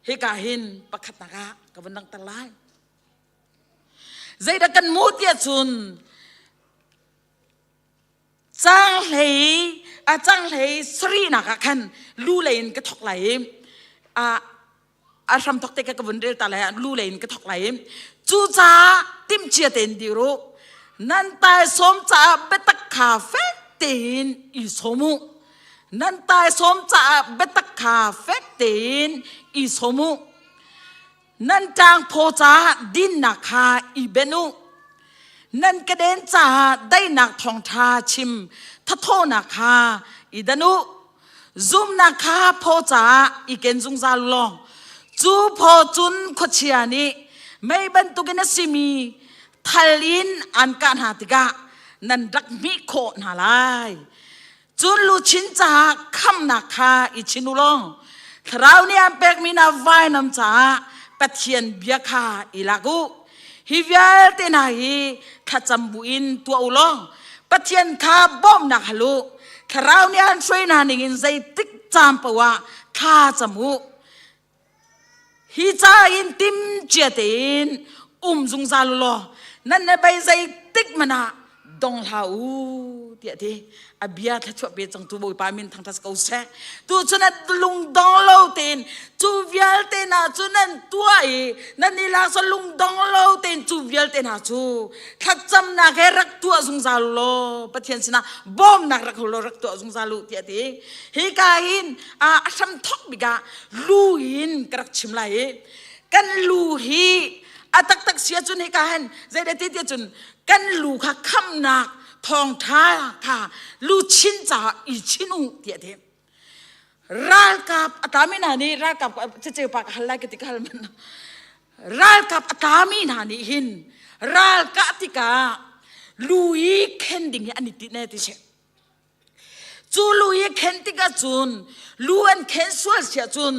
เฮกาหินประคัดนักะกับวันนังตะไลใจดักันมูเตียจุนจังเลยสรีนักขันลู่เลยนกระทกไหลทำทอกเตกกับวันเดียวตาเลยลู่เลยนกระทกไหลจูจ้าติมเชียเต็นดิโรนันตายสมจ่าเบตคาเฟ่เต็นอีสมุนันตายสมจ่าเบตคาเฟ่เต็นอีสมุนันจางโพจาดินนักฮาอีเบนุนันกระเด็นจ่าได้นักทองทาชิมทัทโทนักฮาอีดานุซุมนักฮาโพจาอีเกนซุงซาลองจูโพจุนขเชียนีไม่บรรทุกินสิมีทัลลินอันการหาติกานันรักมิโคนาลายจุนลูชินจ่าคำนักฮาอีชินุลองคราวนี้อันเป็กมีนาไวน้ำจ่าปะเทียนเบียคาอีลากูฮิวยัลเตนาฮีข้าจำบุอินตัวอุลองปะเทียนข้าบ่มนักฮัลโหลคราวนี้อันช่วยนานิงินใจติ๊กจามปะวะข้าจมูฮิจาอินติมเจตินซุงซาลุลอนั่นใบใจติ๊กมันอะดงลาอูเดียดีอาเบียทัชวเบียจังตัวบุยปามินทางทัศกเอาเสตัวจุนัดลุงดองโลเตนจูเวียลเตน่าจุนันตัวนั่นนี่ลาสลุงดองโลเตนจูเวียลเตน่าจูขัดจำนักรักตัวซุงซาลุลอปะเทียนสินะบ่มนักรักลุรักตัวซุงซาลุเดียดีฮิกาหินอาชัมทอกบิกาลูหินกระชิมไลกันลูฮีตักเสียจุนฮิกาหินใจเด็ดที่เดียจุนกันลูค่ะคำนักทองท้าค่ะลูชินจ่าอีชินุเดียดรัลกับอัตามินานีรัลกับเจ้าปากฮัลไลกติกาลมันรัลกับอัตามินานีหินรัลกับติกาลูอีเคนดิ้งอันนี้ติเนติเชจูลูอีเคนติกาจุนลูอันเคนสวลเสียจุน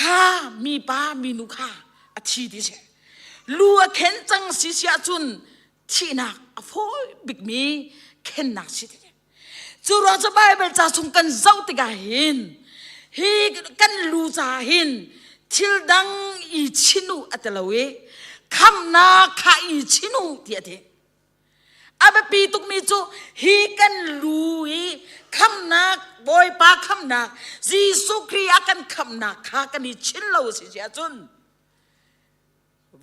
ข้ามีป้ามีนุข้าอาทิติเชลูอันเคนจังสิเสียจุนที่นักอโฟบิกมีเข็นนักสิเดจูรอจะไบเบิลจะส่งกันเจ้าติกาหินฮีกันลูจาหินทิลดังอีชินุอัตลาเวคำนาคาอีชินุเดียดอาเบปีตุกมีจูฮีกันลูอีคำนาบอยปาค ำหนักจีสุครีอากันคำหนักข้ากันนี่ชินเราสิเจ้าจุน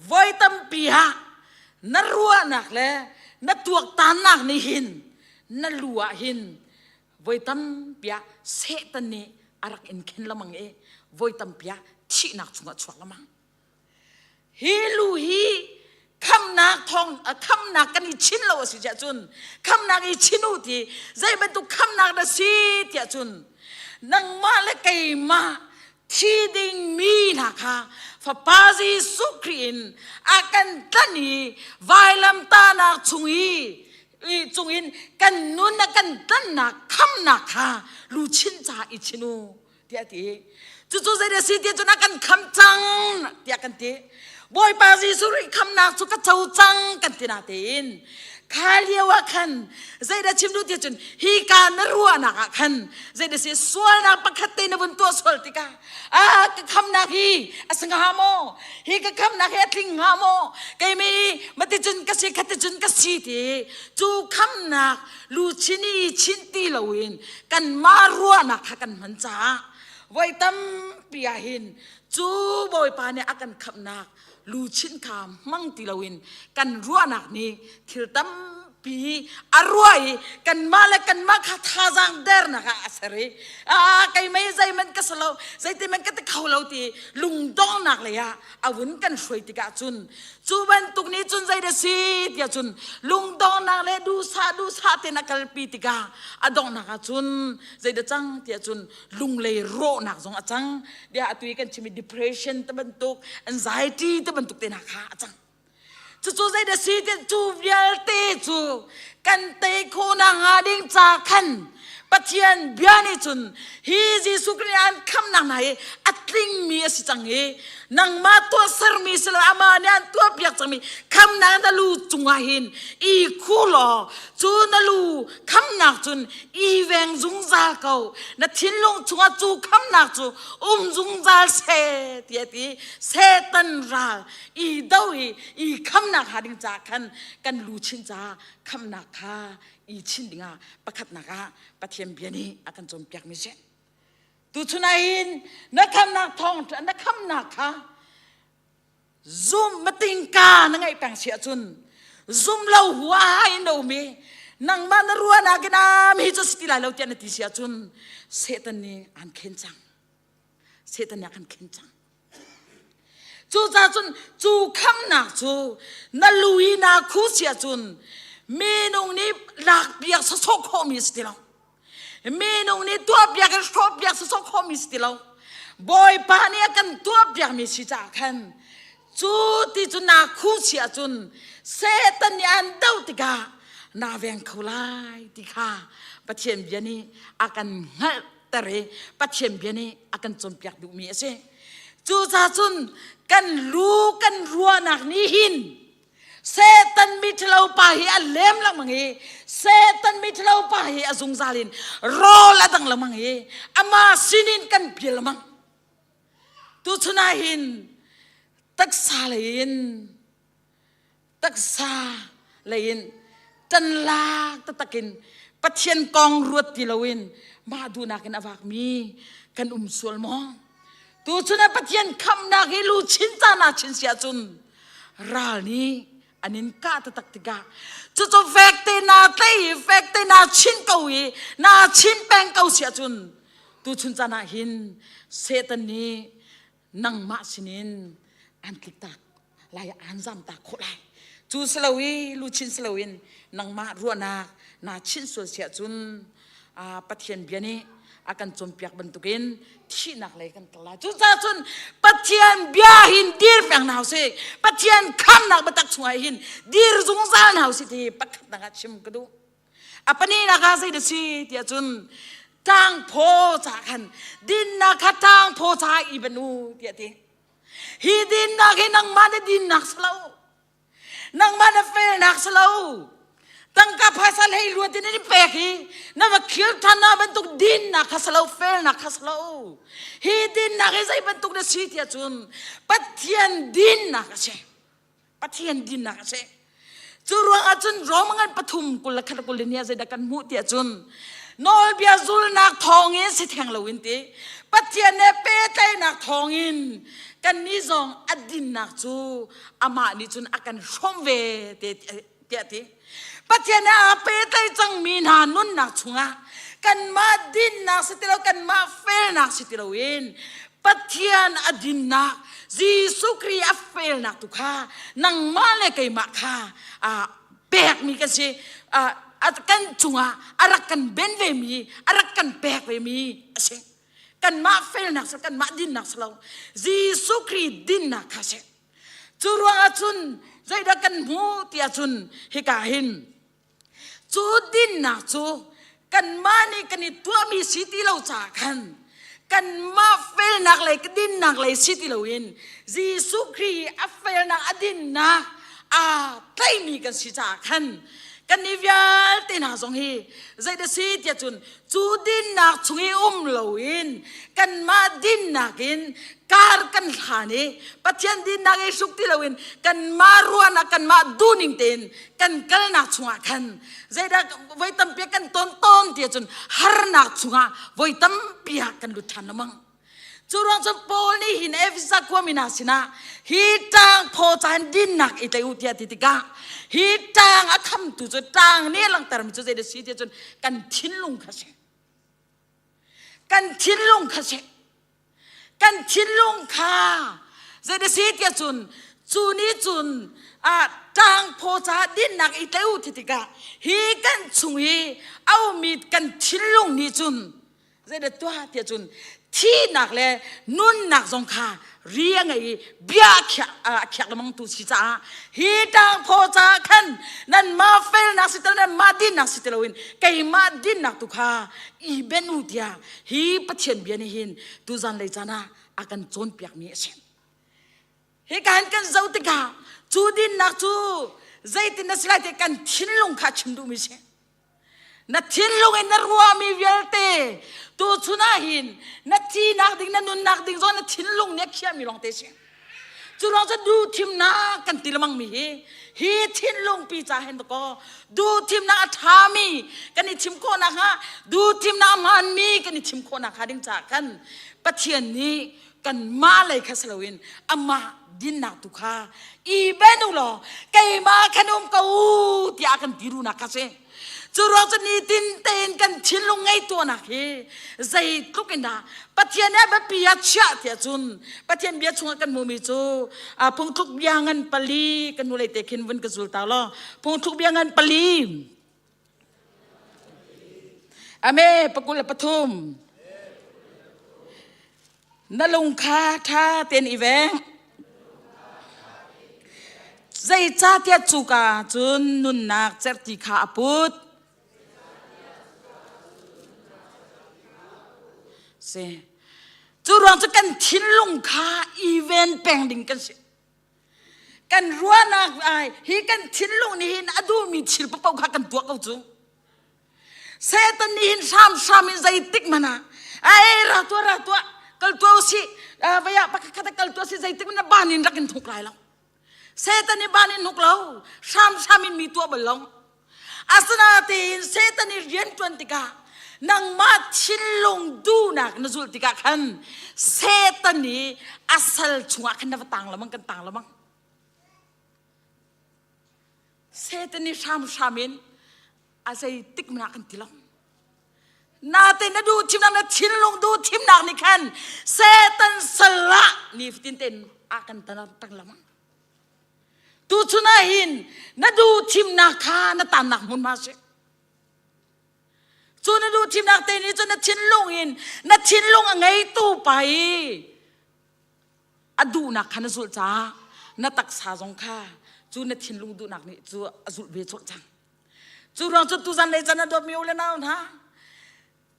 ไว้ตั้มปีฮะนั่นรัวหนักเลยนั่นตัวตาหนักนี่หินนั่นรัวหินไว้ตั้มปีฮะเสตันนี่อารักอินเข็นละมังไว้ตั้มปีฮะที่หนักชงชวละมังฮิลูฮีคำนักทองคำนักกันอีชินเราสิเจ้าจุนคำนักอีชินูที่ใจเป็นตุคำนักนะสิเจ้าจุนนังมาเลกัยมาที่ดิ่งมีนะคะฟ้าปาจีสุครีนอากันตันนีไวลำตานักจุงอินกันนุนนักกันตันนักคำนักค่ะลูชินจ่าอีชินูเดียดีจู่ๆใจเดียสิเดียจุนักกันคำจังเดียกันทีบอยปาจีสุริคำนักสุกเจ้าจังกันตินาเตนข้าเลี้ยวขันใจเดียชิมดูเดียจุนฮีการนรัวนักขันใจเดียสิสวลนักปักขัดเตนบนตัวสวลติกาก็คำนักฮีสังหาโมฮีก็คำนักฮีทิ้งหาโมไกมีมาติจุนกสิขัดจุนกสิทีจู่คำนักลูชินีชินตีลาวินกันมารัวนักกันมันจ้าไว้ตั้มปียหินจู่บอยปาเนี่ยอากันคำนักลูชินคามมั่งติลาวินกันรัวหนักนี้ทิลตัมปีอรวยกันมาและกันมาขัดทาจังเดอร์นะคะอาศัยใครไม่ใจมันก็สลาวใจที่มันก็ตะเขาเราตีลุงดองหนักเลยอะอาวุธกันช่วยติกาจุนจูบันตุกนี้จุนใจเดสิเดียจุนลุงดองหนักเลยดูซาเตนักลปีติกาอดองหนักจุนใจเดจังเดียจุนลุงเลยโรหนักจงอาจังเดียตุยกันชิมี depression ตะบันตุก anxiety ตะบันตุกเตนักอาจังจู่ๆใจเดสิเดจูเบียลเตจูกันเตโคนังหาดิงจากขันปัจเจียนเบียนิจุนฮีจีสุกรีอันคำนังไหนอัตลิงมีสิจังเอนังมาตัวสรมีสละอามาเนี่ยตัวเปียกจังมีคำนังตะลูจุงหินอีคูลอจูนลูคำนักจุนอีเวงจุงซาเกานัทินลงจุงจูคำนักจูจุงซาเสตียตีเสตันราอีดาวอีคำนักหาดิงจากขันกันลูชินจาคำนักค่ะอีชินดิงาประคัดนักะปะเทียมเบียนี้อากันจมเปียกมิเชตุชุนัยนนักคำนักทองนักคำนักค่ะซุ่มมาติงกานังไงแปงเสียจุนซุ่มเล่าหัวให้โนมีนังมันรัวนักนามีจุดสติลายเราเจนติเสียจุนเสตันนี้อันเข็นจังเสตันนี้อันเข็นจังจูจ่าจุนจูคำนักจูนัลุยนาคูเสียจุนเมนูนี้หลักเบียกสกโคมิสติลาเมนูนี้ตัวเบียกชอบเบียกสกโคมิสติลาบอยปานี่กันตัวเบียกมิสิจากันจูติจุนาคูเสียจุนเซตันยันเต้าติกานาเวงเขาไล่ติกาปัจเจียนเบียนี่อากันหัดตะเรปัจเจียนเบียนี่อากันจมเปียกดูมีเสจูจ่าจุนกันรู้กันรัวนักนี้หินเซตันมิทลาวปาฮีอัลเลมละมังเอเซตันมิทลาวปาฮีอาซุงซาลินรอละดังละมังเออามาสินินกันเปียละมังตุชนาหินตักซาลินตักซาลินจันลากตะกินปัจเจียนกองรวดติลาวินมาดูนักนอวากมีกันสวลมองตุชนาปัจเจียนคำนักให้ลูชินจานาชินเสียจุนรานี้อันนี้ก้าตะตักติกาจู่ๆเฟกเตนาเตยเฟกเตนาชินเกาอีนาชินแปงเกาเสียจุนตุชุนจานาหินเซตันนี้นังมาสินินอันติตักลายอันจำตาโคไลจู่สลาวีลูชินสลาวินนังมารัวนาชินส่วนเสียจุนปะเทียนเบียนี้อากันจมเปียกบรรทุกินที่นักเลยกันตลาดจุดจ้าจุนปัจเจียนเบียหินดีร์แปลงหนาวสิปัจเจียนคำนักบัตักช่วยหินดีร์จุงซาหนาวสิที่ปักนักชิมกระดูapa ni nak kasih desi dia jun tang po cakan din nak tang po cai ibenu dia ti hidin nak hinang mana din nak selau nang mana fel nak selau tangkap pasal hei luat ini peki nama kil tanah bentuk din nak selau fel nak selau hidin nak isai bentuk desi dia jun patian din nak kasih patian din nak kasihจุรุงอาจุนร้องมันปฐุมกุลขัดกุลเนียใจดักันมุติอาจุน นอลเบียซุลนักทองอินสิแทงเราอินตีปัจเจียนเนเปตายนักทองอินกันนิจงอดินนักจูอามานิจุนอากันชมเวเตติปัจเจียนเนอาเปตายจังมีนานุนนักชุงะกันมาดินนักสิติเรากันมาเฟลนักสิติเราอินปัจเจียนอดินนักจีสุครีอัฟเฟลนักตุกานังมาเลกัยมาคาแบกมีกันสิอากันจุงอารักกันเบนเวมีอารักกันแบกเวมีเสกันมาเฟลนักสกันมาดินนักสลาวจีสุครีดินนักคาเสจูรัวอาจุนใจดักกันหูที่อาจุนฮิกาหินจูดินนักจูกันมานี่กันนี่ตัวมีสิทธิเราจากกันมาเฟลนักเลยกดินนักเลยสิทธิเราเองจีสุครีอัฟเฟลนักอดินนักไตมีกันสิจากกันนิยาเตน่าสงฮีใจเดสิทธิ์จุนจูดินนักชงฮีเราอินกันมาดินนักอินการกันหานีปัจจัยดินนักสุขที่เราอินกันมารัวนักกันมาดูนิ่งเต็นกันกันนักชงกันใจเดไว้ตั้มเปียกันต้นเดียจุนฮาร์นักชงไว้ตั้มเปียกันลุทันมั้งจูรังจะโพนี่หินเอฟิสักว่ามินาสินะฮิตังพอจานดินนักอิตาอุทิยติติกาฮิตังอาคำตุจตังเนี่ยหลังแต่เราจะได้สิทธิ์จนกันทิ้งลงข้าเสกันทิ้งลงข้าเสกันทิ้งลงข้าจะได้สิทธิ์จนจูนี่จนตังพอจานดินนักอิตาอุทิติกาฮิกันชุงฮีเอามีกันทิ้งลงนี่จนจะได้ตัวเดียจนที่นักเลยนุ่นนักสงขาเรียงไอ้เบียแขกมังตุสิจ้าฮีตังพอจ้าขันนั่นมาเฟลนักสิตนั่นมาดินนักสิตเราอินไก่มาดินนักตุขาอีเบนอุตยาฮีปัจเจนเบียนหินตุจันเลยจ้านะอากันโจนเปียกมีเช่นฮีกันกันเจ้าติกาจูดินนักจูใจตินนักสิไลติกันทิ้งลงขาชิมดูมิเช่นัดทิ้งลงไอ้นรัวมีเวลเตตัวชุนาหินนัดที่นักดิ่งนัดนุนนักดิ่งจนนัดทิ้งลงเนี่ยขี้มีลองเตชจุลองจะดูทีมนักกันตีละมังมีฮีทิ้งลงปีจ่าเห็นตะก็ดูทีมนักทามีกันนี่ทีมโคนักฮะดูทีมนักมันมีกันนี่ทีมโคนักฮะดิ่งจากกันปัจเจียนนี้กันมาเลยคาสลาวินอามาดินนักตุกาอีเบนุลอไก่มาขนมกูที่อากันตีรูนักคาเซจูเราจะนี่ตินเต็นกันทิ้งลงไงตัวนักเฮใจทุกข์นะปัจเจียนเนี่ยแบบพิจฉาเถียจุนปัจเจียนเบียชงกันมูมิจูพงทุกอย่างเงินปลีกันนูเลยเตคินวันกันสุลตาล้อพงทุกอย่างเงินปลีอเมปกุลปทุมนลุงคาท่าเต็นอีแวงใจจ้าเทียจูกาจุนนุนนักเจติขาปุตเสจูรองจะกันทิ้งลงคาอีเวนต์แปลงดิ่งกันสิกันรัวนักไอฮีกันทิ้งลงนี่หินอดูมีชิลปะเป่าขากันตัวเขาจูเซตันนี่หินสามอินใจติกมานะไอราตัวกัลตัวสิวายาปักขัดกัลตัวสิใจติกมันบ้านินรักินทุกไรแล้วเซตันนี่บ้านินทุกเราสามอินมีตัวบอลลงอาสนาตีนเซตันนี่เรียนจวนติกานังมาทิ้งลงดูนักนั่นสุดที่กัขันเซตันนี้อาศัยชัวขันนับต่างละมั้งกันต่างละมั้งเซตันนี้สามินอาศัยติ๊กมันนักกันทีละนาเตนดูทีมนักทิ้งลงดูทีมนักนี่ขันเซตันสละนี่ฟิตินเตนอากันตั้งละมั้งดูชุนาหินนาดูทีมนักข้านาตานักมุนมาเสจนดูทีมนักเตนิจนนัดทิ้งลงอินนัดทิ้งลงไงตู้ไปอดูนักขันสุดจ้านัดตักษาสงข้าจูนัดทิ้งลงดูนักนี่จูสุดเวชจังจูรองจุดตุจันเลยจันนัดดมีอุเลน่านะ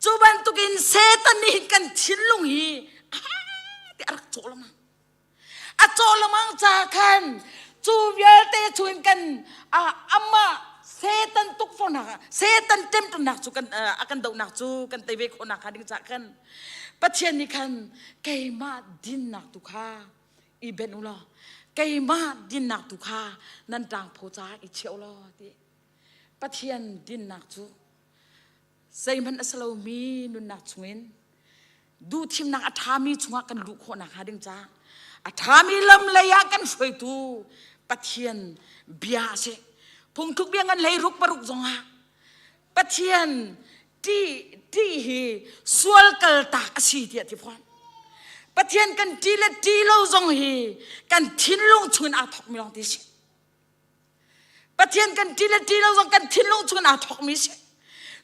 จูบันตุกินเซตันนี่กันทิ้งลงฮีที่อารักโจละมั้งโจละมั้งจ้าขันจูเวลเตชวนกันอามาเซตันตุกฟอนักเซตันเต็มตุนักจูกันอากันดาวนักจูกันเตเวคนักดิ่งจากกันปัจเจียนนี้กันไก่มาดินนักตุขาอีเบนุลาไก่มาดินนักตุขานั่นต่างโพจ้าอีเชียวลอที่ปัจเจียนดินนักจู ใจมันอสโลมีนุนนักชงอินดูทีมนักอาธามีชงกันลุกคนนักหาดึงจ้าอาธามีลำเลยกันช่วยตูปะเทียนเบียเสพงทุกเบียงันเลยรุกปรุกจงฮะปะเทียนที่ฮีสวลกลตากสีเดียที่ฟันปะเทียนกันทีละทีเราจงฮีกันทิ้งลงชุนอาทอกมีลองที่สิปะเทียนกันทีละทีเราจงกันทิ้งลงชุนอาทอกมีสิ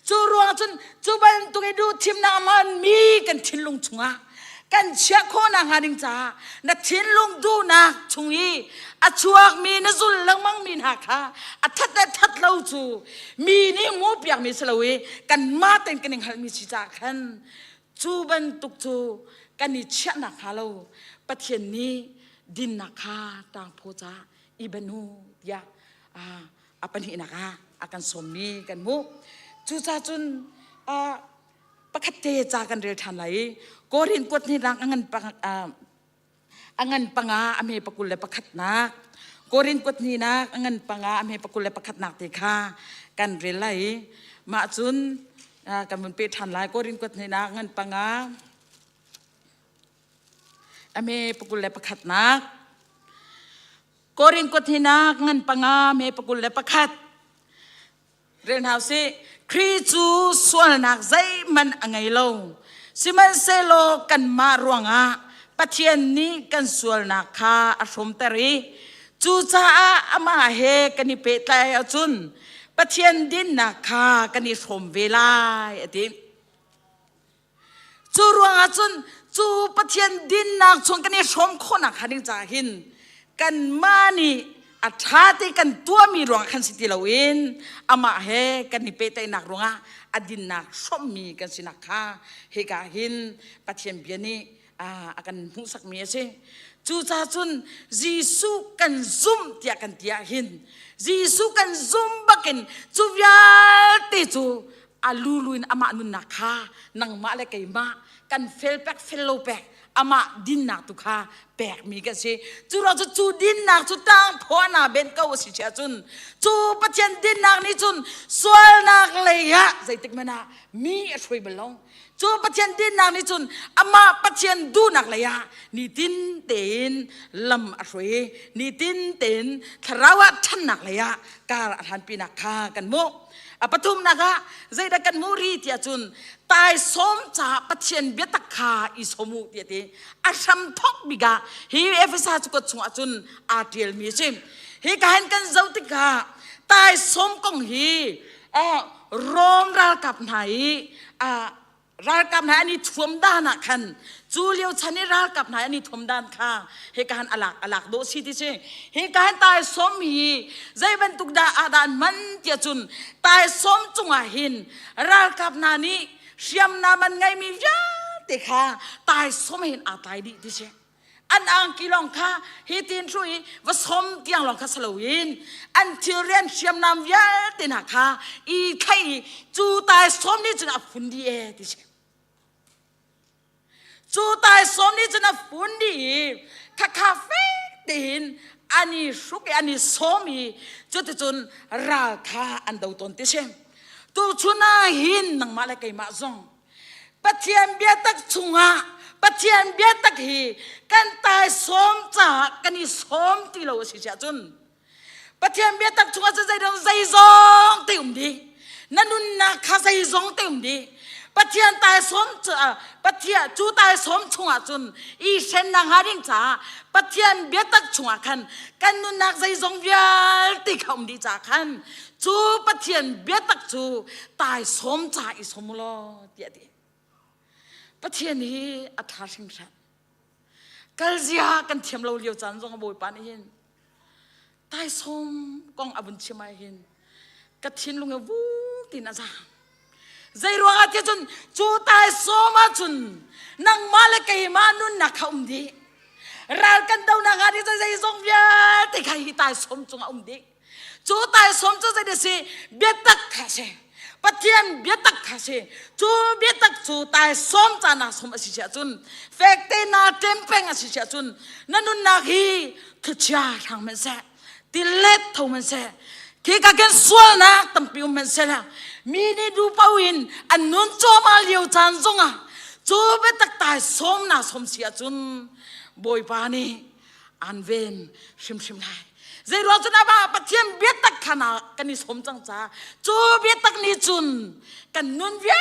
จูรวงจนจูบันตุกดูทีมนามันมีกันทิ้งลงชุงอ่ะกันเชื่อคนนางหาดิงจ้านัดทิ้งลงดูนะชุงยีอาชวกมีนจุลลังมังมีนักค่ะอาทัดทัดเราจูมีนี่งูเปียกมีสลวยกันมาเต็นกันยังหันมีชิจาขันจูบันตุกจูกันนี่เชื่อนักฮาเราปะเทียนนี้ดินนักค่ะต่างโพจ้าอีบันูยาอาปันหินักค่ะอากันสมมีกันมุจูจ้าจุนประคัตเตจากันเรือทันไหลกอรินกวดนี่รังอังันปังอาอเมปกุลเลประคัตนักกอรินกวดนี่นักอังันปังอาอเมปกุลเลประคัตนักติค่ะกันเรือไหลมาจุนกันมันเป็นทันไหลกอรินกวดนี่นักอังันปังอาอเมปกุลเลประคัตนักกอรินกวดนี่นักอังันปังอาอเมปกุลเลประคัตเรียนหาสิคริสตูส่วนนักใจมันไงเล่าสิมันเซโลกันมารวงอ่ะปะเทียนนี้กันส่วนนักข้าอารมณ์ตรีจูจ้าอามาเฮกันนี่เปตายจุนปะเทียนดินนักข้ากันนี่สมเวลาอดีจูรวงอ่ะจุนจูปะเทียนดินนักชงกันนี่สมคนนักขันจ่าหินกันมานี่อาชาติกันตัวมีรวงขันสิติลาวินอามาเฮกันนิเปตนักรวงอดินนักสมมีกันสินักข้าเฮกาหินปะเทียนเบียนี่อากันมุสักเมียสิจูจ้าจุนจีสุกันซุ่มเตียกันเตียหินจีสุกันซุ่มบักินจูยาติจูอาลูลุนอามานุนักข้านังมาเลกัยมากันเฟลแปกเฟลโลแปกอามาดินนักตุกาแปกมีกันสิจูเราจะจูดินนักจูตั้งพอนาเบนก็วสิเชจุนจูปะเทียนดินนักนี่จุนสวยนักเลยฮะใจติกมันนะมีช่วยบลงจูปะเทียนดินนักนี่จุนอามาปะเทียนดูนักเลยฮะนี่ดินเต็นลำช่วยนี่ดินเต็นทราวะทันนักเลยฮะการทันปีนักข้ากันโมปฐุมนะคะใจดักันมูรีเตียจุนตายสมจ่าปะเทียนเบียตคาอิสมุเตียตีอาชัมทอกบิกาฮีเอฟซาจุกชงอจุนอาเทียลมีซิมฮีการกันเจ้าติกาตายสมกงฮีโรมรากับไหนรากับไหนอันนี้ท่วมด้านนักขันจูเลียวชันนี่รากับไหนอันนี้ท่วมด้านข้าเหตุการณ์อลักโดสิที่เช่เหตุการณ์ตายสมฮีใจบรรทุกดาอาดานมันเตียจุนตายสมจุงอาหินรากับนานี้เชียมนามันไงมียาติค่ะตายสมหินอาตายดีที่เช่อันอังกิลองค่ะฮิตินช่วยว่าสมเตียงลองค่ะสลวินอันที่เรียนเชียมนามยาตินักค่ะอีใครจูตายสมนี่จึงอับฝุ่นดีที่เช่จูตายสมนี่จึงอับฝุ่นดีคาเฟ่ตินอันนี้สุกอันนี้สมีจุดจุนราคาอันเดาตนที่เช่ตัวชุนาหินนังมาเลกัยมาซงปะเทียนเบียตักชุงะปะเทียนเบียตักฮีกันตายสมจ่ากันนี่สมตีเราสิเจ้าจุนปะเทียนเบียตักชุงะจะใจดงใจซองเต็มดีนั่นนุนนักข้าใจซองเต็มดีปะเทียนตายสมจ่าปะเทียนจูตายสมชุงะจุนอีเช่นนางหาดิงจ่าปะเทียนเบียตักชุงะคันกันนุนนักใจซองเบียติคำดีจ่าคันจูปะเทียนเบียตักจูตายสมจ่าอีสมโลเดียดีปะเทียนนี้อัฐาสิงสันกัลเซียกันเทียมเราเลี้ยวจันทร์จงบอยปานี่เห็นตายสมกองอบุญเชื่อมาเห็นกระทินลงเอวูตินาจาใจรวงอาทิตย์จนจูตายสมมาจนนังมาเลกัยมานุนนักเขาดีรักกันเดานังอาทิตย์ใจทรงเบียติใครตายสมจงเอาดีจูตายสมจะใจเดสิเบียตักขาเชปะเทียนเบียตักขาเชจูเบียตักจูตายสมจานาสมอสิเชจุนเฟกเตนาเต็มเป็งอสิเชจุนนั่นนุนนักฮีขจาทางมันเสติเล็ดทางมันเส khi cả cái xuân na tầm piu men xe là mini du bao in anh nun cho mà liều chan zong à chú biết tắc tài xóm na xóm xia chun bồi ba ni an ven sim sim lại dây ruột chun ba bắt chiêm biết tắc khana cái ni xóm chăng cha chú biết tắc ni chun cái nun viết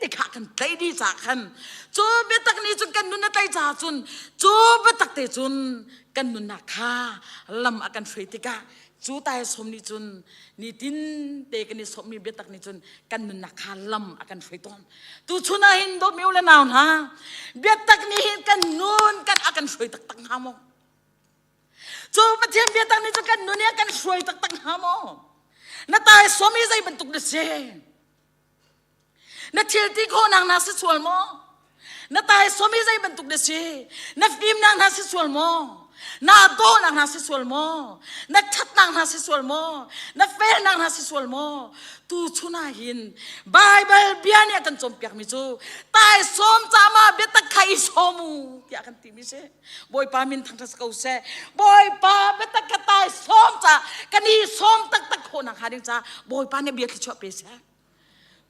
thì khá cần tay đi cha khăn chú biết tắc ni chun cái nun na tay cha chun chú biết tắc tay chun cái nun na kha lam akan free tika chú tay xóm ni chun ni tin te cái ni xóm ni biết tắc ni chun cái nun na kha lam akan free ton tu chun na hin dot miu le naun ha biết tắc ni hin cái nun cái akan free tak tak hamo chú bắt chiêm biết tắc ni chun cái nun ni akan free tak tak hamo na tay xóm ni dây bentuk de se na thil ti ko nang na se sual mo na tay xóm ni dây bentuk de se na phim nang na se sual mo na do nang na sisual mo na chat nang na sisual mo na fail nang na sisual mo tu chuna hin bible biani akan chompiak mi chu tai som chama beta khai somu ti akan ti mi se boy pa min thang thas kau se boy pa beta ka tai som cha kani som tak tak kho nang hading cha boy pa ne bia ki chop pe se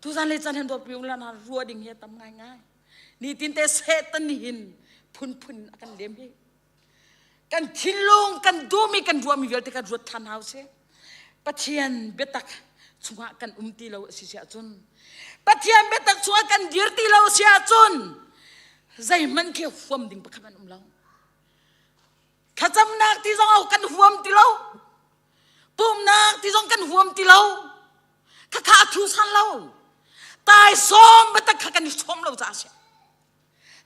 tu san le chan hen do piung la na ruwa ding he tam ngai ngai ni tin te se tan hin phun phun akan dem hi kan thilung kan dumi kan duami velte kan ruat than house pathian betak chunga kan umti lo si sia chun pathian betak chunga kan dirti lo sia chun zai man ke huam ding pakhaman lo khacham nak ti zong kan huam ti lo pum nak ti zong kan huam ti lo kha kha thu san lo tai som betak kha kan som lo cha sia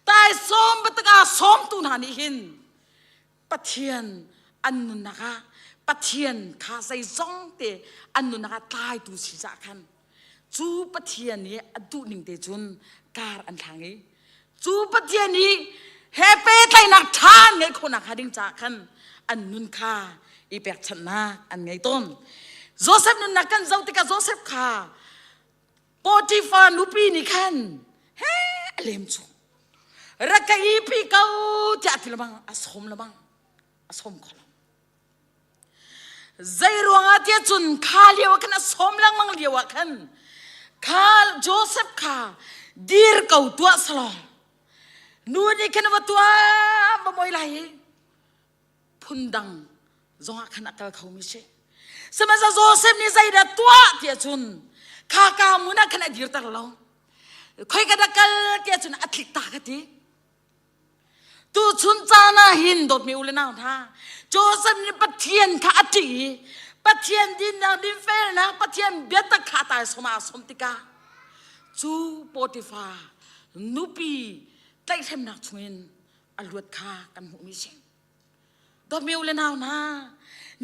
tai som betak a som tu na ni hin pathian anu naka pathian kha sai zong te anu naka tai tu si za khan chu pathian ni adu ning te chun kar an thangi chu pathian ni he pe tai nak than ngai khona khading cha khan an nun kha I pek chana an ngai ton Joseph nun nakan zau tika Joseph kha Potiphar nupi ni khan he lem chu rakai pi kau cha tilamang asom lamang asom khala zai ruanga tia chun kha lewa kan asom lang mang lewa kan khal Joseph kha dir kau tua salo nu ni kan wa tua ba moi lai phundang zonga kan akal khau mi se sama Joseph ni zai da tua tia chun kha ka muna kan dir tar lo khoi ka dakal tia chun athik ta ka ti tu chun chana hin dot mi ule na tha Joseph ni pathian kha ati pathian din na din fel na pathian beta kha ta soma somtika chu Potiphar nupi tai them na chuin aluat kha kan hu mi sing dot mi ule na na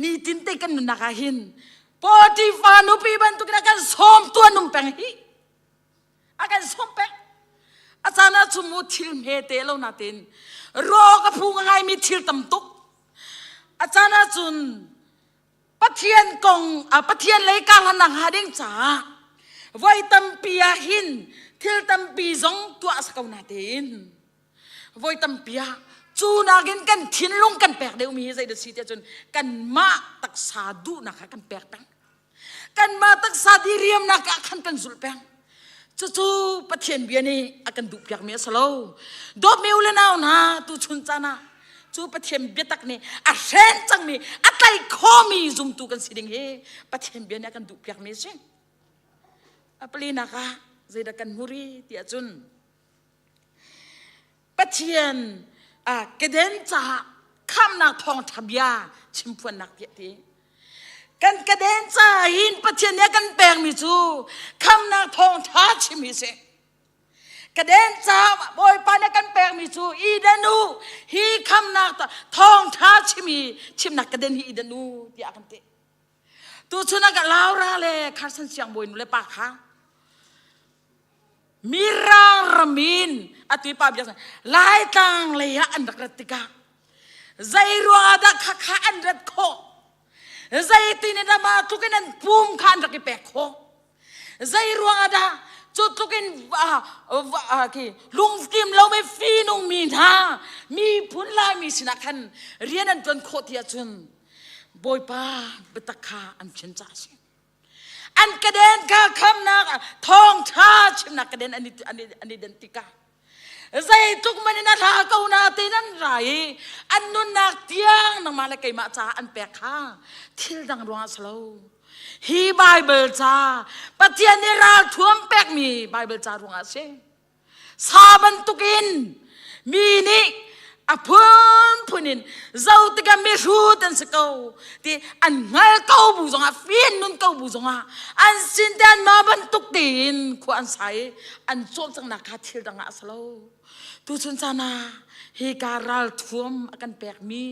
ni tin te kan na ka hin Potiphar nupi ban tu kan som tu num peng hi akan som peng achana chumu thil me te lo na tin ro ka phung ngai mi thil tam tuk achana chun pathian kong a pathian lei ka lan ha ding cha voi tam pia hin thil tam pi zong tu as kau na tin voi tam pia chu na gen kan thin lung kan pek deu mi zai de si te chun kan ma tak sa du na kha kan pek pang kan ma tak sa di riam na ka khan kan zul pang chu pathian biani akan du pyak me salo dot me ule naw na tu chun chana chu pathian betak ni a sen chang mi atlai khomi zum tu kan siding he pathian biani akan du pyak me se apli na ka zaida kan muri tia chun pathian a keden cha kham na thong thabya chimpuan nak ye ti kan kaden cha hin pathian ne kan peng mi chu kham na thong tha chimi se kaden cha boy pa ne kan peng mi chu idanu hi kham na thong tha chimi chim na kaden hi idanu ti akan te tu chuna ka laura le kharsan siang boy nu le pa kha mirang ramin atui pa biasa lai tang le ya an dak ratika zai ruwa da kha kha an rat kho zai tin da ma tukin an pum khan rak pe kho zai ruwa da chu tukin ki lung kim lo me fi nung min ha mi phun lai mi sina khan rian an ton kho tia chun boy pa betakha an chen cha si อันกระเด็นกาคำนักทองท้าชิมนักกระเด็นอันนี้เดนติกาใจทุกมันนาทาเกานาตีนั่นไรอันนุนนักเตียงนังมาเลกัยมาจ้าอันแปกข้าทิลดังรวงสโลฮีไบเบิลจ้าปฏิญาณราท่วมแปกมีไบเบิลจ้ารวงอาเซซาบันตุกินมีนี่อพุนินเจ้าติกามีรู้ตันสกาวที่อันงัลเกาบุษงาฟินนุนเกาบุษงาอันสินเดนมาบันตุกดินขวานใสอันโจมจังนักขาทิลดังอาสโลตุชุนจานาฮีการัลท่วมอากันแปกมี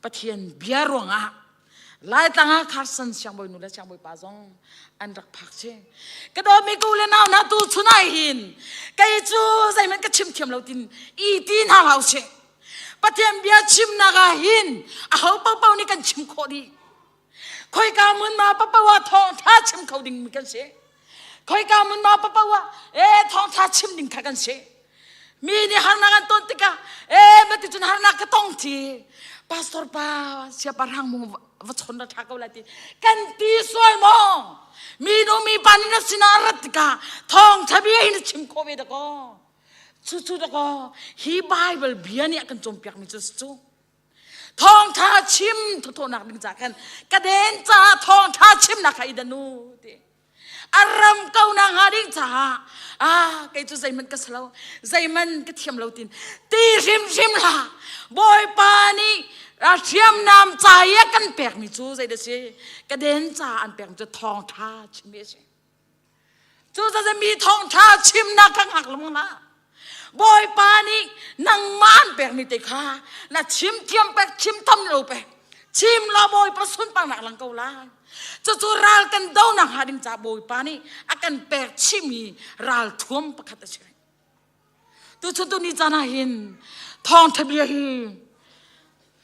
ปฏิญาณเบียรวงอาไล่ตั้งอาคาสันเชียงบอยนุและเชียงบอยปาจงอันรักพักเชกระโดดมีกูเลนเอาหน้าตูชุนายหินไก่จูใจมันก็ชิมเทียมเราตินอีตีนหาเราเชปฏิญาณเบียชิมนากาหินเอาเป้านี่กันชิมโคดีคอยกามุนมาป้าว่าทองท้าชิมเขาดิ่งมีกันเชคอยกามุนมาป้าว่าทองท้าชิมดิ่งขากันเชมีนี่หานากันต้นติกาบัติจุนหานาก็ต้องทีpastor pa siapa orang mau wacana thakau lati kan ti soi mo mi no mi pani na sinarat ka thong thabi hin chim ko be da ko chu da ko hi bible biani akan chompiak mi chu thong tha chim tho nak ding ja kan ka den cha thong tha chim na khai da nu ti aram kau na ngading cha cái chú dây mình cái sầu dây mình cái thiềm lâu tin ti rim la boy pani thiềm nam trái căn bẹt mi chú dây đó chứ cái đến cha ăn bẹt cho thong tha chim biết chứ chú dây mi thong tha chim na căng hạc lắm na boy pani nang man bẹt mi tê kha là chim thiềm bẹt chim thâm lâu bẹt chim la boy pas sun pang nak lang kau la chú ral kan dau nak hadim cha boy pani akan bẹt chimi ral thuam pakhat a chai tu chu ni chana hin thong thabia hi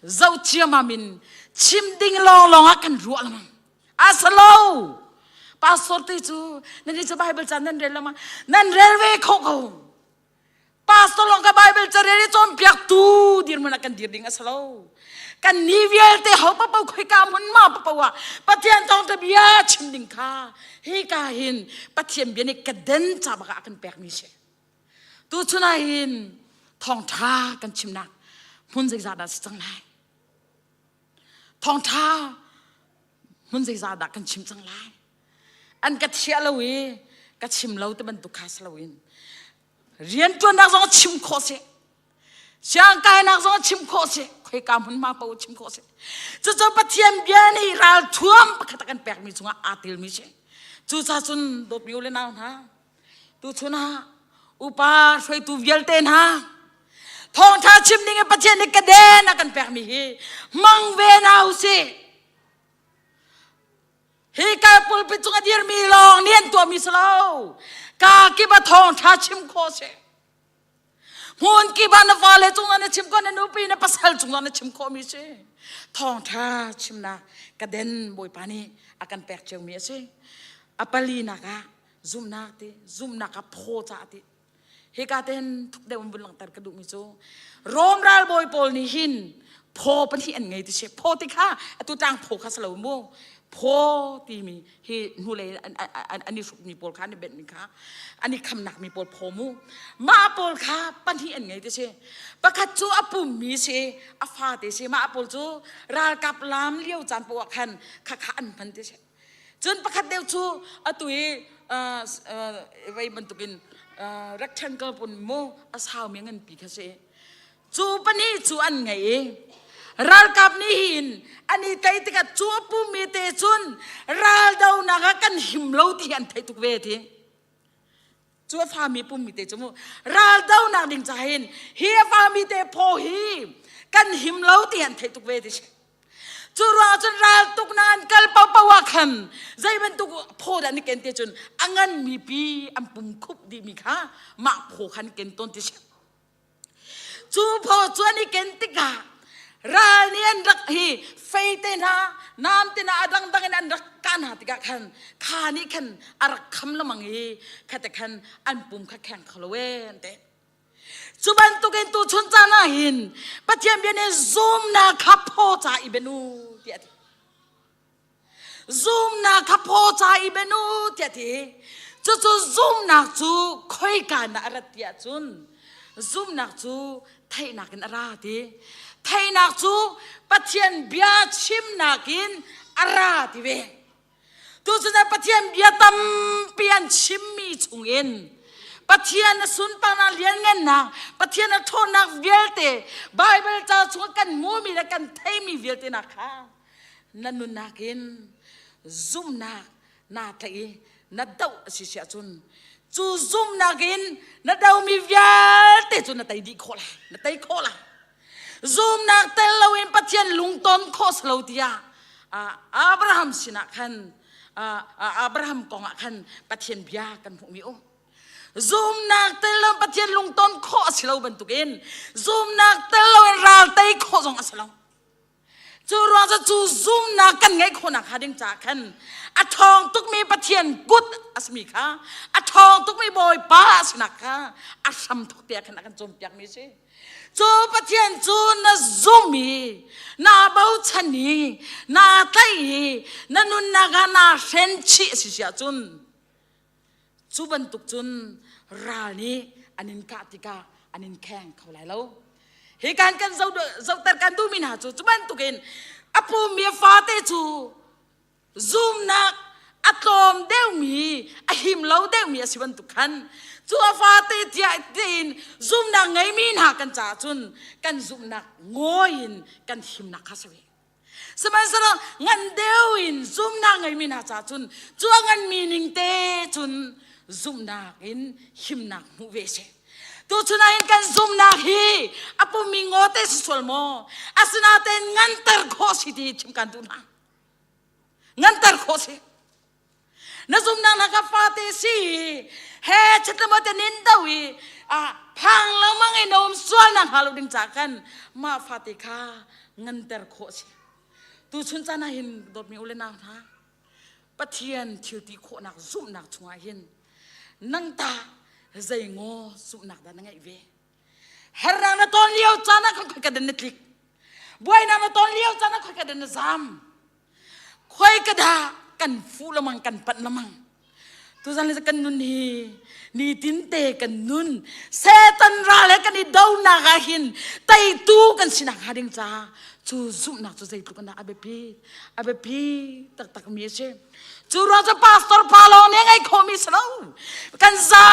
zau chiama min chim ding long akan rual ma asalo pastor ti chu nani cha bible chan nan rel ma nan relwe khoko pastor long ka bible cha re chom piak tu dir man akan dir ding asalo kan nivial te ho pa pa khoi ka mun ma pa wa pathian thong thabia chim ding kha hi ka hin pathian bi ni ka den cha ba akan pek mi se tu chuna hin thong tha kan chim nak mun zai za da chang lai thong tha mun zai za da kan chim chang lai an ka thia lawi ka chim lo te ban tu kha slawin rian tu nak zo chim kho se siang kai nak zo chim kho se khoi ka mun ma pa chim kho se chu pathian bia ni ral thuam pakhat kan pek mi chunga atil mi se chu cha chun do piu le na ha tu chuna upa soi tu vial ten ha thong tha chim ding pathian ni ka den akan pek mi hi mang ve nau se hi ka pul pi chunga dir mi long nien to mi slo ka ki ba thong tha chim kho se hun ki ba na vale chunga na chim ko na nu pi na pasal chunga na chim kho mi se thong tha chim na ka den boy pani akan pek cheu mi se apali na ka zoom na ka pho cha ti he ka ten thuk de bun lang tar ka du mi chu rom ral boy pol ni hin pho pan hi an ngai ti se pho ti kha atu tang pho kha salo mo pho ti mi hi nu le an ni suk ni pol kha ni bet ni kha ani kham nak mi pol pho mu ma pol kha pan hi an ngai ti se pakhat chu apum mi se afa te se ma pol chu ral kap lam lieu chan po khan kha an pan ti se chun pakhat deu chu atui vai bantukin rectangle pun mo asau mi ngan pi kha se chu pani chu an ngai ral kap ni hin ani tai tika chu pu mi te chun ral dau na ga kan him lo ti an thai tuk ve thi chu fa mi pu mi te chu ral dau na ding cha hin hi fa mi te pho hi kan him lo ti an thai tuk ve thi chu ra chun ral tuk nan kal pa pa wa khan zai ban tuk pho da ni ken te chun angan mi pi am pum khup di mi kha ma pho khan ken ton ti chu pho chu ani ken ti ka ral ni an rak hi fei te na nam te na adang dang an rak kan ha ti ka khan kha ni khan arak kham lamang hi kha te khan an pum kha khang khlowen te chu ban tu ken tu chun cha na hin pathian bi ne zoom na kha pho cha ibenu ti zoom na kapo cha ibenu tia ti chu zoom na chu khoi ka na ra tia chun zoom na chu thai na kin ara ti thai na chu pathian bia chim na kin ara ti ve tu chu na pathian bia tam pian chim mi chungin pathian na sun pa na lian ngan na pathian na thon na velte bible cha chu kan mu mi na kan thai mi velte na kha nanun na kin zoom na thai na dau si sia chun chu zoom na kin na dau mi velte chu na tai di khola na tai khola zoom na tel lawin pathian lungton khos lo tia Abraham sina khan Abraham kong khan pathian bia kan hu mi o zoom nak telam pathian lungton kho asilo bantukin zoom nak telo ral tai kho jong asalo chu ro za chu zoom nak kan ngai kho nak hading cha khan a thong tuk mi pathian gut asmi kha a thong tuk mi boy pa asna kha a sam thok tia khan kan chom piak mi se chu pathian chu na zoom mi na bau chani na tai na nun na ga na sen chi si sia chun chu ban tuk chun ral ni anin ka tika anin khang khau lai lo he kan zau tar kan du min ha chu ban tukin apu mi fa te chu zoom na atom deu mi ahim lo deu mi asiban tukan chu fa te tia tin zoom na ngai min ha kan cha chun kan zoom na ngoin kan him na khasawi saman sara ngan deu in zoom na ngai min ha cha chun chu ngan meaning te chun zoom na in him na mu ve se tu chuna in kan zoom na hi apu mi ngote sol mo asna ten ngan tar kho si ti chim kan tu na ngan tar kho si na zoom na ka fa te si he chatama te nin dawi phang lo mangai nom swal na halu ding cha kan ma fa te kha ngan tar kho si tu chun cha na hin dot mi ule na ha pathian thil ti kho nak zoom nak chunga hin nang ta zai ngo su nak da ngai ve herra na ton liao chana khoi ka den netlik boy na ton liao chana khoi ka den zam khoi ka da kan fu lamang kan pat lamang tu zan le kan nun ni tin te kan nun setan ra le kan ni dau na ga hin tai tu kan sinak hading cha chu zum nak chu zai tu kan abepi tak mi se chu ro cha pastor palo ne ngai khomi slo kan za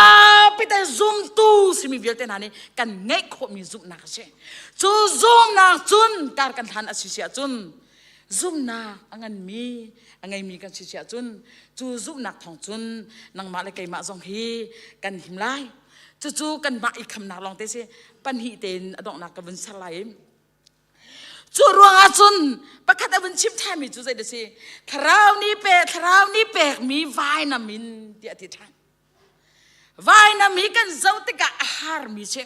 pite zoom tu simi velte na ni kan ngai khomi zoom na se chu zoom na chun kar kan than asisia chun zoom na angai mi kan sisia chun chu zoom nak thong chun nang ma le kai ma jong hi kan him lai chu kan ma i kham na long te se pan hi ten adong na ka bun salai chu ruang a chun pakhat a bun chim thai mi chu zai de se tharau ni pe mi vai na min ti ati thang vai na mi kan zau te ka har mi che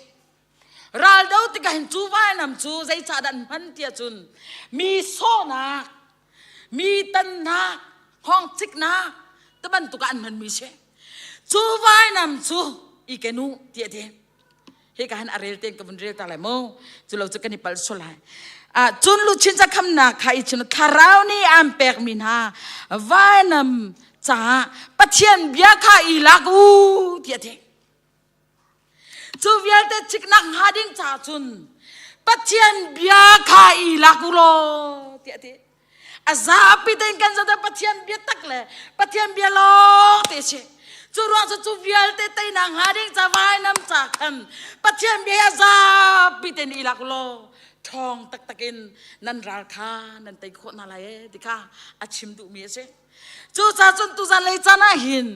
ral dau te ka hin chu vai nam chu zai cha dan man ti chun mi so na mi tan na hong chik na ta ban tu kan man mi che chu vai nam chu I kenu ti ati he ka han arel ten ka bun rel ta lai mo chu lo chu kan ni pal so lai chun lu chin cha kham na khai chun tharau ni am pek min ha vanam cha pathian bia kha I lagu ti ate chu vial te chik nak hading cha chun pathian bia kha I lagu lo ti ate azapi ten kan za pathian bia tak le pathian bia lo te che chu ro chu vial te tai na hading cha vanam cha kham pathian bia azapi ten I lagu lo thong tak takin nan ral kha nan tai kho na lai dikha achim du mi se chu cha chun tu zan lei chana hin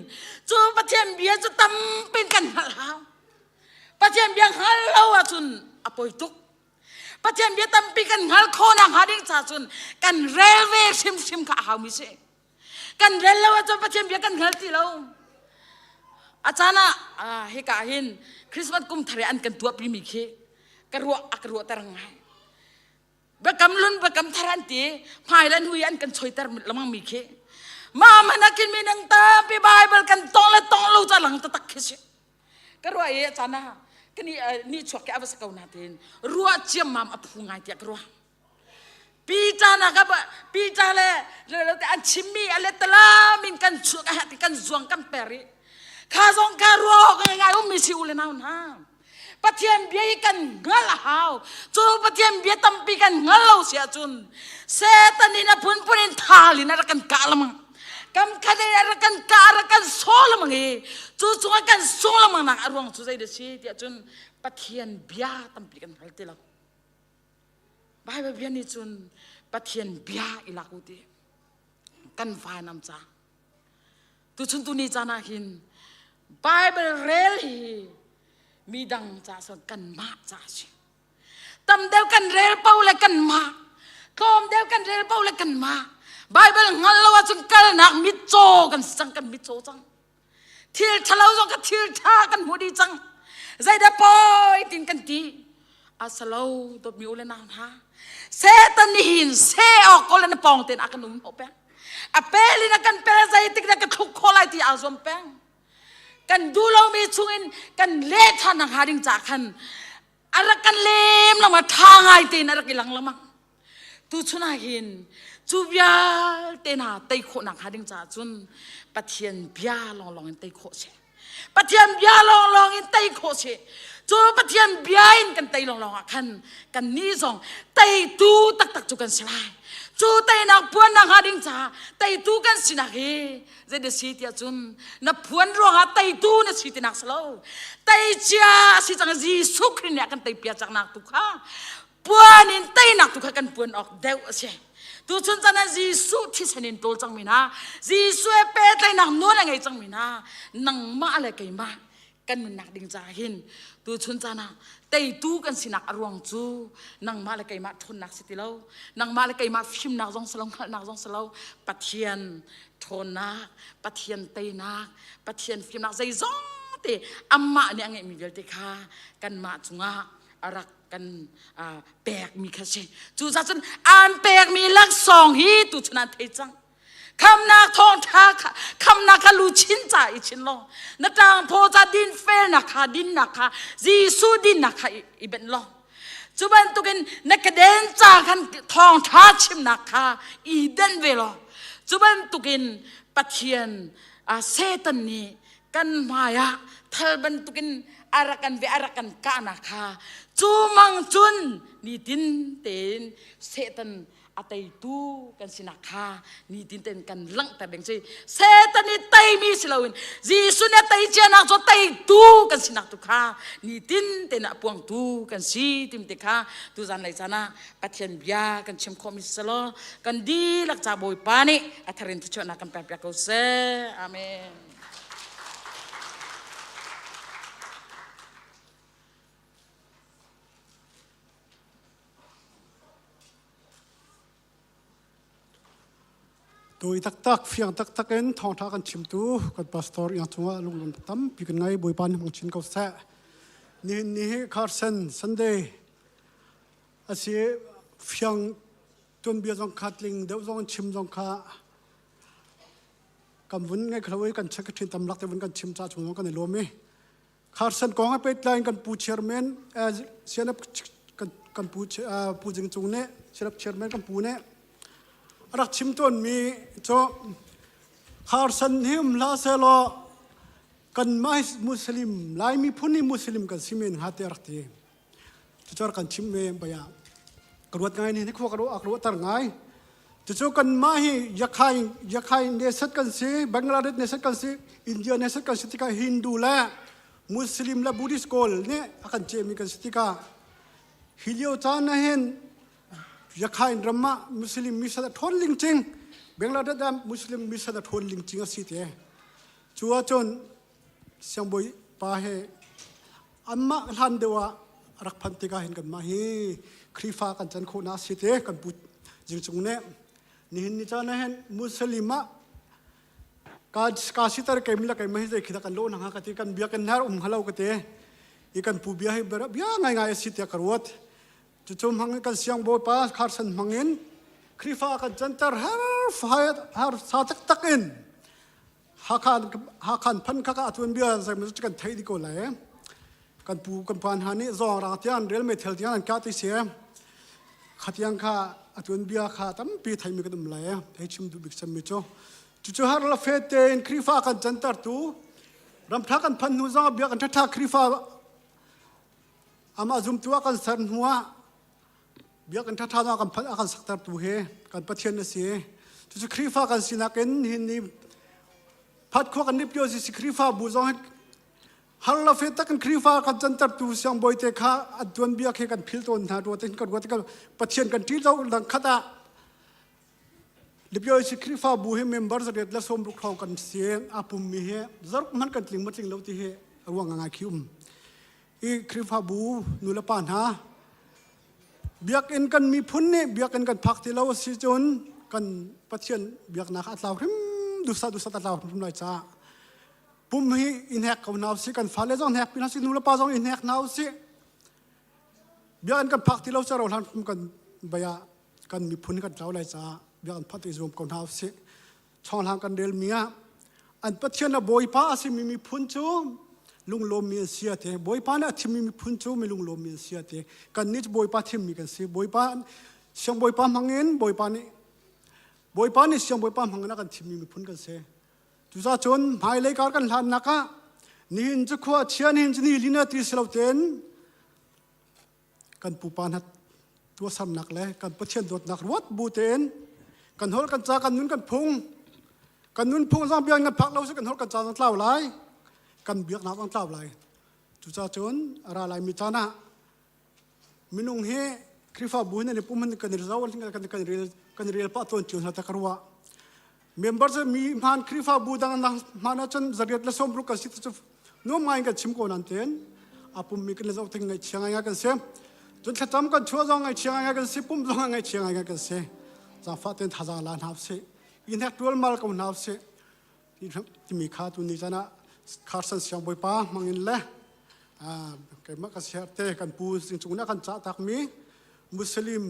chu pathian bia chu tam pin kan hal ha pathian bia hal lo a chun apoi tuk pathian bia tam pin kan hal kho na hading cha chun kan relwe sim kha ha mi se kan rel lo chu pathian bia kan hal ti lo achana he ka hin Christmas kum thare an kan tua pi mi khe karua tarang bekam lun bekam tharanti phailan hui an kan choitar lamang mi khe ma manakin minang ta pi bible kan tong lo cha lang ta tak khe se karwa ye chana kani ni chok ke avas kau na tin ruwa chiam mam aphu ngai tia karwa ปีจานะครับปีจาเลยเราแต่อันชิมมี่อะไรตะลามินกันช่วงที่กันช่วงกันเปรีข้าส่งการรอกันยังไงว่ามีสิวเลยนะปะเทียนเบียกันเงาหาวจูปะเทียนเบียตั้มปีกันเงาเสียจุนเซตันนี่นะพุ่นพุ่นทาลินะรักันกาละมังกำคันนี่รักันการักันโซละมังจูจูกันโซละมังนักอารมณ์จูใจเดชีที่จุนปะเทียนเบียตั้มปีกันฮัลติละบายแบบนี้จุนปะเทียนเบียอิลักุติกันฝ่ายน้ำจ้าตุชุนตุนีจานาหินบายแบบเรลีมีดังจ้าสกันมาจ้าชิตำเดียวกันเรลเป้าเลยกันมาคอมเดียวกันเรลเป้าเลยกันมาบายแบบงั้นเราว่าจุนกันนักมิโจกันจังกันมิโจจังทิลทะเลาะกันทิลท่ากันหัวดีจังใจเดปอยตินกันตีอาสลาวตัวมิวเลยนะฮะเซตันนี่หินเซออกก็เลยนะปองเต็นอากันนุ่มเอาแป้งอาเปลินะกันเปรใจติกนะกันทุกคนเลยที่อาซอมแป้งกันดูเรามีช่วงกันเละทันนังหาดิ่งจากขันอะไรกันเล่มลงมาทางไอตีนอะไรกิลังละมั้งตูชุนาหินจูบยาเตน่าเตยโคนังหาดิ่งจากจุนปะเทียนบยาลองเตยโคเชปะเทียนบยาลองเตยโคเชจูปะเทียนบยาอินกันเตยลองขันกันนี่ส่งเตยตูตักจูกันสลายจูเตยนักพวนนักหาดิ่งจากเตยตูกันสินักเฮเจเดสิที่จุนนับพวนรองหาเตยตูนักสิที่นักสโลเตยจ้าสิจังจีสุขเนี่ยกันเตยเปียจากนักตุกะพวนอินเตยนักตุกะกันพวนออกเดวเชตูชุนจันนั้นจีสุที่เสนินโตจังมินาจีสุเอเปตเลยนักโน้นยังไงจังมินานังมาอะไรกันมากันมันนักดิ่งจากหินตูชุนจันนะเตยตูกันสินักอรวงจูนังมาอะไรกันมาทนนักสิติเลานังมาอะไรกันมาฟิมนักจงสลงนักจงสลาวปะเทียนทนนักปะเทียนเตยนักปะเทียนฟิมนักใจจงเตอัมมาเนี่ยไงมีเวลเตค่ะกันมาจุงะอารักกันแปลกมีแค่เช่จูจันอ่านแปลกมีลักษองฮีตูชนะเทจังคำนักทองท่าคำนักลูชินจ่าอิชินลนักจางโพจาดินเฟนักขาดินนักขาจีสูดินนักขาอีเบนลจุบันตุกินนักเดินจ่ากันทองท่าชิมนักขาอีเดนเวลจุบันตุกินปะเทียนเซตันนี้กันมายะเธอบันตุกินอารักันเวอารักันกานักขาจูมังจุนนี่ดินเต็นเซตันอาเตยตูกันสินักขานี่ดินเต็นกันลังแต่เบ่งใจเซตันนี่เตยมีสิลาวินจีสุเนี่ยเตยเจนักจะเตยตูกันสินักตุขานี่ดินเต็นอพวงตูกันสิติมเตขาตูจันไหลจานะปัจเจียนบิยากันชิมคอมิสโลกันดีลักจ่าบอยปานิอัทรินตุชนักกันแปะแปะเขาเซอาเมนโดยตักเฟียงตักเอ็นทองทักกันชิมตูกันพาสตอร์ยังจังหวะลุงลุนตั้มปีกันไงบอยปานมังชินเขาแซ่นี่คาร์เซนซันเดย์อาศัยเฟียงตุนเบียร์จงคัดลิงเดี๋ยวจงชิมจงคากำวุ้นไงเขาไว้กันเช็คทิ้งตำลักแต่วันกันชิมจ่าชงกันในโลมีคาร์เซนกองให้ไปไลน์กันปูเชอร์แมนเสียนับกันปูจิงจงเนี่ยเสียนับเชอร์แมนกันปูเนี่ยรักชิมต้นมีโจคาร์สันหิมลาเซโลกันไม่มุสลิมลายมีพุ่นมุสลิมกันซิเมนฮัตเตอร์ตีจะจอกันชิมเมย์ไปอ่ะกระวดไงนี่นี่ขวากระวดตั้งไงจะจอกันไม่ยักษ์ไข่เนสกันสิบังกลาเทศเนสกันสิอินเดียเนสกันสิที่กาฮินดูและมุสลิมและบุริสโกลเนี่ยอากันเจมีกันสิที่กาฮิลิโอจานนะเห็นยักษ์ไข่ดราม่ามุสลิมมิสระทนลิงจริงบังกลาเทศมุสลิมมิสระทนลิงจริงสิที่ชัวจนเสียงบอยป้าเฮอัมมาทันเดว่ารักพันธิกาเห็นกันมาเฮครีฟ้ากันจันโคนาสิเตกันปุจิงจงเน่นี่เห็นนี่จ้านะเห็นมุสลิมะกาสิตาร์เกมิลาเกมิให้ใจคิดกันโลนังฮะกันที่กันเบียกันนาร์ฮาลาวกันเตอีกันปูเบียให้เบระเบียง่ายสิเตกรวดจุ่มหังกันเสียงบอยป้าคาร์สันหังเงินครีฟ้ากันจันตาร์ฮาร์ฟฮาร์ซาตักตักอินhakan pan kaka atun bia zai mu kan thai di ko lai kan pan hani zong ra tian rel me thel tian ka ti se khatiang kha อัตวนเบียขาตั้มปีไทยมีกันตั้มเลยให้ชิมดูบิกสมิโจจู่ๆฮาร์ลเฟเตนครีฟ้ากันจันตร์ตูรำทักกันพันนูซังเบียกันทักครีฟ้าอามาจุมตัวกันสันหัวเบียกันทักกันพันกันสักตร์ตูเฮกันปะเทียนเสียจู่ๆครีฟ้ากันสินักเอ็นหินนี่พัดขวกันนิบโยสิครีฟ้าบูซองฮาร์ลเฟตกันครีฟ้ากันจันตร์ตูเสียงบอยเตค่าอัตวนเบียเคกันพิลตันหาตัวเต็นกันวัดกันปะเทียนกันที่เราดังขดาลิบยอสิคริฟ้าบูเฮเมมเบอร์สเด็ดและสมบุกทองกันเสียอาปุ่มมีเฮจรมันกันติงมัดติงเลวที่เฮอวังงาคิวมอีคริฟ้าบูนุลปานฮะเบียกเอ็นกันมีพุ่นเนี่ยเบียกเอ็นกันพักที่เราสิจนกันปัจเจียนเบียกนักอัตลาวริมดุษาตัดลาวริมลอยจ้าปุ่มฮีอินแฮกเขาหนาวสิกันฟ้าเลจงแฮกพินาสินุลปาจงอินแฮกหนาวสิเบียกเอ็นกันพักที่เราจะเราทำกันใบยากันมีพุ่นกันเราเลยจ้าเบียนพัดอิสรมคนหาสิช่องทางกันเดลเมียอันปัจเจกบอยป้าสิมีพุ่นจูลุงลมมีเสียเถบอยป้าเนี่ยที่มีพุ่นจูมีลุงลมมีเสียเถกันนิดบอยป้าที่มีกันสิบอยป้าเสียงบอยป้ามังเงินบอยป้านี่เสียงบอยป้ามังเงินกันที่มีพุ่นกันสิจุดจนหายเลยการกันหลานนักะนี่หินจะขวาเชียนหินจะนี่ลินาตีสลาวเตนกันปูปานัดตัวซ้ำนักเลยกันปัจเจกโดดนักวัดบูเตนกันหอกันจ้ากันนุ่นกันพุงสังเบียงกันพักเราสิกันหอกันจ้าต้องเล่าไรกันเบียกน้ำต้องเล่าไรจุจ้าจนอะไรมีจ้านะมินุงเฮคริฟ้าบุญเนี่ยปุ่มมันกันเรียลวันกันเรียลป้าตัวจุนหัตถ์กรัวเมมเบอร์จะมีมันคริฟ้าบุญดังนั้นมันจนจะเรียลสมรุกกันสิจุนุ่มไม่กันชิมโกนันเตนอาปุ่มมีกันเลยจะถึงไงเชียงไงกันเสียจนถ้าจำกันชัวร์จังไงเชียงไงกันเสียปุ่มจังไงเชียงไงกันเสียจางฟ้าเต็นท่าจางลานหาบเสอินแฮกตัวมาลกับหาบเสที่มีข้าตัวนี้จ้านะคาร์สันเสียงบอยป้ามังอินเล่เกิดมากันเสียเตะกันปูสิ่งจุนักกันจ้าตักมีมุสลิม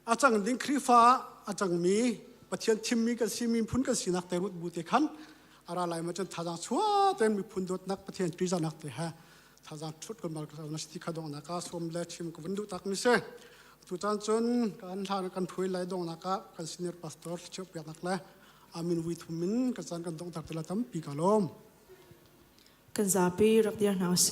อาจารย์ดิ้งครีฟ้าอาจารย์มีปะเทียนทิมมีกันซีมีพุ่นกันสีนักเตรุดบูติขันอะไรมาจนท่าจางชัวเต็มมีพุ่นดดนักปะเทียนตรีจานักเตะฮะท่าจางชุดกันมากับนักสติขดงนักสวมเล่ชิมกับวันดูตักมิเสทุกท่านจนการทานกันพูดไล่ดงนักกันซีเนียร์พาสตอร์เชื่อเปียกนักเลยอามินวิทุมินกันจานกันดงตักตละตั้มปีกาลมกันจะปีรับเดียร์นาวเซ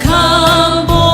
คำ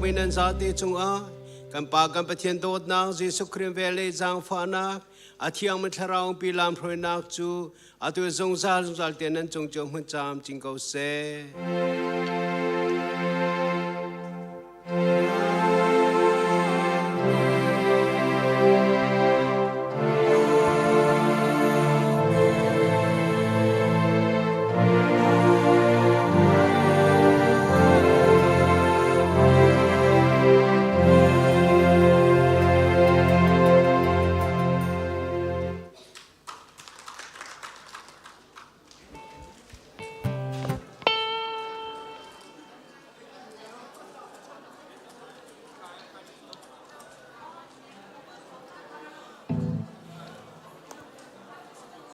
วินันซาติจงอากันปากันปะเทียนโดดนักเยซูคริสต์เวเลจางฟานักอาเทียงมันทราวปีลามพรอยนักจูอาตัวจงซาเตียนนั้นจงจงมันจามจิงเกาเซ